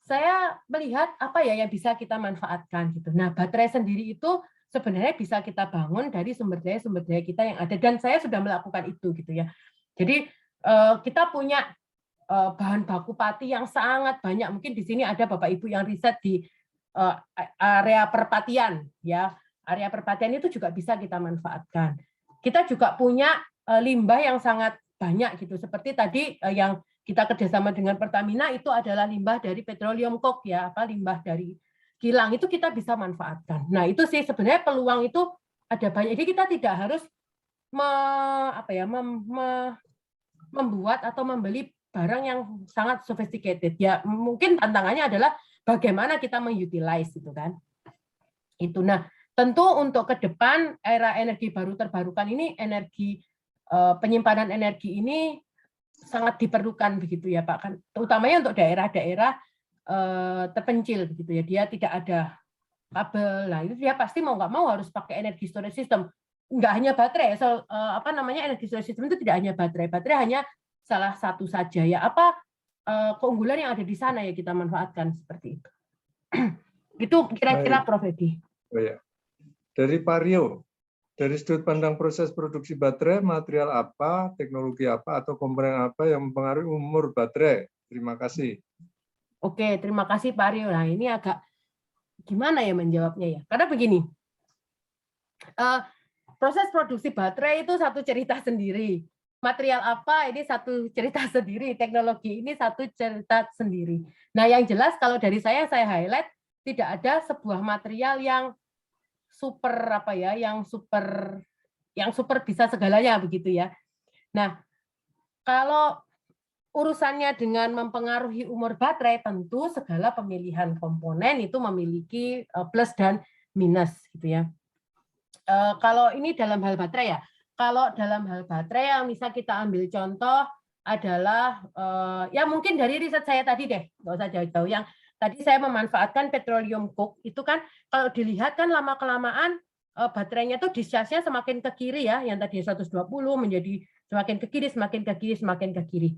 [SPEAKER 3] saya melihat apa ya yang bisa kita manfaatkan gitu. Nah, baterai sendiri itu sebenarnya bisa kita bangun dari sumber daya kita yang ada, dan saya sudah melakukan itu gitu ya. Jadi kita punya bahan baku pati yang sangat banyak. Mungkin di sini ada Bapak Ibu yang riset di area perpatian ya. Area perpatian itu juga bisa kita manfaatkan. Kita juga punya limbah yang sangat banyak gitu. Seperti tadi yang kita kerjasama dengan Pertamina itu adalah limbah dari petroleum coke ya, limbah dari kilang itu kita bisa manfaatkan. Nah, itu sih sebenarnya peluang itu ada banyak. Jadi kita tidak harus membuat atau membeli barang yang sangat sophisticated. Ya, mungkin tantangannya adalah bagaimana kita mengutilize itu kan. Itu. Nah, tentu untuk ke depan era energi baru terbarukan ini, energi penyimpanan energi ini sangat diperlukan begitu ya Pak, kan utamanya untuk daerah-daerah terpencil begitu ya, dia tidak ada kabel. Nah, itu dia pasti mau nggak mau harus pakai energi storage system. Nggak hanya baterai, energi storage system itu tidak hanya baterai hanya salah satu saja ya. Apa keunggulan yang ada di sana ya kita manfaatkan seperti itu. Itu kira-kira Prof. Edi.
[SPEAKER 2] Oh ya. Dari Pak Rio, dari sudut pandang proses produksi baterai, material apa, teknologi apa, atau komponen apa yang mempengaruhi umur baterai? Terima kasih.
[SPEAKER 3] Oke, terima kasih Pak Rio. Nah, ini agak gimana ya menjawabnya ya? Karena begini, proses produksi baterai itu satu cerita sendiri. Material apa ini satu cerita sendiri, teknologi ini satu cerita sendiri. Nah, yang jelas kalau dari saya highlight tidak ada sebuah material yang super yang super bisa segalanya begitu ya. Nah, kalau urusannya dengan mempengaruhi umur baterai, tentu segala pemilihan komponen itu memiliki plus dan minus gitu ya. Kalau ini dalam hal baterai ya. Kalau dalam hal baterai yang bisa kita ambil contoh adalah ya mungkin dari riset saya tadi deh, nggak usah jauh-jauh. Yang tadi saya memanfaatkan petroleum coke itu kan kalau dilihat kan lama-kelamaan baterainya tuh discharge-nya semakin ke kiri ya, yang tadi 120 menjadi semakin ke kiri, semakin ke kiri, semakin ke kiri.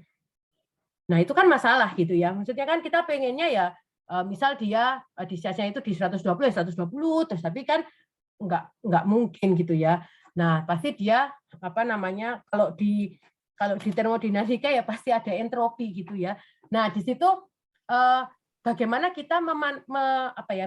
[SPEAKER 3] Nah, itu kan masalah gitu ya. Maksudnya kan kita pengennya ya misal dia discharge-nya itu di 120 ya 120 terus, tapi kan nggak mungkin gitu ya. Nah, pasti dia kalau di termodinamika ya pasti ada entropi gitu ya. Nah, di situ bagaimana kita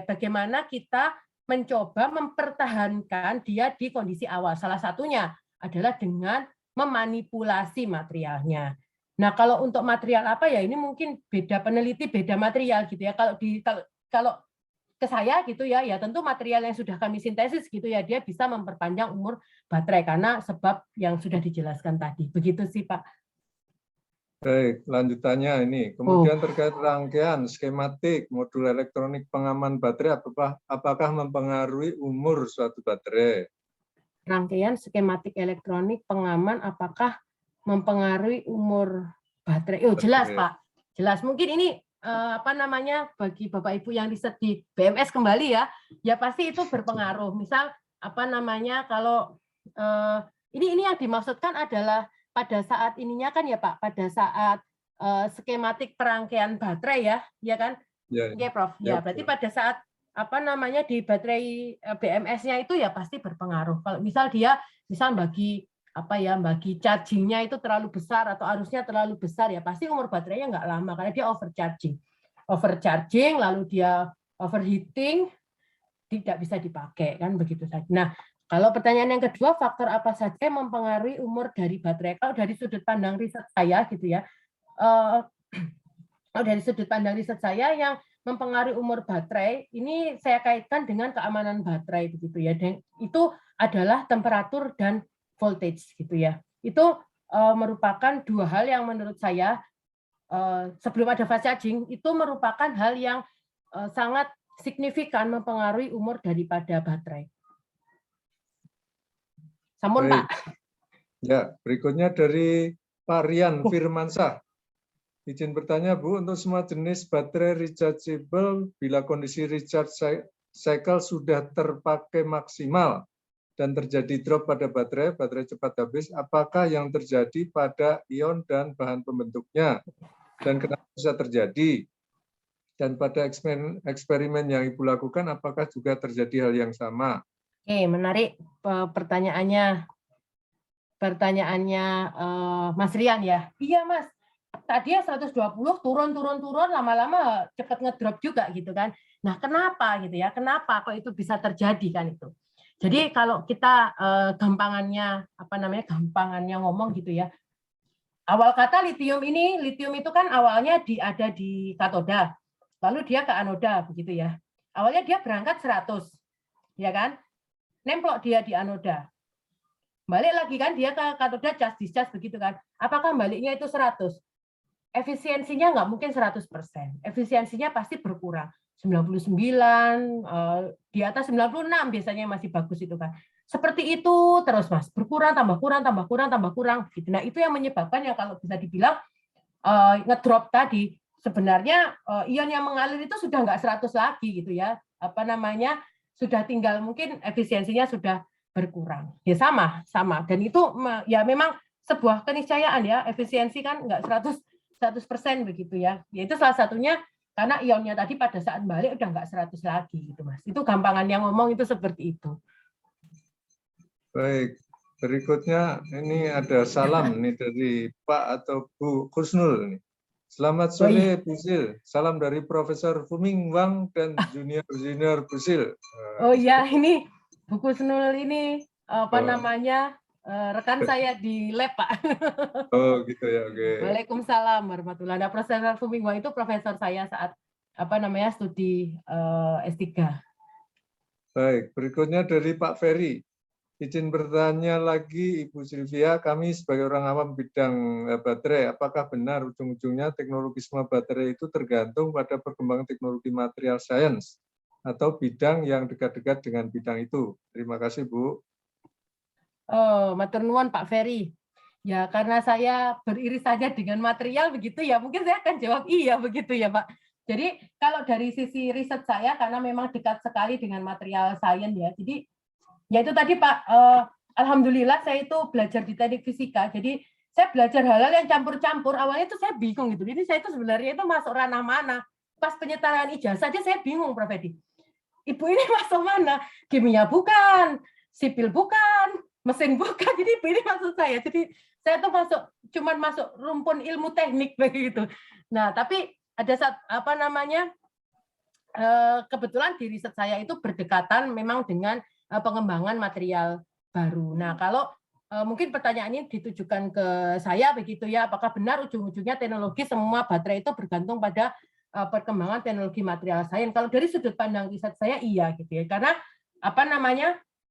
[SPEAKER 3] bagaimana kita mencoba mempertahankan dia di kondisi awal. Salah satunya adalah dengan memanipulasi materialnya. Nah, kalau untuk material apa ya ini mungkin beda peneliti, beda material gitu ya. Kalau ke saya gitu ya tentu material yang sudah kami sintesis gitu ya, dia bisa memperpanjang umur baterai karena sebab yang sudah dijelaskan tadi. Begitu sih Pak.
[SPEAKER 2] Baik, lanjutannya ini. Kemudian terkait rangkaian skematik modul elektronik pengaman baterai, apakah mempengaruhi umur suatu baterai?
[SPEAKER 3] Rangkaian skematik elektronik pengaman apakah mempengaruhi umur baterai? Oh, jelas Pak. Jelas. Mungkin ini bagi Bapak Ibu yang riset di BMS kembali ya pasti itu berpengaruh. Misal kalau ini yang dimaksudkan adalah pada saat ininya kan ya Pak, pada saat skematik perangkaian baterai ya kan?
[SPEAKER 2] Ya,
[SPEAKER 3] Oke, Prof. Ya, berarti pada saat di baterai BMS-nya itu ya pasti berpengaruh. Kalau misal dia bagi charging-nya itu terlalu besar atau arusnya terlalu besar ya pasti umur baterainya nggak lama karena dia overcharging lalu dia overheating, tidak bisa dipakai kan begitu saja. Nah, kalau pertanyaan yang kedua, faktor apa saja yang mempengaruhi umur dari baterai? Kalau dari sudut pandang riset saya gitu ya, yang mempengaruhi umur baterai ini saya kaitkan dengan keamanan baterai begitu ya. Dan itu adalah temperatur dan voltage gitu ya. Itu merupakan dua hal yang menurut saya sebelum ada fast charging itu merupakan hal yang sangat signifikan mempengaruhi umur daripada baterai. Sampun Pak.
[SPEAKER 2] Ya, berikutnya dari Pak Rian Firmansyah. Izin bertanya, Bu, untuk semua jenis baterai rechargeable, bila kondisi recharge cycle sudah terpakai maksimal dan terjadi drop pada baterai cepat habis, apakah yang terjadi pada ion dan bahan pembentuknya? Dan kenapa bisa terjadi? Dan pada eksperimen yang Ibu lakukan, apakah juga terjadi hal yang sama?
[SPEAKER 3] Oke, menarik pertanyaannya Mas Rian ya. Iya Mas, tadi 120 turun lama-lama cepat ngedrop juga gitu kan. Nah kenapa gitu ya? Kenapa kok itu bisa terjadi kan itu? Jadi kalau kita gampangannya ngomong gitu ya. Awal kata litium itu kan awalnya ada di katoda, lalu dia ke anoda begitu ya. Awalnya dia berangkat 100, ya kan? Nemplok dia di anoda. Balik lagi kan dia ke katoda discharge begitu kan. Apakah baliknya itu 100? Efisiensinya nggak mungkin 100%. Efisiensinya pasti berkurang. 99, di atas 96 biasanya masih bagus itu kan. Seperti itu terus Mas, berkurang, tambah kurang. Gitu. Nah itu yang menyebabkan yang kalau bisa dibilang ngedrop tadi, sebenarnya ion yang mengalir itu sudah nggak 100 lagi gitu ya. Sudah tinggal mungkin efisiensinya sudah berkurang. Ya sama. Dan itu ya memang sebuah keniscayaan ya, efisiensi kan nggak 100% begitu ya. Itu salah satunya karena ionnya tadi pada saat balik udah nggak 100 lagi gitu Mas. Itu gampangan yang ngomong itu seperti itu.
[SPEAKER 2] Baik, berikutnya ini ada salam nih dari Pak atau Bu Kusnul. Selamat sore Busil, salam dari Profesor Fuming Wang dan Junior Busil.
[SPEAKER 3] Oh iya, ini Bu Kusnul ini rekan saya di lab Pak.
[SPEAKER 2] Oh gitu ya, oke.
[SPEAKER 3] Waalaikumsalam warahmatullahi wabarakatuh. Profesor Fuming Wang itu profesor saya saat studi S3.
[SPEAKER 2] Baik, berikutnya dari Pak Ferry. Izin bertanya lagi Ibu Sylvia, kami sebagai orang awam bidang baterai, apakah benar ujung-ujungnya teknologi semua baterai itu tergantung pada perkembangan teknologi material science atau bidang yang dekat-dekat dengan bidang itu? Terima kasih Bu.
[SPEAKER 3] Oh, matur nuwun Pak Ferry. Ya, karena saya beririsannya dengan material begitu ya, mungkin saya akan jawab iya begitu ya Pak. Jadi kalau dari sisi riset saya, karena memang dekat sekali dengan material science ya, jadi ya itu tadi Pak, alhamdulillah saya itu belajar di teknik fisika, jadi saya belajar hal-hal yang campur-campur. Awalnya itu saya bingung gitu. Jadi saya itu sebenarnya itu masuk ranah mana? Pas penyetaraan ijazah aja saya bingung, Prof Edi. Ibu ini masuk mana? Kimia bukan, sipil bukan, mesin bukan. Jadi ibu ini masuk saya. Jadi saya tuh cuman masuk rumpun ilmu teknik begitu. Nah, tapi ada kebetulan di riset saya itu berdekatan memang dengan pengembangan material baru. Nah, kalau mungkin pertanyaan ini ditujukan ke saya begitu ya, apakah benar ujung-ujungnya teknologi semua baterai itu bergantung pada perkembangan teknologi material sains? Kalau dari sudut pandang riset saya iya gitu ya, karena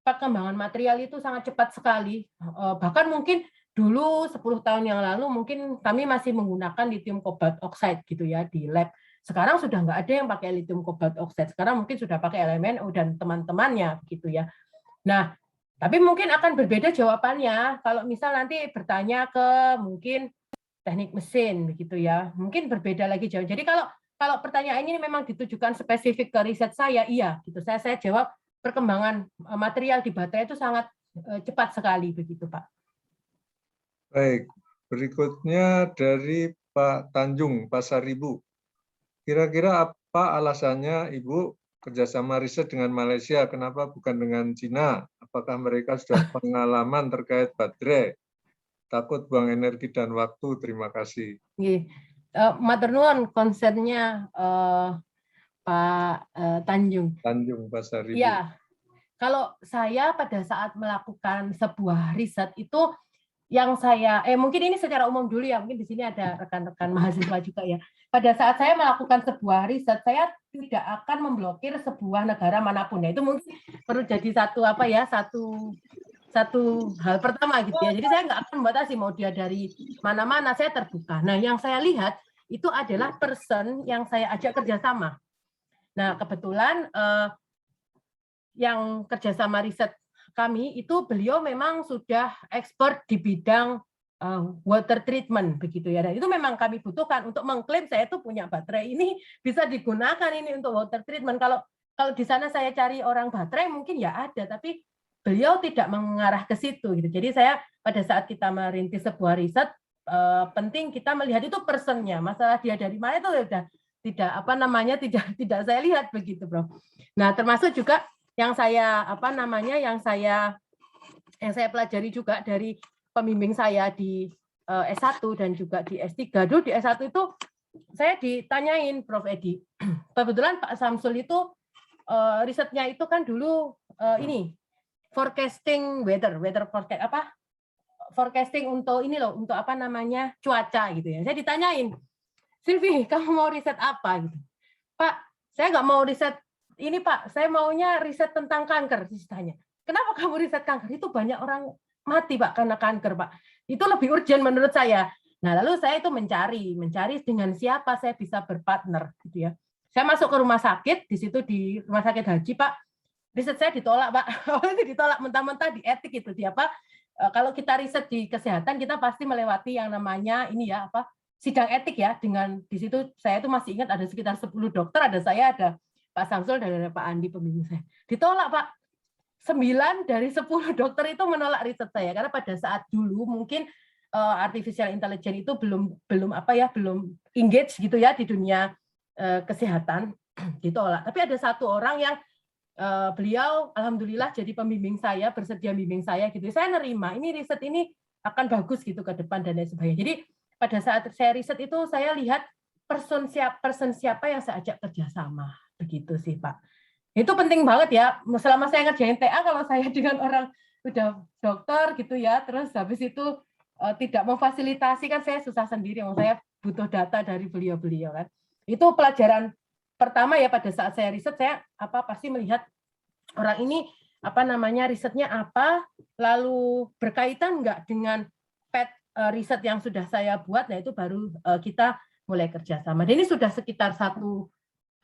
[SPEAKER 3] perkembangan material itu sangat cepat sekali. Bahkan mungkin dulu 10 tahun yang lalu mungkin kami masih menggunakan lithium cobalt oxide gitu ya di lab. Sekarang sudah nggak ada yang pakai lithium cobalt oxide. Sekarang mungkin sudah pakai LMNO dan teman-temannya gitu ya. Nah, tapi mungkin akan berbeda jawabannya kalau misal nanti bertanya ke mungkin teknik mesin begitu ya. Mungkin berbeda lagi jawab. Jadi kalau pertanyaan ini memang ditujukan spesifik ke riset saya, iya gitu. Saya jawab perkembangan material di baterai itu sangat cepat sekali begitu, Pak.
[SPEAKER 2] Baik, berikutnya dari Pak Tanjung Pasaribu. Kira-kira apa alasannya Ibu kerjasama riset dengan Malaysia? Kenapa bukan dengan Cina? Apakah mereka sudah pengalaman terkait baterai? Takut buang energi dan waktu. Terima kasih.
[SPEAKER 3] Matur nuwun concernnya Pak Tanjung.
[SPEAKER 2] Tanjung Pasaribu.
[SPEAKER 3] Ya, kalau saya pada saat melakukan sebuah riset itu yang saya mungkin ini secara umum dulu ya, mungkin di sini ada rekan-rekan mahasiswa juga ya. Pada saat saya melakukan sebuah riset, saya tidak akan memblokir sebuah negara manapun ya. Itu mungkin perlu jadi satu hal pertama gitu ya. Jadi saya nggak akan membatasi mau dia dari mana-mana, saya terbuka. Nah, yang saya lihat itu adalah person yang saya ajak kerjasama. Nah, kebetulan yang kerjasama riset kami itu beliau memang sudah expert di bidang water treatment begitu ya. Dan itu memang kami butuhkan untuk mengklaim saya itu punya baterai ini bisa digunakan ini untuk water treatment. Kalau di sana saya cari orang baterai mungkin ya ada, tapi beliau tidak mengarah ke situ gitu. Jadi saya pada saat kita merintis sebuah riset penting kita melihat itu personnya. Masalah dia dari mana itu sudah tidak saya lihat begitu, Bro. Nah, termasuk juga yang saya pelajari juga dari pembimbing saya di S1 dan juga di S3. Dulu di S1 itu saya ditanyain Prof Edi. Kebetulan Pak Samsul itu risetnya itu kan dulu ini forecasting weather forecast forecasting untuk ini loh, untuk cuaca gitu ya. Saya ditanyain, Silvi, kamu mau riset apa gitu? Pak, saya nggak mau riset ini Pak, saya maunya riset tentang kanker. Tanya, kenapa kamu riset kanker? Itu banyak orang mati Pak karena kanker Pak. Itu lebih urgent menurut saya. Nah lalu saya itu mencari dengan siapa saya bisa berpartner gitu ya. Saya masuk ke rumah sakit, di situ di rumah sakit haji Pak, riset saya ditolak Pak. Ditolak mentah-mentah di etik itu dia Pak. Kalau kita riset di kesehatan kita pasti melewati yang namanya ini ya sidang etik ya, dengan di situ saya itu masih ingat ada sekitar 10 dokter, ada saya, ada Pak Samsul dan ada Pak Andi pembimbing saya. Ditolak Pak. 9 dari 10 dokter itu menolak riset saya karena pada saat dulu mungkin artificial intelligence itu belum engage gitu ya di dunia kesehatan, ditolak. Tapi ada satu orang yang beliau alhamdulillah jadi pembimbing saya, bersedia bimbing saya gitu. Saya nerima, ini riset ini akan bagus gitu ke depan dan lain sebagainya. Jadi pada saat saya riset itu saya lihat person siapa yang saya ajak kerjasama, begitu sih Pak. Itu penting banget ya. Selama saya ngerjain TA, kalau saya dengan orang udah dokter gitu ya, terus habis itu tidak memfasilitasi kan saya susah sendiri. Saya butuh data dari beliau-beliau kan. Itu pelajaran pertama ya pada saat saya riset, saya pasti melihat orang ini risetnya apa, lalu berkaitan nggak dengan riset yang sudah saya buat. Nah itu baru kita mulai kerjasama. Dan ini sudah sekitar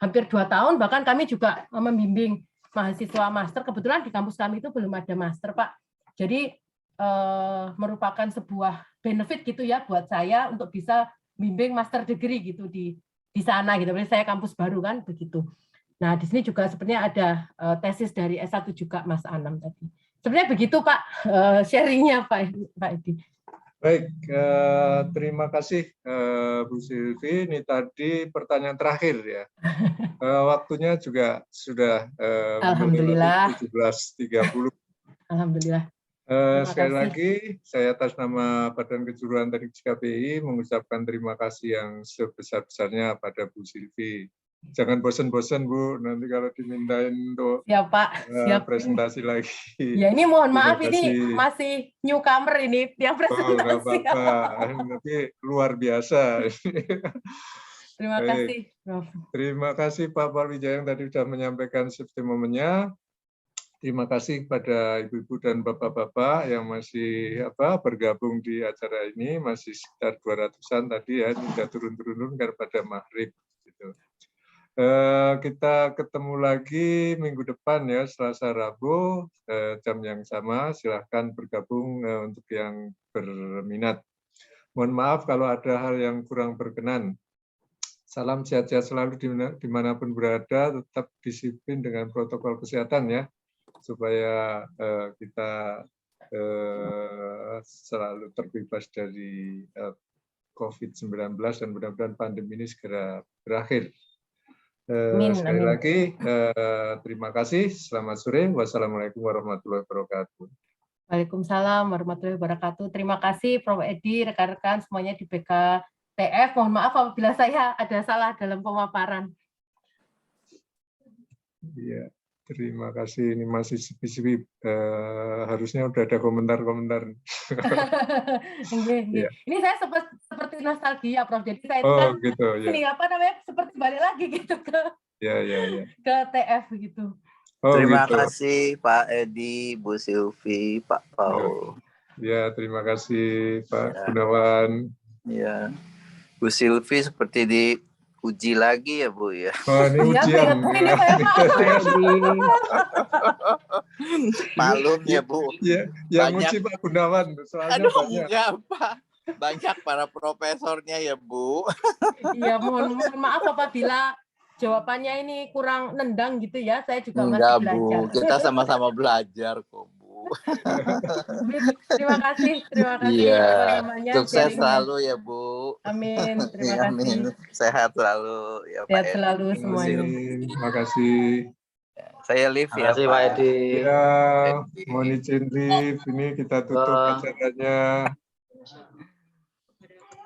[SPEAKER 3] hampir 2 tahun, bahkan kami juga membimbing mahasiswa master. Kebetulan di kampus kami itu belum ada master, Pak. Jadi merupakan sebuah benefit gitu ya buat saya untuk bisa bimbing master degree gitu di sana gitu. Saya kampus baru kan begitu. Nah, di sini juga sebenarnya ada tesis dari S1 juga Mas Anam tadi. Sebenarnya begitu Pak sharingnya Pak Edi.
[SPEAKER 2] Baik, terima kasih Bu Silvi. Ini tadi pertanyaan terakhir ya. Waktunya juga sudah
[SPEAKER 3] Alhamdulillah
[SPEAKER 2] 17.30.
[SPEAKER 3] Alhamdulillah.
[SPEAKER 2] Sekali lagi, saya atas nama Badan Kejuruan Teknik KPI mengucapkan terima kasih yang sebesar-besarnya pada Bu Silvi. Jangan bosan-bosan Bu, nanti kalau dimintain untuk
[SPEAKER 3] siap.
[SPEAKER 2] presentasi lagi.
[SPEAKER 3] Ya ini mohon maaf ini masih newcomer ini yang presentasi.
[SPEAKER 2] Nggak apa-apa, tapi luar biasa.
[SPEAKER 3] Terima kasih, Prof.
[SPEAKER 2] Terima kasih Pak Palwijaya yang tadi sudah menyampaikan momennya. Terima kasih kepada ibu-ibu dan bapak-bapak yang masih bergabung di acara ini, masih sekitar 200-an tadi ya, sudah turun-turun karena pada maghrib. Gitu. Kita ketemu lagi minggu depan ya, Selasa Rabu, jam yang sama. Silahkan bergabung untuk yang berminat. Mohon maaf kalau ada hal yang kurang berkenan. Salam sehat-sehat selalu dimanapun berada, tetap disiplin dengan protokol kesehatan ya, supaya kita selalu terbebas dari COVID-19 dan mudah-mudahan pandemi ini segera berakhir. Sekali lagi, terima kasih. Selamat sore. Wassalamualaikum warahmatullahi wabarakatuh.
[SPEAKER 3] Waalaikumsalam warahmatullahi wabarakatuh. Terima kasih Prof. Edi, rekan-rekan semuanya di BKTF. Mohon maaf apabila saya ada salah dalam pemaparan.
[SPEAKER 2] Iya. Terima kasih, ini masih sepi-sepi. Harusnya udah ada komentar-komentar.
[SPEAKER 3] Ya. Ini saya seperti nostalgia, Prof. Jadi saya
[SPEAKER 2] gitu,
[SPEAKER 3] ini seperti balik lagi gitu ke ke TF gitu.
[SPEAKER 4] Terima kasih Pak Edi, Bu Silvi, Pak Paul.
[SPEAKER 2] Ya, terima kasih Pak Gunawan.
[SPEAKER 4] Ya, Bu Silvi seperti diuji lagi ya Bu ya.
[SPEAKER 2] Oh, ini ujian.
[SPEAKER 3] Ini saya mau.
[SPEAKER 4] Malum ya Bu.
[SPEAKER 2] Ya, yang
[SPEAKER 4] Banyak.
[SPEAKER 2] uji Pak Gunawan, soalnya
[SPEAKER 4] Aduh
[SPEAKER 2] banyak.
[SPEAKER 4] enggak Pak. Banyak para profesornya ya Bu.
[SPEAKER 3] Iya, mohon maaf apabila jawabannya ini kurang nendang gitu ya. Saya juga masih
[SPEAKER 4] Enggak
[SPEAKER 3] belajar.
[SPEAKER 4] Bu. Kita sama-sama belajar kok Bu.
[SPEAKER 3] Terima kasih
[SPEAKER 4] Iya.
[SPEAKER 3] apa namanya
[SPEAKER 4] Sukses
[SPEAKER 3] sharingnya.
[SPEAKER 4] selalu ya Bu.
[SPEAKER 3] Amin. Terima
[SPEAKER 4] Ya,
[SPEAKER 3] kasih.
[SPEAKER 4] amin. Sehat selalu ya Pak
[SPEAKER 3] Sehat
[SPEAKER 4] Edi.
[SPEAKER 3] selalu semuanya.
[SPEAKER 2] Terima kasih.
[SPEAKER 4] Saya live
[SPEAKER 5] Terima
[SPEAKER 4] ya
[SPEAKER 5] kasih Pak Edi.
[SPEAKER 2] Ya, mohon izin live. Ini kita tutup acaranya.